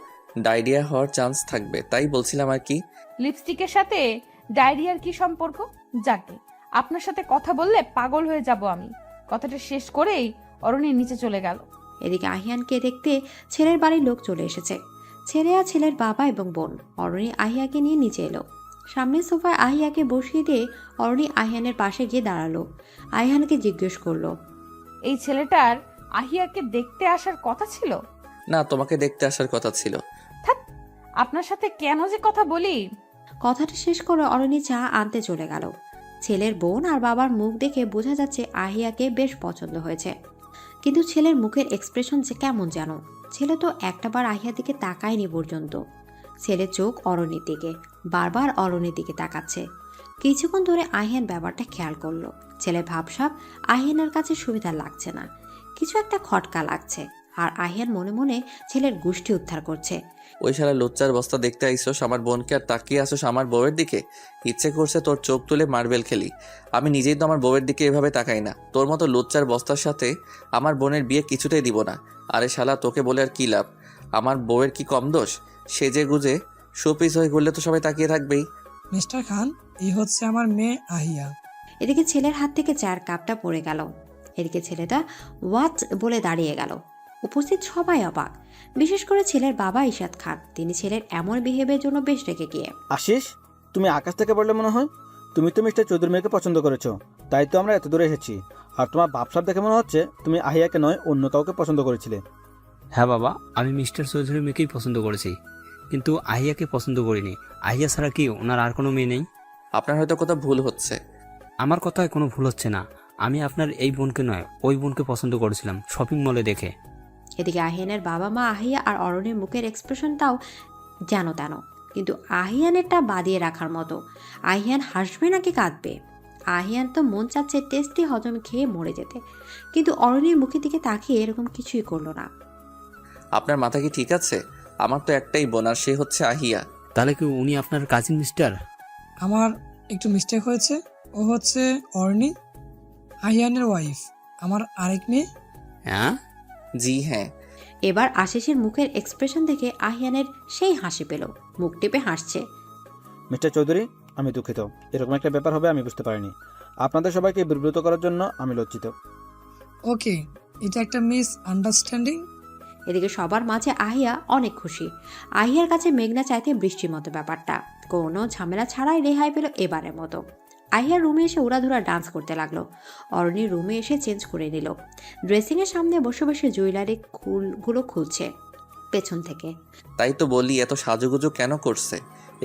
ডায়রিয়া হওয়ার চান্স থাকবে, তাই বলছিলাম আর কি। লিপস্টিকের সাথে ডায়রিয়ার কি সম্পর্ক? যাকে আপনার সাথে কথা বললে পাগল হয়ে যাব আমি। কথাটা শেষ করেই অরণি নিচে চলে গেল। এদিকে আহিয়ানকে দেখতে ছেলের বাড়ির লোক চলে এসেছে। ছেলে আর ছেলের বাবা এবং বোন। অরণি আহিয়াকে নিয়ে নিচে এলো। সামনের সোফায় আহিয়াকে বসিয়ে দিয়ে অরণি আহিয়ানের পাশে গিয়ে দাঁড়ালো। আহিয়ানকে জিজ্ঞেস করলো, এই ছেলেটার আহিয়াকে দেখতে আসার কথা ছিল? না, তোমাকে দেখতে আসার কথা ছিল। আপনার সাথে কেন যে কথা বলি। কথাটা শেষ করে অরণি চা আনতে চলে গেল। ছেলের বোন আর বাবার মুখ দেখে বোঝা যাচ্ছে আহিয়াকে বেশ পছন্দ হয়েছে, কিন্তু ছেলের মুখের এক্সপ্রেশন যে কেমন যেন। ছেলে তো একটাবার আহিয়ার দিকে তাকায়নি পর্যন্ত। ছেলের চোখ অরণির দিকে, বারবার অরণির দিকে তাকাচ্ছে। কিছুক্ষণ ধরে আহিয়ান ব্যাপারটা খেয়াল করলো। ছেলের ভাবসাব আহিয়ানের কাছে সুবিধা লাগছে না, কিছু একটা খটকা লাগছে। আর আহিয়ান মনে মনে ছেলের গোষ্ঠী উদ্ধার করছে। ওই শালা লুচ্চার বস্তা দেখতে আইসোস আমার বোনকে, আর তাকিয়ে আসোস আমার বউয়ের দিকে। ইচ্ছে করছে তোর চোখ তুলে মার্বেল খেলি। আমি নিজেই তো আমার বউয়ের দিকে এভাবে তাকাই না। তোর মতো লুচ্চার বস্তার সাথে আমার বোনের বিয়ে কিছুতেই দিব না। আরে শালা, তোকে বলে আর কি লাভ? আমার বউয়ের কি কম দোষ? সেজে গুজে শোপিস হয়ে ঘুরলে তো সবাই তাকিয়ে থাকবেই। মিস্টার খান, এই হচ্ছে আমার মেয়ে আহিয়া। এদিকে ছেলের হাত থেকে চায়ের কাপটা পড়ে গেল। এদিকে ছেলেটা হোয়াট বলে দাঁড়িয়ে গেল। উপস্থিত সবাই অবাক, বিশেষ করে ছেলের বাবা ইশাদ খান। তিনি ছেলের এমন বিহেভের জন্য বেশ রেগে গিয়ে, আশিস, তুমি আকাশ থেকে পড়লে মনে হয়। তুমি তো মিস্টার চৌধুরী মেয়েকে পছন্দ করেছো, তাই তো আমরা এত দূরে এসেছি। আর তোমার ভাবসাব দেখে মনে হচ্ছে তুমি আহিয়াকে নয় অন্য কাউকে পছন্দ করেছিলে। হ্যাঁ বাবা, আমি মিস্টার চৌধুরী মেয়েকেই পছন্দ করেছি, কিন্তু আহিয়াকে পছন্দ করিনি। আহিয়া ছাড়া কি ওনার আর কোনো মেয়ে নেই? আপনার হয়তো কোথাও ভুল হচ্ছে। আমার কথায় কোনো ভুল হচ্ছে না। আমি আপনার এই বোনকে নয় ওই বোনকে পছন্দ করেছিলাম শপিং মলে দেখে। এদিকে আহিয়ানের বাবা মা আহিয়া আর অরণের মুখের এক্সপ্রেশনটাও যেন তেন, কিন্তু আহিয়ানেরটা বাদিয়ে রাখার মতো। আহিয়ান হাসবে নাকি কাঁদবে? আহিয়ান তো মন চাচ্ছে টেস্টি হজম খেয়ে মরে যেতে, কিন্তু অরণের মুখের দিকে তাকিয়ে এরকম কিছুই করলো না। আপনার মাথা কি ঠিক আছে? আমার তো একটাই বোন, আর সে হচ্ছে আহিয়া। তাহলে কি উনি আপনার কাজিন মিস্টার? আমার একটু মিস্টেক হয়েছে। ও হচ্ছে অর্নি, আহিয়ানের ওয়াইফ, আমার আরেক মেয়ে। হ্যাঁ, জি হ্যাঁ। এবার আশিসের মুখের এক্সপ্রেশন দেখে আহিয়ানের সেই হাসি পেল, মুখ টিপে হাসছে। মিস্টার চৌধুরী, আমি দুঃখিত, এরকম একটা ব্যাপার হবে আমি বুঝতে পারিনি। আপনাদের সবাইকে বিব্রত করার জন্য আমি লজ্জিত। ওকে, এটা একটা মিস আন্ডারস্ট্যান্ডিং। এদিকে সবার মাঝে আহিয়া অনেক খুশি। আহিয়ার কাছে মেঘনা চাইতে বৃষ্টির মতো ব্যাপারটা। কোনো ঝামেলা ছাড়াই রেহাই পেল এবারের মতো। আহিয়ার রুমে এসে উড়াধুরা ডান্স করতে লাগলো। অরণির রুমে এসে চেঞ্জ করে নিল। ড্রেসিংয়ের সামনে বসে বসে জুয়েলারি গুলো খুলছে। পেছন থেকে। তাই তো বলি এত সাজুগুজু কেন করছে,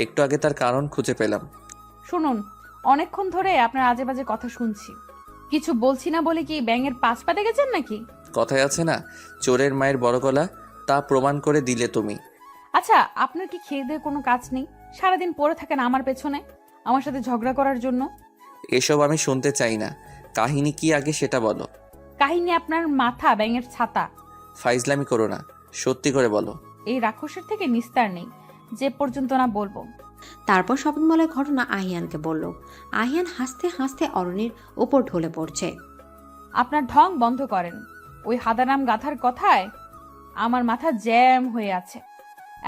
একটু আগে তার কারণ খুঁজে পেলাম। শুনুন, অনেকক্ষণ ধরে আপনার আজে বাজে কথা শুনছি। কিছু বলছি না বলে কি ব্যাঙের পাশ পাতে গেছেন নাকি? কথায় আছে না, চোরের মায়ের বড় গলা, তা প্রমাণ করে দিলে তুমি। আচ্ছা, আপনার কি খেয়ে দিয়ে কোনো কাজ নেই? সারাদিন পড়ে থাকেন আমার পেছনে আমার সাথে ঝগড়া করার জন্য। এসব আমি শুনতে চাই না, কাহিনী কি আগে সেটা বলো। কাহিনী আপনার মাথা ব্যাঙের ছাতা। ফাইজলামি করো না, সত্যি করে বলো। এই রাক্ষসের থেকে নিস্তার নেই যে পর্যন্ত না বলবো। তারপর শপিং মলের ঘটনা আহিয়ানকে বলল। আহিয়ান হাসতে হাসতে অরণির উপর ঢলে পড়ছে। আপনার ঢং বন্ধ করেন। ওই হাদারাম গাথার কথায় আমার মাথা জ্যাম হয়ে আছে।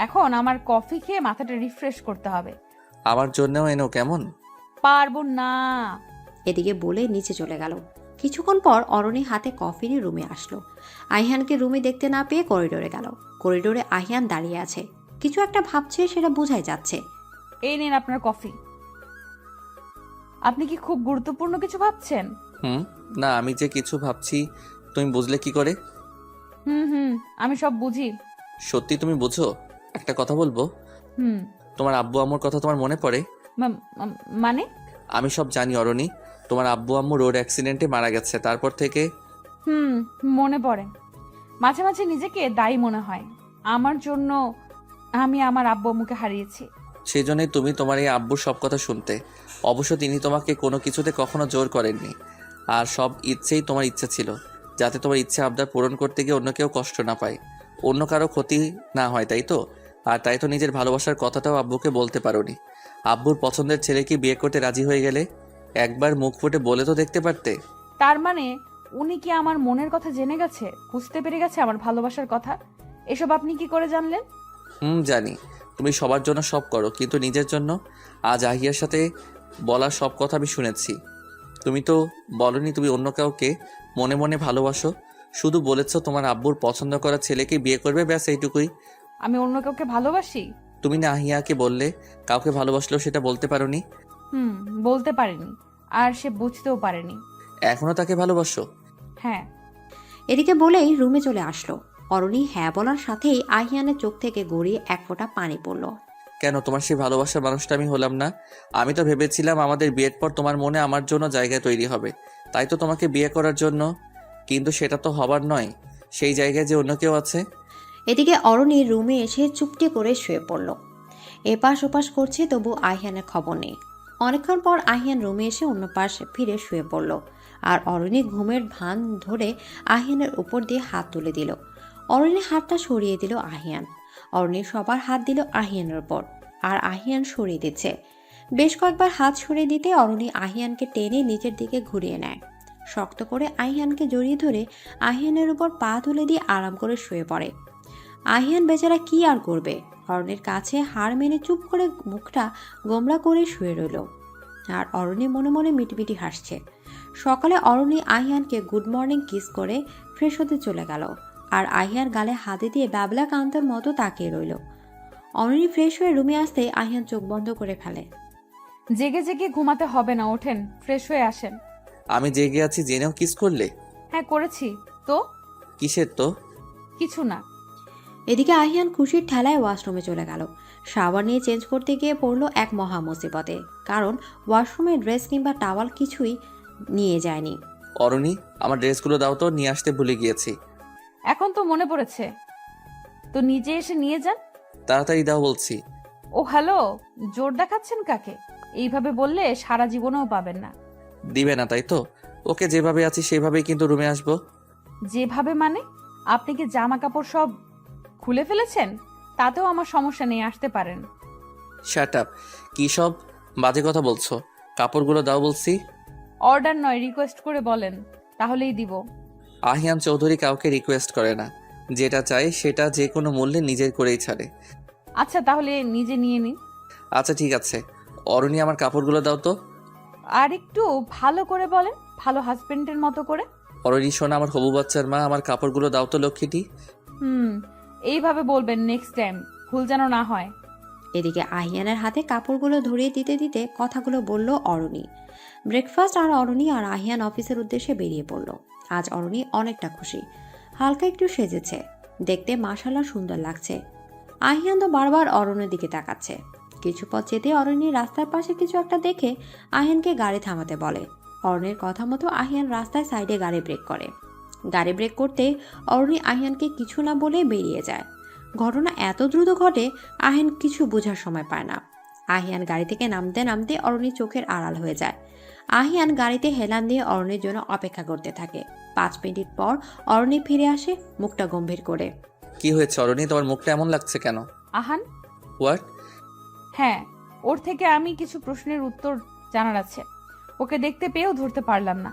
এখন আমার কফি খেয়ে মাথাটা রিফ্রেশ করতে হবে। আমার জন্যও এনো কেমন? পারবো না। এদিকে বলে নিচে চলে গেল। কিছুক্ষণ পর অরণি হাতে কফি নিয়ে রুমে আসলো। আহিয়ানকে রুমে দেখতে না পেয়ে করিডোরে গেল। করিডোরে আহিয়ান দাঁড়িয়ে আছে, কিছু একটা ভাবছে, সেটা বোঝাই যাচ্ছে। এই নিন আপনার কফি। আপনি কি খুব গুরুত্বপূর্ণ কিছু ভাবছেন? না, আমি যে কিছু ভাবছি তুমি বুঝলে কি করে? হুম, আমি সব বুঝি। সত্যি তুমি বুঝো? একটা কথা বলবো। হুম। তোমার আব্বু আম্মুর কথা তোমার মনে পড়ে? মানে? আমি সব জানি অরণি, তোমার আব্বু আম্মু রোড অ্যাক্সিডেন্টে মারা গেছে, তারপর থেকে। মনে পড়ে। মাঝে মাঝে নিজেকে দায়ী মনে হয় আমার জন্য। আমি আমার আব্বু আম্মুকে হারিয়েছি। সেই জন্যই তুমি তোমার এই আব্বুর সব কথা শুনতে। অবশ্য তিনি তোমাকে কোনো কিছুতে কখনো জোর করেননি, আর সব ইচ্ছেই তোমার ইচ্ছে ছিল, যাতে তোমার ইচ্ছে আবদার পূরণ করতে গিয়ে অন্য কেউ কষ্ট না পায়, অন্য কারো ক্ষতি না হয়, তাই তো? আর তাই তো নিজের ভালোবাসার কথাটাও আব্বুকে বলতে পারোনি। আব্বুর পছন্দের ছেলেকে বিয়ে করতে রাজি হয়ে গেলে একবার মুখ ফুটে বলে তো দেখতে পারতে। তার মানে উনি কি আমার মনের কথা জেনে গেছে, বুঝতে পেরে গেছে আমার ভালোবাসার কথা? এসব আপনি কি করে জানলেন? জানি তুমি সবার জন্য সব করো, কিন্তু নিজের জন্য? আজ আহিয়ার সাথে বলা সব কথা আমি শুনেছি। তুমি তো বলনি তুমি অন্য কাউকে মনে মনে ভালোবাসো, শুধু বলেছ তোমার আব্বুর পছন্দ করা ছেলেকে বিয়ে করবে, ব্যাস এইটুকুই। আমি অন্য কাউকে ভালোবাসি? তুমি না আহিয়াকে বললে কাউকে ভালোবাসলেও সেটা বলতে পারোনি। বলতে পারিনি, আর সে বুঝতেও পারেনি। এখনো তাকে ভালোবাসো? হ্যাঁ। এদিকে বলেই রুমে চলে আসলো। অরণি হ্যাঁ বলার সাথেই আহিয়ানের চোখ থেকে গড়িয়ে এক ফোঁটা পানি পড়ল। কেন তোমার সেই ভালোবাসার মানুষটা আমি হলাম না? আমি তো ভেবেছিলাম আমাদের বিয়ের পর তোমার মনে আমার জন্য জায়গা তৈরি হবে, তাই তো তোমাকে বিয়ে করার জন্য। কিন্তু সেটা তো হবার নয়, সেই জায়গায় যে অন্য কেউ আছে। এদিকে অরণি রুমে এসে চুপটি করে শুয়ে পড়ল। এপাশ ওপাশ করছে, তবু আহিয়ানের খবর নেই। অনেকক্ষণ পর আহিয়ান রুমে এসে অন্য পাশে ফিরে শুয়ে পড়ল, আর অরণি ঘুমের ভান ধরে আহিয়ানের উপর দিয়ে হাত তুলে দিল। অরণির হাতটা সরিয়ে দিল আহিয়ান। অরণি সবার হাত দিল আহিয়ানের উপর, আর আহিয়ান সরিয়ে দিচ্ছে। বেশ কয়েকবার হাত সরিয়ে দিতে অরণি আহিয়ানকে টেনে নিচের দিকে ঘুরিয়ে নেয়। শক্ত করে আহিয়ানকে জড়িয়ে ধরে আহিয়ানের উপর পা তুলে দিয়ে আরাম করে শুয়ে পড়ে। আহিয়ান বেচারা কি আর করবে, অরণির কাছে হার মেনে চুপ করে মুখটা গোমড়া করে শুয়ে রইল। আর অরণি মনে মনে মিটমিটি হাসছে। সকালে অরণি আহিয়ানকে গুড মর্নিং কিস করে ফ্রেশ হতে চলে গেল, আর আহিয়ার গালে হাতে দিয়ে ব্যাবলা কান্তের মতো তাকিয়ে রইল। অরণি ফ্রেশ হয়ে রুমে আসতে আহিয়ান চোখ বন্ধ করে ফেলে। জেগে জেগে ঘুমাতে হবে না, ওঠেন, ফ্রেশ হয়ে আসেন। আমি জেগে আছি জেনেও কিস করলে? হ্যাঁ করেছি তো। কিসের তো? কিছু না। এদিকে আহিয়ান খুশির ঠেলায় ওয়াশরুমে চলে গেল। শাওয়ার নিয়ে চেঞ্জ করতে গিয়ে পড়লো এক মহা মুসিবতে, কারণ ওয়াশরুমে ড্রেস কিংবা টাওয়াল কিছুই নিয়ে যায়নি। অরণি, আমার ড্রেসগুলো দাও তো, নিয়ে আসতে ভুলে গিয়েছি। এখন তো মনে পড়েছে, তো নিজে এসে নিয়ে যান। তাড়াতাড়ি দাও বলছি। ও হ্যালো, জোর দেখাচ্ছেন কাকে? এইভাবে বললে সারা জীবনেও পাবেন না। দিবে না তাই তো? ওকে, যেভাবে আছি সেভাবেই কিন্তু রুমে আসবো। যেভাবে মানে? আপনি কি জামা কাপড় সব খুলে ফেলেছেন? তাতেও আমার সমস্যা নেই, আসতে পারেন। শাট আপ, কি সব বাজে কথা বলছো? কাপড়গুলো দাও বলছি। অর্ডার নয়, রিকোয়েস্ট করে বলেন, তাহলেই দিব। আহিয়ান চৌধুরী কাউকে রিকোয়েস্ট করে না, যেটা চাই সেটা যে কোনো মূল্যে নিজের করেই ছাড়ে। আচ্ছা তাহলে নিজে নিয়ে নিন। আচ্ছা ঠিক আছে, অরণি আমার কাপড়গুলো দাও তো। আর একটু ভালো করে বলেন, ভালো হাজবেন্ডের মতো করে। অরণি শোনা, আমার হবু বাচ্চার মা, আমার কাপড়গুলো দাও তো লক্ষ্মীটি। এইভাবে বলবেন নেক্সট টাইম, ভুল যেন না হয়। এদিকে আহিয়ানের হাতে কাপড়গুলো ধরিয়ে দিতে দিতে কথাগুলো বলল অরণি। ব্রেকফাস্ট আর অরণি আর আহিয়ান অফিসের উদ্দেশ্যে বেরিয়ে পড়ল। আজ অরণি অনেকটা খুশি, হালকা একটু সেজেছে। দেখতে মাশাআল্লাহ সুন্দর লাগছে। আহিয়ান তো বারবার অরণ্যের দিকে তাকাচ্ছে। কিছু পথ যেতে অরণ্য রাস্তার পাশে কিছু একটা দেখে আহিয়ানকে গাড়ি থামাতে বলে। অরণ্যের কথা মতো আহিয়ান রাস্তায় সাইডে গাড়ি ব্রেক করে। গাড়ি ব্রেক করতে অরণ্য আহিয়ানকে কিছু না বলে বেরিয়ে যায়। ঘটনা এত দ্রুত ঘটে আহিয়ান কিছু বোঝার সময় পায় না। আহিয়ান গাড়ি থেকে নামতে নামতে অরণ্যের চোখের আড়াল হয়ে যায়। আহিয়ান গাড়িতে হেলান দিয়ে অরণ্যের জন্য অপেক্ষা করতে থাকে। 5 মিনিট পর অরণ্য ফিরে আসে, মুখটা গম্ভীর করে। কি হয়েছে অরণি, তোমার মুখটা এমন লাগছে কেন? আহান, হোয়াট? হ্যাঁ, ওর থেকে আমি কিছু প্রশ্নের উত্তর জানার আছে। ওকে দেখতে পেয়েও ধরতে পারলাম না,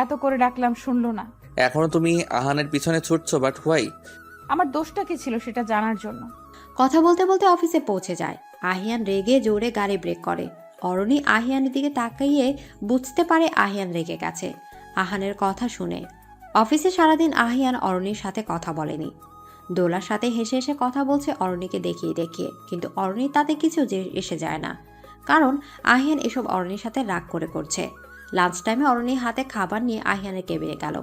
এত করে ডাকলাম শুনলো না। এখনো তুমি আহানের পিছনে ছুটছো, বাট হোয়াই? আমার দোষটা কি ছিল সেটা জানার জন্য। কথা বলতে বলতে অফিসে পৌঁছে যায়। আহিয়ান রেগে জোরে গাড়ি ব্রেক করে। অরণি আহিয়ানের দিকে তাকিয়ে বুঝতে পারে আহিয়ান রেগে গেছে আহানের কথা শুনে। অফিসে সারাদিন আহিয়ান অরণির সাথে কথা বলেনি। দোলার সাথে হেসে হেসে কথা বলছে অরণিকে দেখিয়ে দেখিয়ে, কিন্তু অরণি তাতে কিছু এসে যায় না, কারণ আহিয়ান এসব অরণির সাথে রাগ করে করছে। লাঞ্চ টাইমে অরণির হাতে খাবার নিয়ে আহিয়ানের কেবিনে গেল।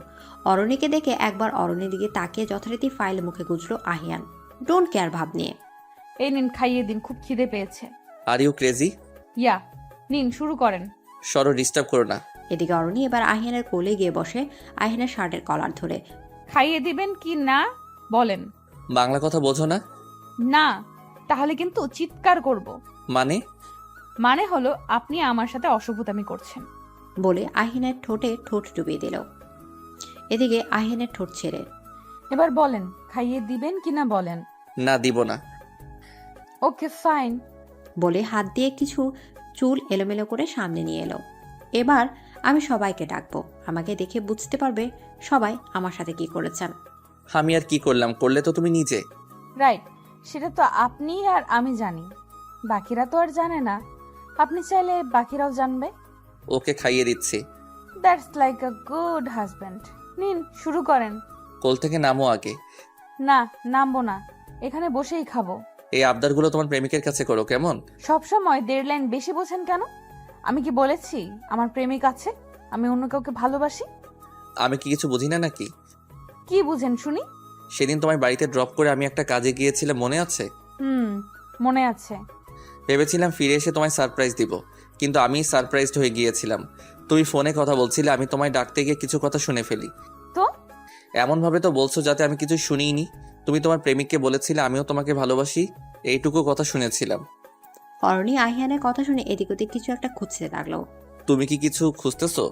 অরণিকে দেখে একবার অরণির দিকে তাকিয়ে যথারীতি ফাইল মুখে গুজলো আহিয়ান, ডোন্ট কেয়ার ভাব নিয়ে। এই নিন, খাইয়ে দিন, খুব খিদে পেয়েছে। Are you crazy? ইয়া, নিন শুরু করেন। সরো, ডিস্টার্ব করো না। এদিকে অরণি এবার আহিয়ানের কোলে গিয়ে বসে, আহিয়ানের শার্টের কলার ধরে। খাইয়ে দিবেন কি না বলেন। বাংলা কথা বোঝো না? না, তাহলে কিন্তু চিৎকার করব। মানে হলো আপনি আমার সাথে অসভ্যতামি করছেন বলে আহিয়ানের ঠোঁটে ঠোঁট ডুবিয়ে দিল। এদিকে আহিয়ানের ঠোঁট ছেড়ে, এবার বলেন খাইয়ে দিবেন কিনা বলেন। না, দিব না। ওকে ফাইন বলে হাত দিয়ে কিছু চুল এলোমেলো করে সামনে নিয়ে এলো। এবার আমি সবাইকে ডাকবো, আমাকে দেখে বুঝতে পারবে সবাই আমার সাথে কি করেছেন। আমি আর কি করলাম? করলে তো তুমি নিজে। রাইট, সেটা তো আপনি আর আমি জানি, বাকিরা তো আর জানে না। আপনি চাইলে বাকিরাও জানবে। ওকে খাইয়ে দিচ্ছি। That's like a good husband. নিন শুরু করেন। কোল থেকে নামো আগে। না, নামবো না, এখানে বসেই খাবো। এই আবদারগুলো তোমার প্রেমিকের কাছে করো, কেমন? সব সময় 1.5 লাইন বেশি বোঝেন কেন? আমি কি বলেছি আমার প্রেমিক আছে, আমি অন্য কাউকে ভালোবাসি? আমি কি কিছু বুঝি না নাকি? কি বুঝেন শুনি? সেদিন তোমার বাড়িতে ড্রপ করে আমি একটা কাজে গিয়েছিলাম, মনে আছে? মনে আছে। ভেবেছিলাম ফিরে এসে তোমায় সারপ্রাইজ দিব, কিন্তু আমি সারপ্রাইজড হয়ে গিয়েছিলাম। তুমি ফোনে কথা বলছিলে, আমি তোমায় ডাকতে গিয়ে কিছু কথা শুনে ফেলি। তো এমনভাবে তো বলছো যাতে আমি কিছু শুনিনি। তুমি তোমার প্রেমিককে বলেছিলে আমিও তোমাকে ভালোবাসি, এইটুকু কথা শুনেছিলাম। অরণি আহিয়ানের কথা শুনে এদিক ওদিক কিছু একটা খুঁজতে লাগলো। তুমি কি কিছু খুঁজতেছো?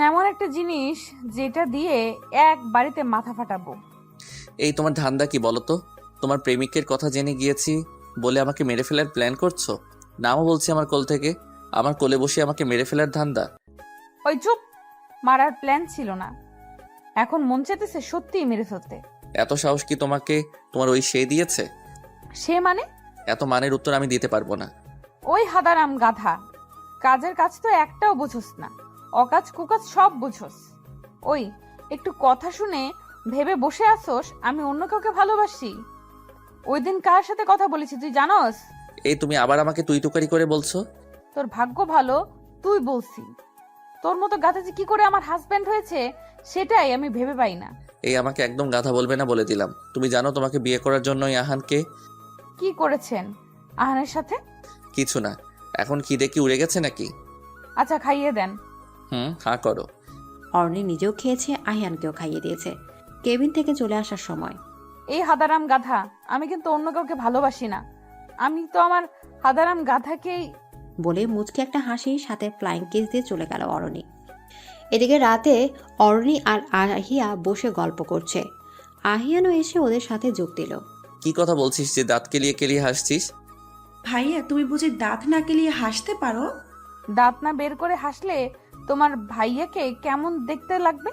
এমন একটা জিনিস যেটা দিয়ে এক বাড়িতে মাথা ফাটাবো। এই তোমার ধান্দা কি বলো তো? তোমার প্রেমিকের কথা জেনে গিয়েছি বলে আমাকে মেরে ফেলার প্ল্যান করছো? নামও বলছি আমার কোল থেকে, আমার কোলে বসে আমাকে মেরে ফেলার ধান্দা। ওই চুপ, মারার প্ল্যান ছিল না, এখন মন চাইতেছে সত্যিই মেরে ফেলতে। এত সাহস কি তোমাকে তোমার ওই সে দিয়েছে? সে মানে? এত মানের উত্তর আমি দিতে পারবো না। ওই হাদারাম গাধা, কাজের কাজ তো একটাও বুঝোস না, অকাজ কুকাজ সব বুঝোস। ওই একটু কথা শুনে ভেবে বসে আসোস আমি অন্য কাউকে ভালোবাসি? ওই দিন কার সাথে কথা বলেছি তুই জানোস? এই তুমি আবার আমাকে তুই তুকারি করে বলছো? তোর ভাগ্য ভালো তুই বলছি, তোর মতো গাধা যে কি করে আমার হাজবেন্ড হয়েছে সেটাই আমি ভেবে পাই না। এই আমাকে একদম গাধা বলবে না বলে দিলাম। তুমি জানো তোমাকে বিয়ে করার জন্য আহানকে কি করেছেন আহানের সাথে? কিছু না। এখন কি দেখি উড়ে গেছে নাকি? আচ্ছা খাইয়ে দেন। হ্যাঁ করো। অরণি নিজেও খেয়েছে, আহিয়ানকেও খাইয়ে দিয়েছে। কেবিন থেকে চলে আসার সময়, এই হাদারাম গাধা, আমি কিন্তু অন্য কাউকে ভালোবাসি না, আমি তো আমার হাদারাম গাধাকেই বলে মুচকে একটা হাসি সাথে ফ্লাইং কিস দিয়ে চলে গেল অরণি। এদিকে রাতে অরণি আর আহিয়া বসে গল্প করছে। আহিয়ানও এসে ওদের সাথে যোগ দিল। কি কথা বলছিস যে দাঁত কেলিয়ে কেলিয়ে হাসছিস? ভাইয়া তুমি বুঝি দাঁত না কেলিয়ে হাসতে পারো? দাঁত না বের করে হাসলে তোমার ভাইয়াকে কেমন দেখতে লাগবে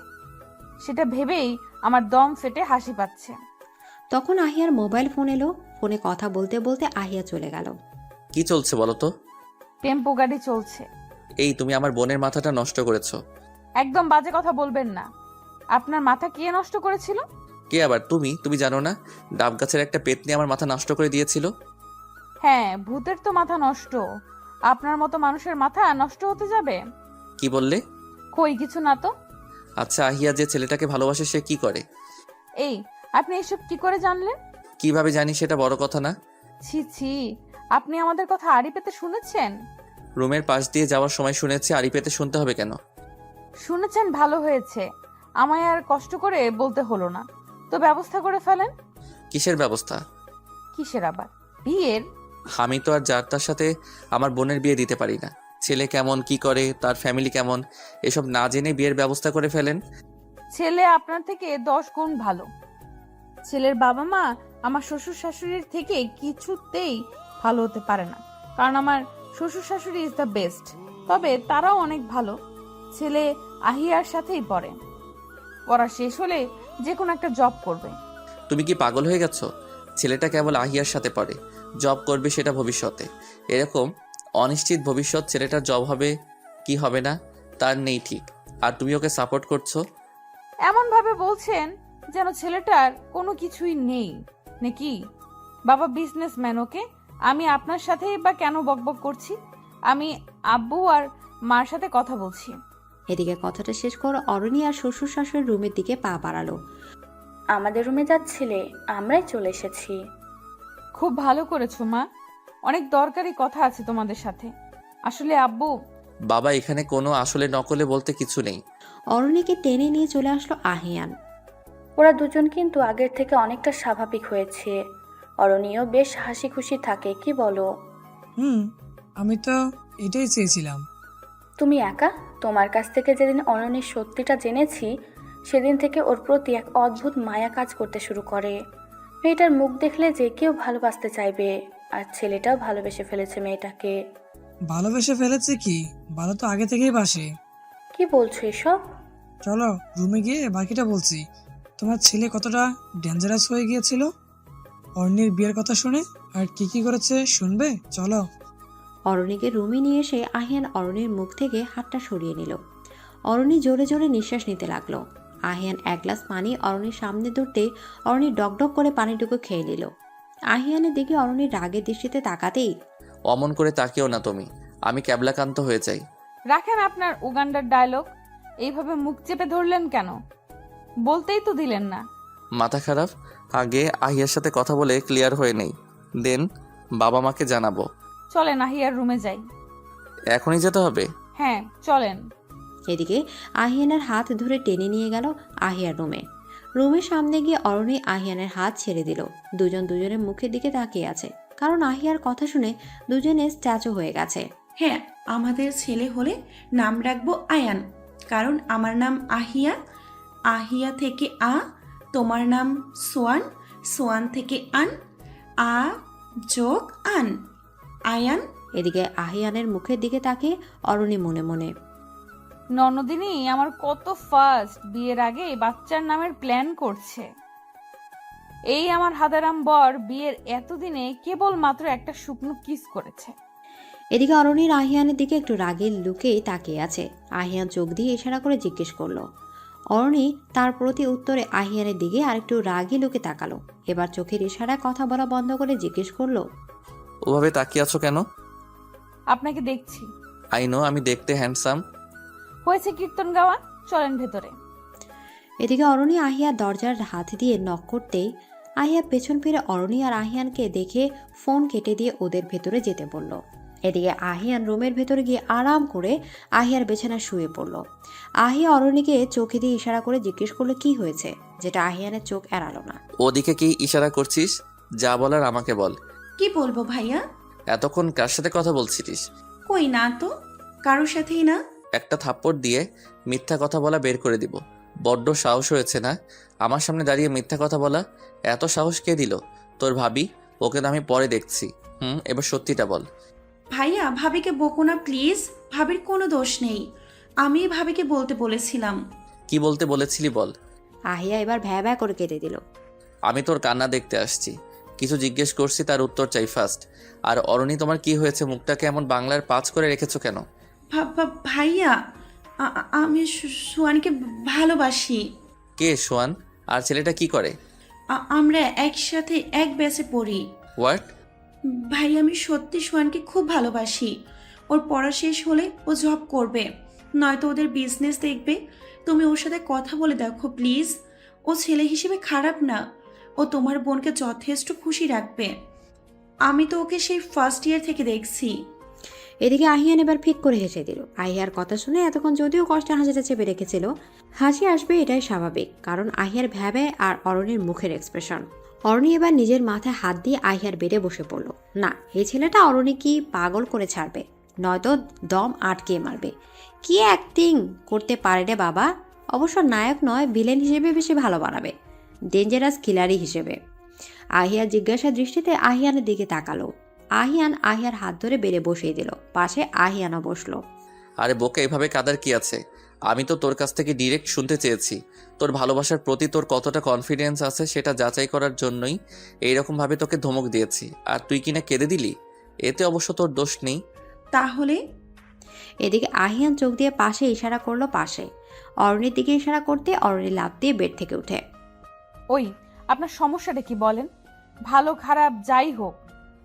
সেটা ভেবেই আমার দম ফেটে হাসি পাচ্ছে। তখন আহিয়ার মোবাইল ফোন এলো। ফোনে কথা বলতে বলতে আহিয়া চলে গেল। কি চলছে বলো তো? টেম্পো গাড়ি চলছে। এই তুমি আমার বোনের মাথাটা নষ্ট করেছো। একদম বাজে কথা বলবেন না। আপনার মাথা কে নষ্ট করেছিল? কে আবার? তুমি জানো না ডাব গাছের একটা পেতনি আমার মাথা নষ্ট করে দিয়েছিল? হ্যাঁ, ভূতের তো মাথা নষ্ট, আপনার মতো মানুষের মাথা নষ্ট হতে যাবে? কি বললে? কই কিছু না তো। আচ্ছা, আহিয়া যে ছেলেটাকে ভালোবাসে সে কি করে? এই আপনি এসব কি করে জানলেন? কিভাবে জানি সেটা বড় কথা না। ছি ছি, আপনি আমাদের কথা আড়ি পেতে শুনেছেন? রুমের পাশ দিয়ে যাওয়ার সময় শুনেছি, আড়ি পেতে শুনতে হবে কেন? শুনেছেন, ভালো হয়েছে। আমায় আর কষ্ট করে বলতে হলো না। তো ব্যবস্থা করে ফেলেন। কিসের ব্যবস্থা? কিসের আবার? বিয়ের। আমি তো আর যার তার সাথে আমার বোনের বিয়ে দিতে পারি না। ছেলে কেমন, কি করে, তার ফ্যামিলি কেমন, এসব না জেনে বিয়ের ব্যবস্থা করে ফেলেন। ছেলে আপনার থেকে 10 গুণ ভালো। ছেলের বাবা মা আমার শ্বশুর শাশুড়ির থেকে কিছুতেই ভালো হতে পারে না, কারণ আমার শ্বশুর শাশুড়ি ইজ দ্য বেস্ট। তবে তারাও অনেক ভালো। ছেলে আহিয়ার সাথেই পড়ে। পড়া শেষ হলে যে কোনো একটা জব করবে। তুমি কি পাগল হয়ে গেছো? ছেলেটা কেবল আহিয়ার সাথে পড়ে, জব করবে সেটা ভবিষ্যতে। এরকম অনিশ্চিত ভবিষ্যৎ, ছেলেটার জব হবে কি হবে না তার নেই ঠিক, আর তুমি ওকে সাপোর্ট করছো। এমন ভাবে বলছেন যেন ছেলেটার কোনো কিছুই নেই নাকি? বাবা বিজনেসম্যান, ওকে। আমি আপনার সাথেই বা কেন বকবক করছি? আমি আব্বু আর মার সাথে কথা বলছি। এদিকে কথাটা শেষ করে অরণি আর শ্বশুর শাশুড়ির রুমের দিকে পা বাড়ালো। আমাদের রুমে যাচ্ছিলে, আমরাই চলে এসেছি। খুব ভালো করেছো মা, অনেক দরকারি কথা আছে তোমাদের সাথে। আসলে আব্বু। বাবা, এখানে কোনো আসলে নকলে বলতে কিছু নেই। অরণিকে টেনে নিয়ে চলে আসলো আহিয়ান। ওরা দুজন কিন্তু আগের থেকে অনেকটা স্বাভাবিক হয়েছে। অরণিও বেশ হাসি খুশি থাকে, কি বলো? আমি তো এটাই চেয়েছিলাম। তুমি একা? তোমার কাছ থেকে যেদিন অরণির সত্যিটা জেনেছি, সেদিন থেকে ওর প্রতি এক অদ্ভুত মায়া কাজ করতে শুরু করে। মেয়েটার মুখ দেখলে যে কেউ ভালোবাসতে চাইবে, আর ছেলেটাও ভালোবেসে ফেলেছে মেয়েটাকে। ভালোবেসে ফেলেছে কি? ভালো তো আগে থেকেই বাসে। কি বলছো এসব? চলো রুমে গিয়ে বাকিটা বলছি। তোমার ছেলে কতটা ডেঞ্জারাস হয়ে গিয়েছিল অরণির বিয়ের কথা শুনে, আর কি কি করেছে শুনবে, চলো। অরণিকে রুমে নিয়ে এসে আহিয়ান অরণির মুখ থেকে হাতটা সরিয়ে নিল। অরণি জোরে জোরে নিঃশ্বাস নিতে লাগলো। আহিয়ান এক গ্লাস পানি অরণির সামনে ধরতে অরণি ডকডক করে পানিটুকু খেয়ে নিল। আহিয়ানের দিকে অরণির রাগের দৃষ্টিতে তাকাতেই, অমন করে তাকিও না তুমি, আমি ক্যাবলাকান্ত হয়ে যাই। রাখেন আপনার উগান্ডার ডায়লগ। এইভাবে মুখ চেপে ধরলেন কেন? বলতেই তো দিলেন না। মাথা খারাপ? আগে আহিয়ার সাথে কথা বলে ক্লিয়ার হয়ে নেই, দেন বাবা মাকে জানাবো। চলেন আহিয়ার রুমে যাই। এখনই যেতে হবে? হ্যাঁ চলেন। এদিকে আহিয়ানের হাত ধরে টেনে নিয়ে গেল আহিয়ার রুমে। রুমের সামনে গিয়ে অরণি আহিয়ানের হাত ছেড়ে দিল। দুজন দুজনের মুখের দিকে তাকিয়ে আছে, কারণ আহিয়ার কথা শুনে দুজনে স্ট্যাচু হয়ে গেছে। হ্যাঁ, আমাদের ছেলে হলে নাম রাখবো আয়ান, কারণ আমার নাম আহিয়া। আহিয়া থেকে তোমার নাম সোয়ান, সোয়ান থেকে আ যোগ আন, আয়ান। এদিকে আহিয়ানের মুখের দিকে তাকিয়ে অরণি মনে মনে, ননদিনী আমার কত ফার্স্ট, বিয়ের আগে বাচ্চার নামের প্ল্যান করছে। এই আমার হাদারাম বর বিয়ের এতদিনে কেবল মাত্র একটা শুকনো কিস করেছে। এদিকে অরণির আহিয়ানের দিকে একটু রাগের লুকে তাকিয়ে আছে। আহিয়ান চোখ দিয়ে ইশারা করে জিজ্ঞেস করলো। অরণি তার প্রতি উত্তরে আহিয়ানের দিকে আরেকটু রাগী লুকে তাকালো। এবার চোখের ইশারায় কথা বলা বন্ধ করে জিজ্ঞেস করলো, ওভাবে তাকিয়ে আছো কেন? আপনাকে দেখছি। আই নো, আমি দেখতে হ্যান্ডসাম। হয়েছে কীর্তন গাওয়া, চলেন ভেতরে। এদিকে অরণি আহিয়ার দরজার হাত দিয়ে নক করতেই আহিয়া পেছন ফিরে অরণি আর আহিয়ানকে দেখে ফোন কেটে দিয়ে ওদের ভেতরে যেতে বলল। এদিকে আহিয়ান রুমের ভেতরে গিয়ে আরাম করে আহিয়ার বিছানায় শুয়ে পড়ল। আহিয়া অরণিকে চোখে দিয়ে ইশারা করে জিজ্ঞেস করলো কি হয়েছে, যেটা আহিয়ানের চোখ এড়ালো না। ওদিকে কি ইশারা করছিস? যা বলার আমাকে বল। কি বলবো ভাইয়া? এতক্ষণ কার সাথে কথা বলছিলিস? কই না তো, কারোর সাথেই না। একটা থাপ্পড় দিয়ে মিথ্যা কথা বলা বের করে দিব। বড্ড সাহস হয়েছে না আমার সামনে দাঁড়িয়ে মিথ্যা কথা বলা? এত সাহস কে দিল? তোর ভাবি, ওকে তো আমি পরে দেখছি। এবার সত্যিটা বল। ভাইয়া, ভাবিকে বকো না প্লিজ, ভাবির কোনো দোষ নেই। আমি ভাবিকে বলতে বলেছিলাম। কি বলতে বলেছিলি বল। আহিয়া এবার ভ্যা ভ্যা করে কেটে দিল। আমি তোর কান্না দেখতে আসছি, কিছু জিজ্ঞেস করছি তার উত্তর চাই ফার্স্ট। আর অরণি, তোমার কি হয়েছে? মুখটাকে এমন বাংলার পাঁচ করে রেখেছো কেন? ভাইয়া, আমি সোয়ানকে ভালোবাসি। কে সোয়ান? আর ছেলেটা কি করে? আমরা একসাথে এক ব্যাচে পড়ি। হোয়াট? ভাই, আমি সত্যি সোয়ানকে খুব ভালোবাসি। ওর পড়া শেষ হলে ও জব করবে, নয়তো ওদের বিজনেস দেখবে। তুমি ওর সাথে কথা বলে দেখো প্লিজ। ও ছেলে হিসেবে খারাপ না, ও তোমার বোনকে যথেষ্ট খুশি রাখবে। আমি তো ওকে সেই ফার্স্ট ইয়ার থেকে দেখছি। এদিকে আহিয়ান এবার ফিক করে হেসে দিল। আহিয়ার কথা শুনে এতক্ষণ যদিও কষ্টে হাসিটা চেপে রেখেছিল, হাসি আসবে এটাই স্বাভাবিক, কারণ আহিয়ার ভ্যাবে আর অরণির মুখের এক্সপ্রেশন। অরণি এবার নিজের মাথায় হাত দিয়ে আহিয়ার বেডে বসে পড়ল। না, এই ছেলেটা অরণি কি পাগল করে ছাড়বে, নয়তো দম আটকে মারবে। কি অ্যাক্টিং করতে পারে রে বাবা! অবশ্য নায়ক নয়, ভিলেন হিসেবে বেশি ভালো বানাবে, ডেঞ্জারাস খিলাড়ি হিসেবে। আহিয়া জিজ্ঞাসা দৃষ্টিতে আহিয়ানের দিকে তাকালো। আহিয়ান আহিয়ার হাত ধরে বেড়ে বসিয়ে দিল, পাশে আহিয়ানও বসলো। আরে বোকা, এভাবে কাদার কি আছে? আমি তো তোর কাছ থেকে ডিরেক্ট শুনতে চেয়েছি। তোর ভালোবাসার প্রতি তোর কতটা কনফিডেন্স আছে সেটা যাচাই করার জন্যই এইরকমভাবে তোকে ধমক দিয়েছি। আর তুই কিনা কেঁদে দিলি, এতে অবশ্য তোর দোষ নেই। তাহলে? এদিকে আহিয়ান চোখ দিয়ে পাশে ইশারা করলো, পাশে। অরণির দিকে ইশারা করতে অরণি লাফ দিয়ে বেড থেকে উঠে। ওই, আপনার সমস্যাটা কি বলেন? ভালো খারাপ যাই হোক,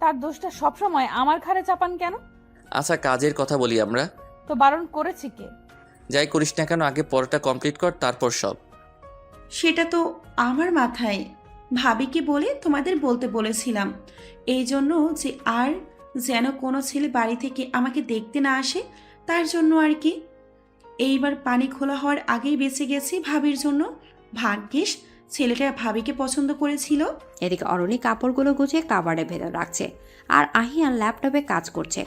তার দোষটা সবসময় আমার ঘাড়ে চাপান কেন? আচ্ছা, কাজের কথা বলি আমরা। তো বারণ করেছি কে? যাই করিস না কেন, আগে পড়াটা কমপ্লিট কর, তারপর সব। সেটা তো আমার মাথায়। ভাবিকে বলে তোমাদের বলতে বলেছিলাম, এই জন্য যে আর যেন কোনো ছেলে বাড়ি থেকে আমাকে দেখতে না আসে, তার জন্য আর কি। এইবার পানি খোলা হওয়ার আগেই বেঁচে গেছি ভাবির জন্য। ভাগ্যিস ছেলেটা ভাবিকে পছন্দ করেছিল। এদিকে অরণি কাপড়গুলো গুছিয়ে কাবার্ডে ভেতর রাখছে, আর আহিয়ান ল্যাপটপে কাজ করছে।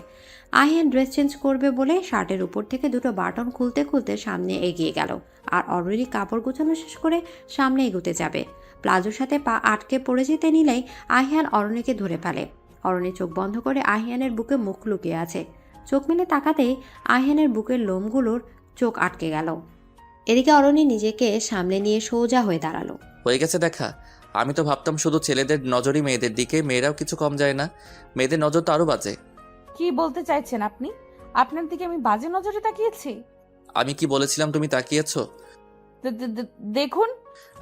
আহিয়ান ড্রেস চেঞ্জ করবে বলে শার্টের উপর থেকে দুটো বাটন খুলতে খুলতে সামনে এগিয়ে গেল, আর অরণি কাপড় গোছানো শেষ করে সামনে এগোতে যাবে। প্লাজোর সাথে পা আটকে পড়ে যেতে নিলেই আহিয়ান অরণিকে ধরে ফেলে। অরণি চোখ বন্ধ করে আহিয়ানের বুকে মুখ লুকিয়ে আছে। চোখ মেলে তাকাতেই আহিয়ানের বুকের লোমগুলোর চোখ আটকে গেল। এদিকে অরণি নিজেকে সামনে নিয়ে সোজা হয়ে দাঁড়ালো। হয়ে গেছে দেখা। আমি তো ভাবতাম শুধু ছেলেদের নজরই মেয়েদের দিকে, মেয়েরাও কিছু কম যায় না। মেয়েদের নজর তো আরো বাজে। কি বলতে চাইছেন আপনি? আপনার দিকে আমি বাজে নজরে তাকিয়েছি? আমি কি বলেছিলাম তুমি তাকিয়েছো? দেখুন।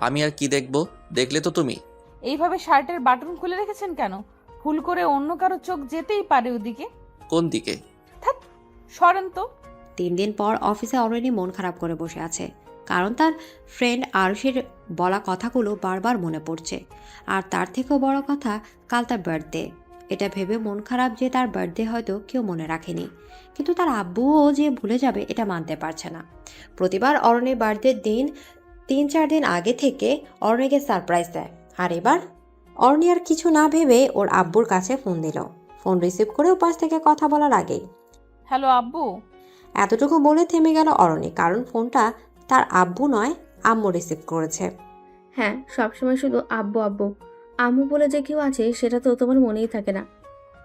আমি আর কি দেখবো? দেখলে তো তুমি। এইভাবে শার্টের বাটন খুলে রেখেছেন কেন? ভুল করে অন্য কারো চোখ যেতেই পারে ওদিকে। কোন দিকে? সরেন তো। 3 দিন পর অফিসে অরণি মন খারাপ করে বসে আছে, কারণ তার ফ্রেন্ড আরুষের বলা কথাগুলো বারবার মনে পড়ছে। আর তার থেকেও বড় কথা, কাল তার বার্থডে। এটা ভেবে মন খারাপ যে তার বার্থডে হয়তো কেউ মনে রাখেনি, কিন্তু তার আব্বুও যে ভুলে যাবে এটা মানতে পারছে না। প্রতিবার অরণির বার্থডের দিন 3-4 দিন আগে থেকে অরণিকে সারপ্রাইজ দেয়, আর এবার অরণি আর কিছু না ভেবে ওর আব্বুর কাছে ফোন দিল। ফোন রিসিভ করে উপাস থেকে কথা বলার আগেই, হ্যালো আব্বু। এতটুকু বলে থেমে গেল অরণি, কারণ ফোনটা তার আব্বু নয়, আম্মু রিসিভ করেছে। হ্যাঁ, সবসময় শুধু আব্বু আব্বু আম্মু বলে যে কেউ আছে সেটা তো তোমার মনেই থাকে না।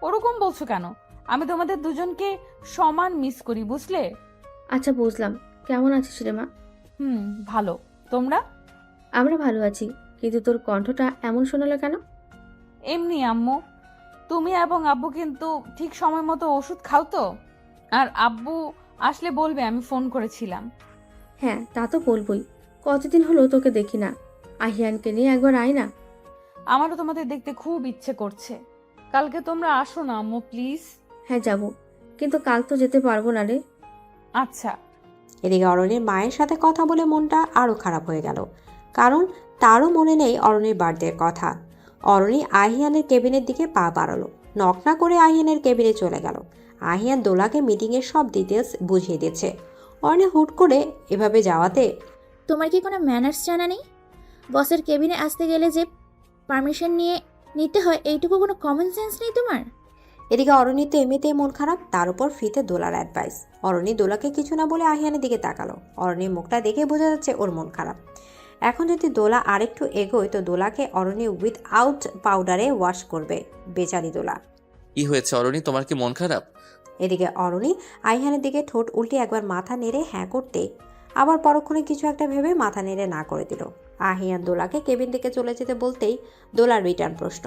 ওরকম বলছো কেন? আমি তোমাদের দুজনকে সমান মিস করি, বুঝলে? আচ্ছা বুঝলাম। কেমন আছিস রে মা? ভালো। তোমরা? আমরা ভালো আছি, কিন্তু তোর কণ্ঠটা এমন শোনালো কেন? এমনি আম্মু। তুমি এবং আব্বু কিন্তু ঠিক সময় মতো ওষুধ খাও তো? আর আব্বু আসলে বলবে আমি ফোন করেছিলাম। হ্যাঁ, তা তো বলবই। কতদিন হলো তোকে দেখি না। আহিয়ানকে নিয়ে একবার আয় না। আমারও তোমাদের দেখতে খুব ইচ্ছে করছে। কালকে তোমরা আসো না আম্মু, প্লিজ। হ্যাঁ যাব, কিন্তু কাল তো যেতে পারবো না রে। আচ্ছা। এদিকে অরণির মায়ের সাথে কথা বলে মনটা আরও খারাপ হয়ে গেল, কারণ তারও মনে নেই অরণির বার্থডের কথা। অরণি আহিয়ানের কেবিনের দিকে পা বাড়ালো, নক না করে আহিয়ানের কেবিনে চলে গেল। আহিয়ান দোলাকে মিটিংয়ের সব ডিটেলস বুঝিয়ে দিচ্ছে। অরণি হুট করে এভাবে যাওয়াতে, তোমার কি কোনো ম্যানার্স জানা নেই? বসের কেবিনে আসতে গেলে যে পারমিশন নিতে হয়, এইটুকু কোনো কমন সেন্স নেই তোমার? এদিকে অরণি তো এমনিতেই মন খারাপ, তার উপর ফ্রিতে দোলার অ্যাডভাইস। অরণি দোলাকে কিছু না বলে আহিয়ানের দিকে তাকালো। অরণির মুখটা দেখে বোঝা যাচ্ছে ওর মন খারাপ। এখন যদি দোলা আরেকটু এগোয় তো দোলাকে অরণি উইথআউট পাউডারে ওয়াশ করবে। বেচারি দোলা। কি হয়েছে অরণি, তোমার কি মন খারাপ? এদিকে অরণি আহিয়ানের দিকে ঠোঁট উল্টে একবার মাথা নেড়ে হ্যাঁ করতে, আবার পরক্ষণে কিছু একটা ভেবে মাথা নেড়ে না করে দিল। আহিয়ান দোলাকে কেবিন থেকে চলে যেতে বলতেই দোলার রিটার্ন প্রশ্ন,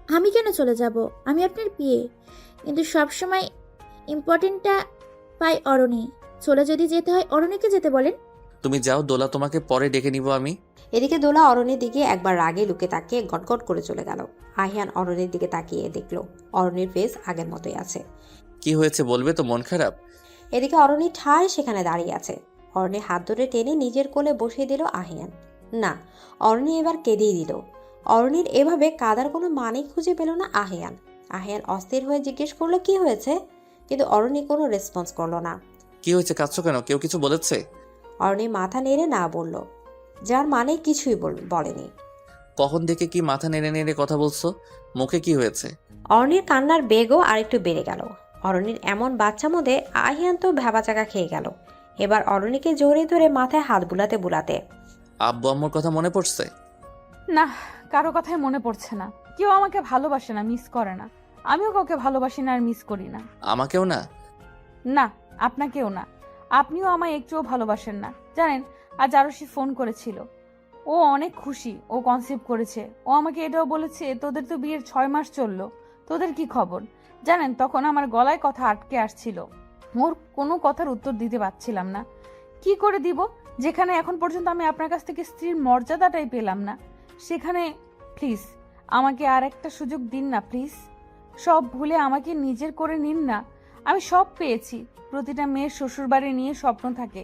আমি কেন চলে যাব? আমি আপনার বিয়ে, কিন্তু সবসময় ইম্পর্টেন্টটা পাই অরণি। চলে যদি যেতে হয় অরণিকে যেতে বলেন। তুমি যাও, দোলা তোমাকে পরে ডেকে নিব আমি। এদিকে দোলা অরণির দিকে একবার রাগে লুকে তাকিয়ে গটগট করে চলে গেল। আহিয়ান অরণির দিকে তাকিয়ে দেখলো অরণির ফেস আগের মতোই আছে। কি হয়েছে বলবে তো, মন খারাপ? এদিকে অরণি ঠায় সেখানে দাঁড়িয়ে আছে। অরণির হাত ধরে টেনে নিজের কোলে বসিয়ে দিল আহিয়ান। না, অরণি এবার কেঁদেই দিল। অরণির এভাবে কাদার কোনো মানে খুঁজে পেল না আহিয়ান। আহিয়ান অস্থির হয়ে জিজ্ঞেস করলো কি হয়েছে, কিন্তু অরণি কোনো রেসপন্স করলো না। কি হয়েছে, কাঁদছো কেন? কেউ কিছু বলেছে? অরণি মাথা নেড়ে না বলল, যার মানে কিছুই বলেনি। কখন থেকে কি মাথা নেড়ে নেড়ে কথা বলছো? মুখে কি হয়েছে? অরণির কান্নার বেগও আরেকটু বেড়ে গেল। অরণির এমন বাচ্চা মধ্যে আহিয়ান তো ভ্যাবাচাকা খেয়ে গেল। এবার অরণিকে জড়িয়ে ধরে মাথায় হাত বুলাতে বুলাতে, আব্বু আম্মুর কথা মনে পড়ছে? না, কারো কথাই মনে পড়ছে না। কেউ আমাকে ভালোবাসে না, মিস করে না। আমিও কাউকে ভালোবাসি না আর মিস করি না। আমাকেও না? না, আপনাকেও না। আপনিও আমায় একটুও ভালোবাসেন না। জানেন, আজ আরশি ফোন করেছিল। ও অনেক খুশি, ও কনসিভ করেছে। ও আমাকে এটাও বলেছে তোদের তো বিয়ের 6 মাস চললো, তোদের কি খবর। জানেন, তখন আমার গলায় কথা আটকে আসছিল। ওর কোনো কথার উত্তর দিতে পারছিলাম না। কি করে দিব, যেখানে এখন পর্যন্ত আমি আপনার কাছ থেকে স্ত্রীর মর্যাদাটাই পেলাম না, সেখানে প্লিজ আমাকে আর একটা সুযোগ দিন না প্লিজ। সব ভুলে আমাকে নিজের করে নিন না। আমি সব পেয়েছি। প্রতিটা মেয়ের শ্বশুরবাড়ি নিয়ে স্বপ্ন থাকে,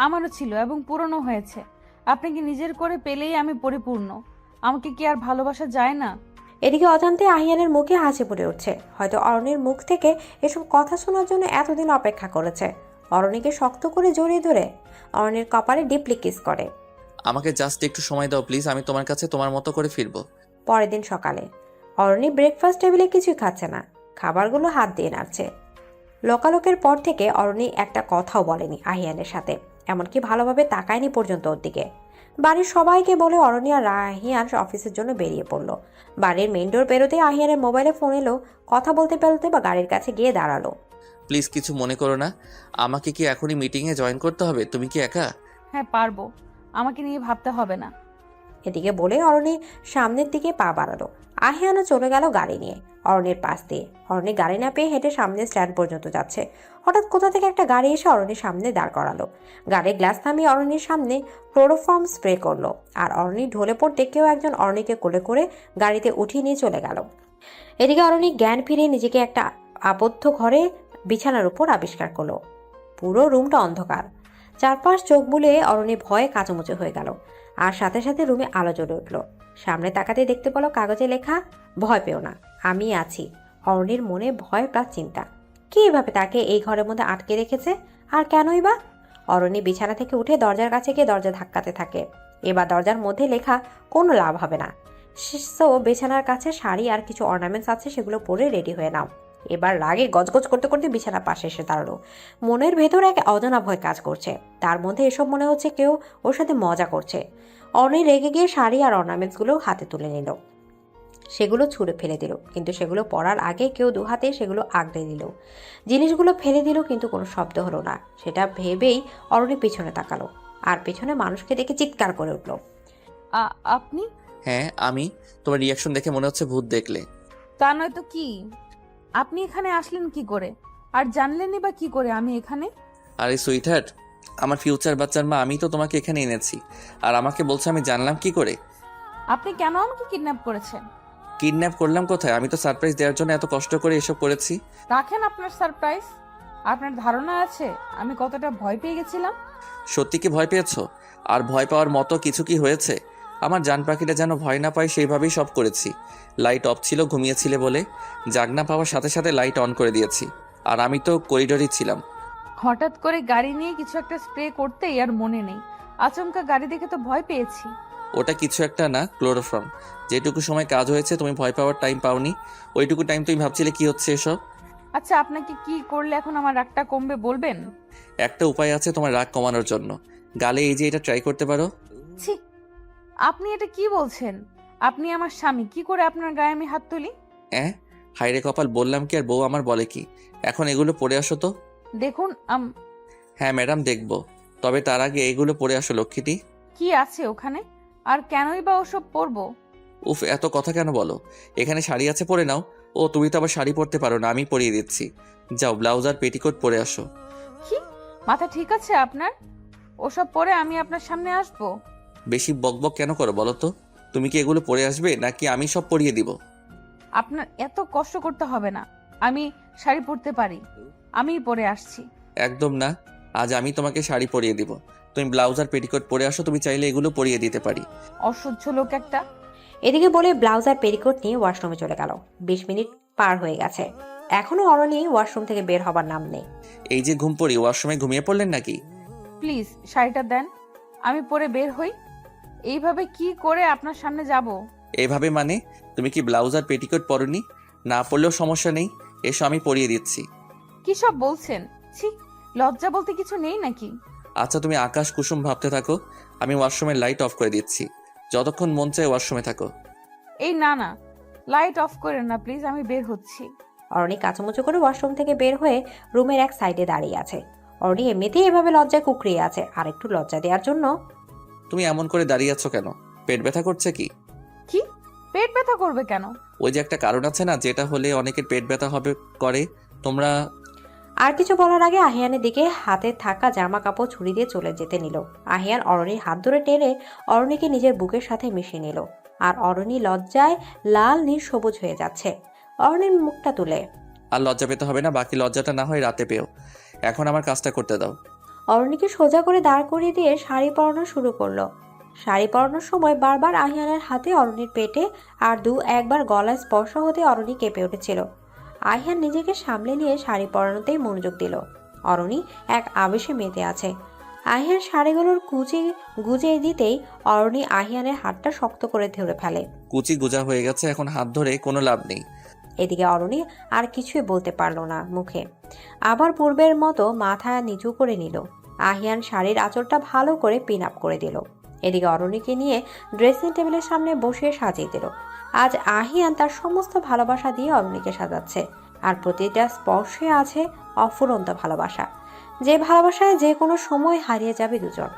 আমারও ছিল এবং পূরণও হয়েছে। আপনাকে নিজের করে পেলেই আমি পরিপূর্ণ। আমাকে কি আর ভালোবাসা যায় না? এদিকে অজান্তে আহিয়ানের মুখে হাসি পড়ে উঠছে। হয়তো অরণির মুখ থেকে এসব কথা শোনার জন্য এতদিন অপেক্ষা করেছে। অরণিকে শক্ত করে জড়িয়ে ধরে অরণির কপালে ডিপলি কিস করে। আমাকে জাস্ট একটু সময় দাও প্লিজ, আমি তোমার কাছে তোমার মতো করে ফিরবো। পরের দিন সকালে অরণি ব্রেকফাস্ট টেবিলে কিছুই খাচ্ছে না, খাবারগুলো হাত দিয়ে নাড়ছে। লোকালোকের পর থেকে অরণি একটা কথাও বলেনি আহিয়ানের সাথে, এমনকি ভালোভাবে তাকায়নি পর্যন্ত ওর দিকে। বাড়ির সবাইকে বলে অরণি আর আহিয়ান অফিসের জন্য বেরিয়ে পড়ল। বাড়ির মেইন ডোর বেরোতে আহিয়ানের মোবাইলে ফোন এলো। কথা বলতে বলতে বা গাড়ির কাছে গিয়ে দাঁড়ালো। প্লিজ কিছু মনে করো না, আমাকে কি এখনই মিটিংয়ে জয়েন করতে হবে? তুমি কি একা? হ্যাঁ, পারবো। আমাকে নিয়ে ভাবতে হবে না। এদিকে বলে অরণি সামনের দিকে পা বাড়ালো। আহিয়ানও চলে গেল গাড়ি নিয়ে অরণির পাশ দিয়ে। অরণি গাড়ি না পেয়ে হেঁটে সামনের স্ট্যান্ড পর্যন্ত যাচ্ছে। হঠাৎ কোথা থেকে একটা গাড়ি এসে অরণির সামনে দাঁড় করালো। গাড়ির গ্লাস থামিয়ে অরণির সামনে ক্লোরোফর্ম স্প্রে করলো। আর অরণি ঢলে পড়তে কেউ একজন অরণিকে কোলে করে গাড়িতে উঠিয়ে নিয়ে চলে গেল। এদিকে অরণি জ্ঞান ফিরে নিজেকে একটা আবদ্ধ ঘরে বিছানার উপর আবিষ্কার করলো। পুরো রুমটা অন্ধকার। চারপাশ চোখ বুলিয়ে অরণি ভয়ে কাঁচুমুচু হয়ে গেল। আর সাথে সাথে রুমে আলো জ্বলে উঠল। সামনে তাকাতে দেখতে পেল কাগজে লেখা, ভয় পেও না, আমি আছি। অরণির মনে ভয় প্লাস চিন্তা। কি এভাবে তাকে এই ঘরের মধ্যে আটকে রেখেছে, আর কেনই বা? অরণি বিছানা থেকে উঠে দরজার কাছে গিয়ে দরজা ধাক্কাতে থাকে। এবার দরজার মধ্যে লেখা, কোনো লাভ হবে না। সো বিছানার কাছে শাড়ি আর কিছু অর্নামেন্টস আছে, সেগুলো পরে রেডি হয়ে নাও। এবার রাগে গজগজ করতে করতে বিছানার পাশে এসে দাঁড়ালো। মনের ভেতর এক অজানা ভয় কাজ করছে। তার মধ্যে এসব মনে হচ্ছে কেউ ওর সাথে মজা করছে। অরণি রেগে গিয়ে শাড়ি আর অর্নামেন্টসগুলো হাতে তুলে নিল। সেগুলো ছুঁড়ে ফেলে দিল, কিন্তু সেগুলো পরার আগে কেউ দু হাতে সেগুলো আগড়ে দিল। জিনিসগুলো ফেলে দিল, কিন্তু কোনো শব্দ হলো না। সেটা ভেবেই অরণি পিছনে তাকালো, আর পিছনে মানুষকে দেখে চিৎকার করে উঠল, আপনি? হ্যাঁ আমি। তোমার রিয়াকশন দেখে মনে হচ্ছে ভূত দেখলে। তা নয় তো কি। আপনি এখানে আসলেন কি করে, আর জানলেনই বা কি করে আমি এখানে? আরে সুইটহার্ট, আমার ফিউচার বাচ্চার মা, আমি তো তোমাকে এখানে এনেছি, আর আমাকে বলছো আমি জানলাম কি করে? আপনি কেন আমাকে কিডন্যাপ করেছেন? কিডন্যাপ করলাম কোথায়? আমি তো সারপ্রাইজ দেওয়ার জন্য এত কষ্ট করে এসব করেছি। রাখেন আপনার সারপ্রাইজ। আপনার ধারণা আছে আমি কতটা ভয় পেয়ে গেছিলাম? সত্যি কি ভয় পেয়েছো? আর ভয় পাওয়ার মতো কিছু কি হয়েছে? আমার জান পাখিটা যেন ভয় না পায় সেইভাবেই সব করেছি। লাইট অফ ছিল, ঘুমিয়েছিলে বলে। জাগনা পাওয়ার সাথে সাথে লাইট অন করে দিয়েছি। আর আমি তো করিডোরেই ছিলাম। হঠাৎ করে গাড়ি নিয়ে কিছু একটা স্প্রে করতেই আর মনে নেই। আচমকা গাড়ি দেখে তো ভয় পেয়েছি। ওটা কিছু একটা না, ক্লোরোফর্ম। যেটুকু সময় কাজ হয়েছে তুমি ভয় পাওয়ার টাইম পাওনি, ওইটুকু টাইম তুমি ভাবছিলে কি হচ্ছে এসব। আচ্ছা, আপনাকে কি করলে এখন আমার রাগটা কমবে বলবেন? একটা উপায় আছে তোমার রাগ কমানোর জন্য। গালে এই যে এটা ট্রাই করতে পারো। ছি, আপনি এটা কি বলছেন? আপনি আমার স্বামী, কি করে আপনার গায়ে আমি হাত তুলি? হাইরে কপাল, বললাম কি আর বউ আমার বলে কি। এখন এগুলো পরে আসো তো। দেখুন হ্যাঁ ম্যাডাম, দেখবো। তবে তার আগে এগুলো পরে আসো লক্ষ্মীটি। কি আছে ওখানে, আর কেনই বা ওসব পরবো? উফ, এত কথা কেন বলো? এখানে শাড়ি আছে, পরে নাও। ও তুমি তো আবার শাড়ি পরতে পারো না, আমি পরিয়ে দিচ্ছি। যাও, ব্লাউজ আর পেটিকোট পরে আসো। কি মাথা ঠিক আছে আপনার? ওসব পরে আমি আপনার সামনে আসবো? বেশি বকবক কেন করো বলো তো? তুমি কি এগুলো পরে আসবে, নাকি আমি সব পরিয়ে দিব? আপনার এত কষ্ট করতে হবে না, আমি শাড়ি পরতে পারি, আমিই পরে আসছি। একদম না, আজ আমি তোমাকে শাড়ি পরিয়ে দিব। তুমি ব্লাউজ আর পেটিকোট পরে আসো, তুমি চাইলে এগুলো পরিয়ে দিতে পারি। অসহ্য লোক একটা। এদিকে বলে ব্লাউজ আর পেরিকোট নিয়ে ওয়াশরুমে চলে গেল। 20 মিনিট পার হয়ে গেছে, এখনো অরণি ওয়াশরুম থেকে বের হবার নাম নেই। এই যে ঘুম পড়ি, ওয়াশরুমে ঘুমিয়ে পড়লেন নাকি? প্লিজ শাড়িটা দেন, আমি পরে বের হই। এইভাবে কি করে আপনার সামনে যাব? এইভাবে মানে? তুমি কি ব্লাউজ আর পেটিকোট পরনি? না পরলেও সমস্যা নেই, এসো আমি পরিয়ে দিচ্ছি। কি সব বলছেন? ছি, লজ্জা বলতে কিছু নেই নাকি? আচ্ছা তুমি আকাশ কুসুম ভাবতে থাকো, আমি ওয়াশরুমের লাইট অফ করে দিচ্ছি, যতক্ষণ মন চায় ওয়াশরুমে থাকো। এই না না, লাইট অফ করেন না প্লিজ, আমি বের হচ্ছি। অরণি কাচুমুচু করে ওয়াশরুম থেকে বের হয়ে রুমের এক সাইডে দাঁড়িয়ে আছে। অরণি এমনিতেই এভাবে লজ্জায় কুকড়িয়ে আছে, আর একটু লজ্জা দেওয়ার জন্য। তুমি এমন করে দাঁড়িয়ে আছো কেন? পেট ব্যথা করছে কি? কি পেট ব্যথা করবে কেন? ওই যে একটা কারণ আছে না, যেটা হলে অনেকের পেট ব্যথা হবে করে। তোমরা আর কিছু বলার আগে আহিয়ানের দিকে হাতে থাকা জামা কাপড় ছুরি দিয়ে চলে যেতে নিল। আহিয়ান অরণির হাত ধরে টেনে অরণিকে নিজের বুকের সাথে মিশিয়ে নিল, আর অরণি লজ্জায় লাল নীল সবুজ হয়ে যাচ্ছে। অরণির মুখটা তুলে, আর লজ্জা পেতে হবে না, বাকি লজ্জাটা না হয় রাতে পেও, এখন আমার কাজটা করতে দাও। অরণিকে সোজা করে দাঁড় করিয়ে দিয়ে শাড়ি পরানো শুরু করলো। শাড়ি পরানোর সময় বারবার আহিয়ানের হাতে অরণির পেটে আর একবার গলায় স্পর্শ হতে অরণি কেঁপে উঠেছিল। আহিয়ান নিজেকে সামলে নিয়ে শাড়ি পরানোতেই মনোযোগ দিল। অরণি এক আবেশে মেতে আছে। আহিয়ান শাড়িগুলোর গুজে দিতেই অরণি আহিয়ানের হাতটা শক্ত করে ধরে ফেলে। কুচি গুজা হয়ে গেছে, এখন হাত ধরে কোনো লাভ নেই। এদিকে অরণি আর কিছুই বলতে পারল না মুখে, আবার পূর্বের মতো মাথা নিচু করে নিল। আহিয়ান শাড়ির আঁচলটা ভালো করে পিন আপ করে দিল। এদিকে অরণিকে নিয়ে ড্রেসিং টেবিলের সামনে বসিয়ে সাজিয়ে দিল। আজ আহিয়ান তার সমস্ত ভালোবাসা দিয়ে অরণিকে সাজাচ্ছে, আর প্রতিটা স্পর্শে আছে অফুরন্ত ভালোবাসা, যে ভালোবাসায় যে কোনো সময় হারিয়ে যাবে দুজন।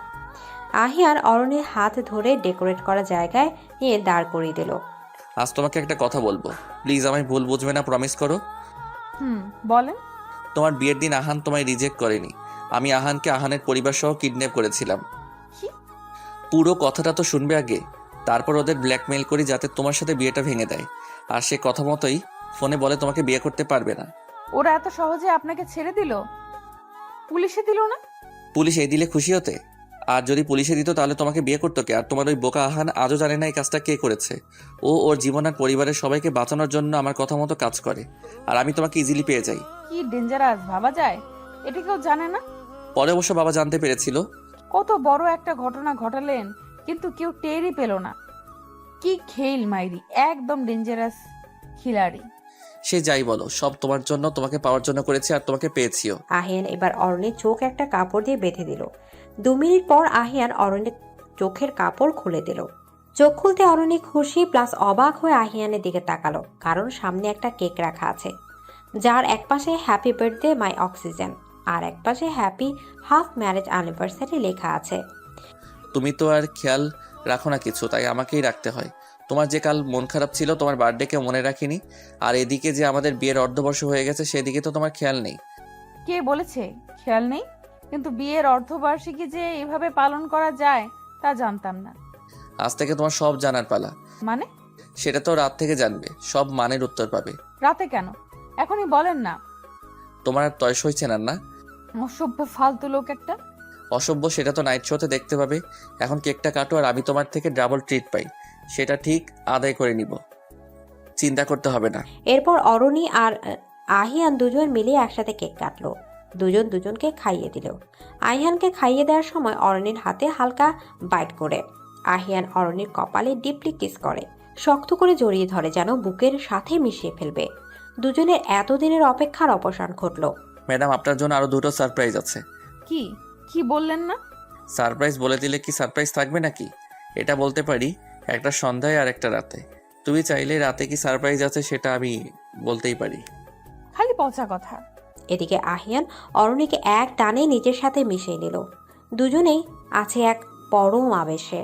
আহিয়ান অরণির হাত ধরে ডেকোরেট করা জায়গায় নিয়ে দাঁড় করিয়ে দিল। আজ তোমাকে একটা কথা বলবো, প্লিজ আমায় ভুল বুঝবে না, প্রমিস করো। বলেন। তোমার বিয়ের দিন আহান তোমায় রিজেক্ট করেনি, আমি আহানকে আহানের পরিবার সহ কিডন্যাপ করেছিলাম। পুরো কথাটা তো শুনবে আগে, তারপর ওদের ব্ল্যাকমেইল করি যাতে তোমার সাথে বিয়েটা ভেঙে দেয়, আর সে কথা মতোই ফোনে বলে তোমাকে বিয়ে করতে পারবে না। ওরা এত সহজে আপনাকে ছেড়ে দিল? পুলিশে দিল না? পুলিশ এই দিলে খুশি হতে? আর যদি পুলিশে দিত তাহলে তোমাকে বিয়ে করতো কে? আর তোমার ওই বোকা আহান আজও জানে না এই কাজটা কে করেছে। ও ওর জীবন আর পরিবারের সবাইকে বাঁচানোর জন্য আমার কথা মতো কাজ করে, আর আমি তোমাকে ইজিলি পেয়ে যাই। কি ডেঞ্জারাস ভাবা যায়, এটা কেউ জানে না? পরে অবশ্য বাবা জানতে পেরেছিল। কত বড় একটা ঘটনা ঘটালেন, কিন্তু কেউ টেরই পেল না। কি খেল মাইরি, একদম ডেঞ্জারাস খিলাড়ি। সে যাই বলো, সব তোমার জন্য, তোমাকে পাওয়ার জন্য করেছি, আর তোমাকে পেয়েছিও। আহিয়ান এবার অরণির চোখ একটা কাপড় দিয়ে বেঁধে দিল। 2 মিনিট পর আহিয়ান অরণির চোখের কাপড় খুলে দিল। চোখ খুলতে অরণি খুশি প্লাস অবাক হয়ে আহিয়ানের দিকে তাকালো, কারণ সামনে একটা কেক রাখা আছে, যার এক পাশে হ্যাপি বার্থডে মাই অক্সিজেন, আর এক পাশে হ্যাপি হাফ ম্যারেজ অ্যানিভার্সারি লেখা আছে। তুমি তো আর খেয়াল রাখো না কিছু, তাই আমাকেই রাখতে হয়। তোমার যে কাল মন খারাপ ছিল, তোমার বার্থডেকে মনে রাখিনি, আর এদিকে যে আমাদের বিয়ের অর্ধবর্ষ হয়ে গেছে সেদিকে তো তোমার খেয়াল নেই। কে বলেছে খেয়াল নেই? কিন্তু বিয়ের অর্ধবার্ষিকী যে এভাবে পালন করা যায় তা জানতাম না। আজ থেকে তোমার সব জানার পালা। মানে? সেটা তো রাত থেকে জানবে, সব মানের উত্তর পাবে। রাতে কেন? এখনই বলেন না। তোমার আর তয়স হয়েছে না? অসভ্য ফালতু লোক একটা। অসভ্য সেটা তো নাইট শোতে দেখতে পাবে। এখন কেকটা কাটো, আর আমি তোমার থেকে ডাবল ট্রিট পাই, সেটা ঠিক আদায় করে নিব, চিন্তা করতে হবে না। এরপর অরণি আর আহিয়ান দুজন মিলে একসাথে কেক কাটলো। দুজন দুজনকে খাইয়ে দিল। আহিয়ানকে খাইয়ে দেওয়ার সময় অরণির হাতে হালকা বাইট করে আহিয়ান অরণির কপালে ডিপলি কিস করে, শক্ত করে জড়িয়ে ধরে, যেন বুকের সাথে মিশিয়ে ফেলবে। দুজনের এতদিনের অপেক্ষার অবসান ঘটলো। ম্যাডাম, আপনার জন্য আরো 2টো সারপ্রাইজ আছে। কি কি বললেন না? সারপ্রাইজ বলে দিলে কি সারপ্রাইজ থাকবে নাকি? এটা বলতে পারি, একটা সন্ধ্যায় আর একটা রাতে। তুমি চাইলে রাতে কি সারপ্রাইজ আছে সেটা আমি বলতেই পারি। খালি পচা কথা। এদিকে আহিয়ান অরণিকে এক টানে নিজের সাথে মিশিয়ে নিল। দুজনেই আছে এক পরম আবেশে।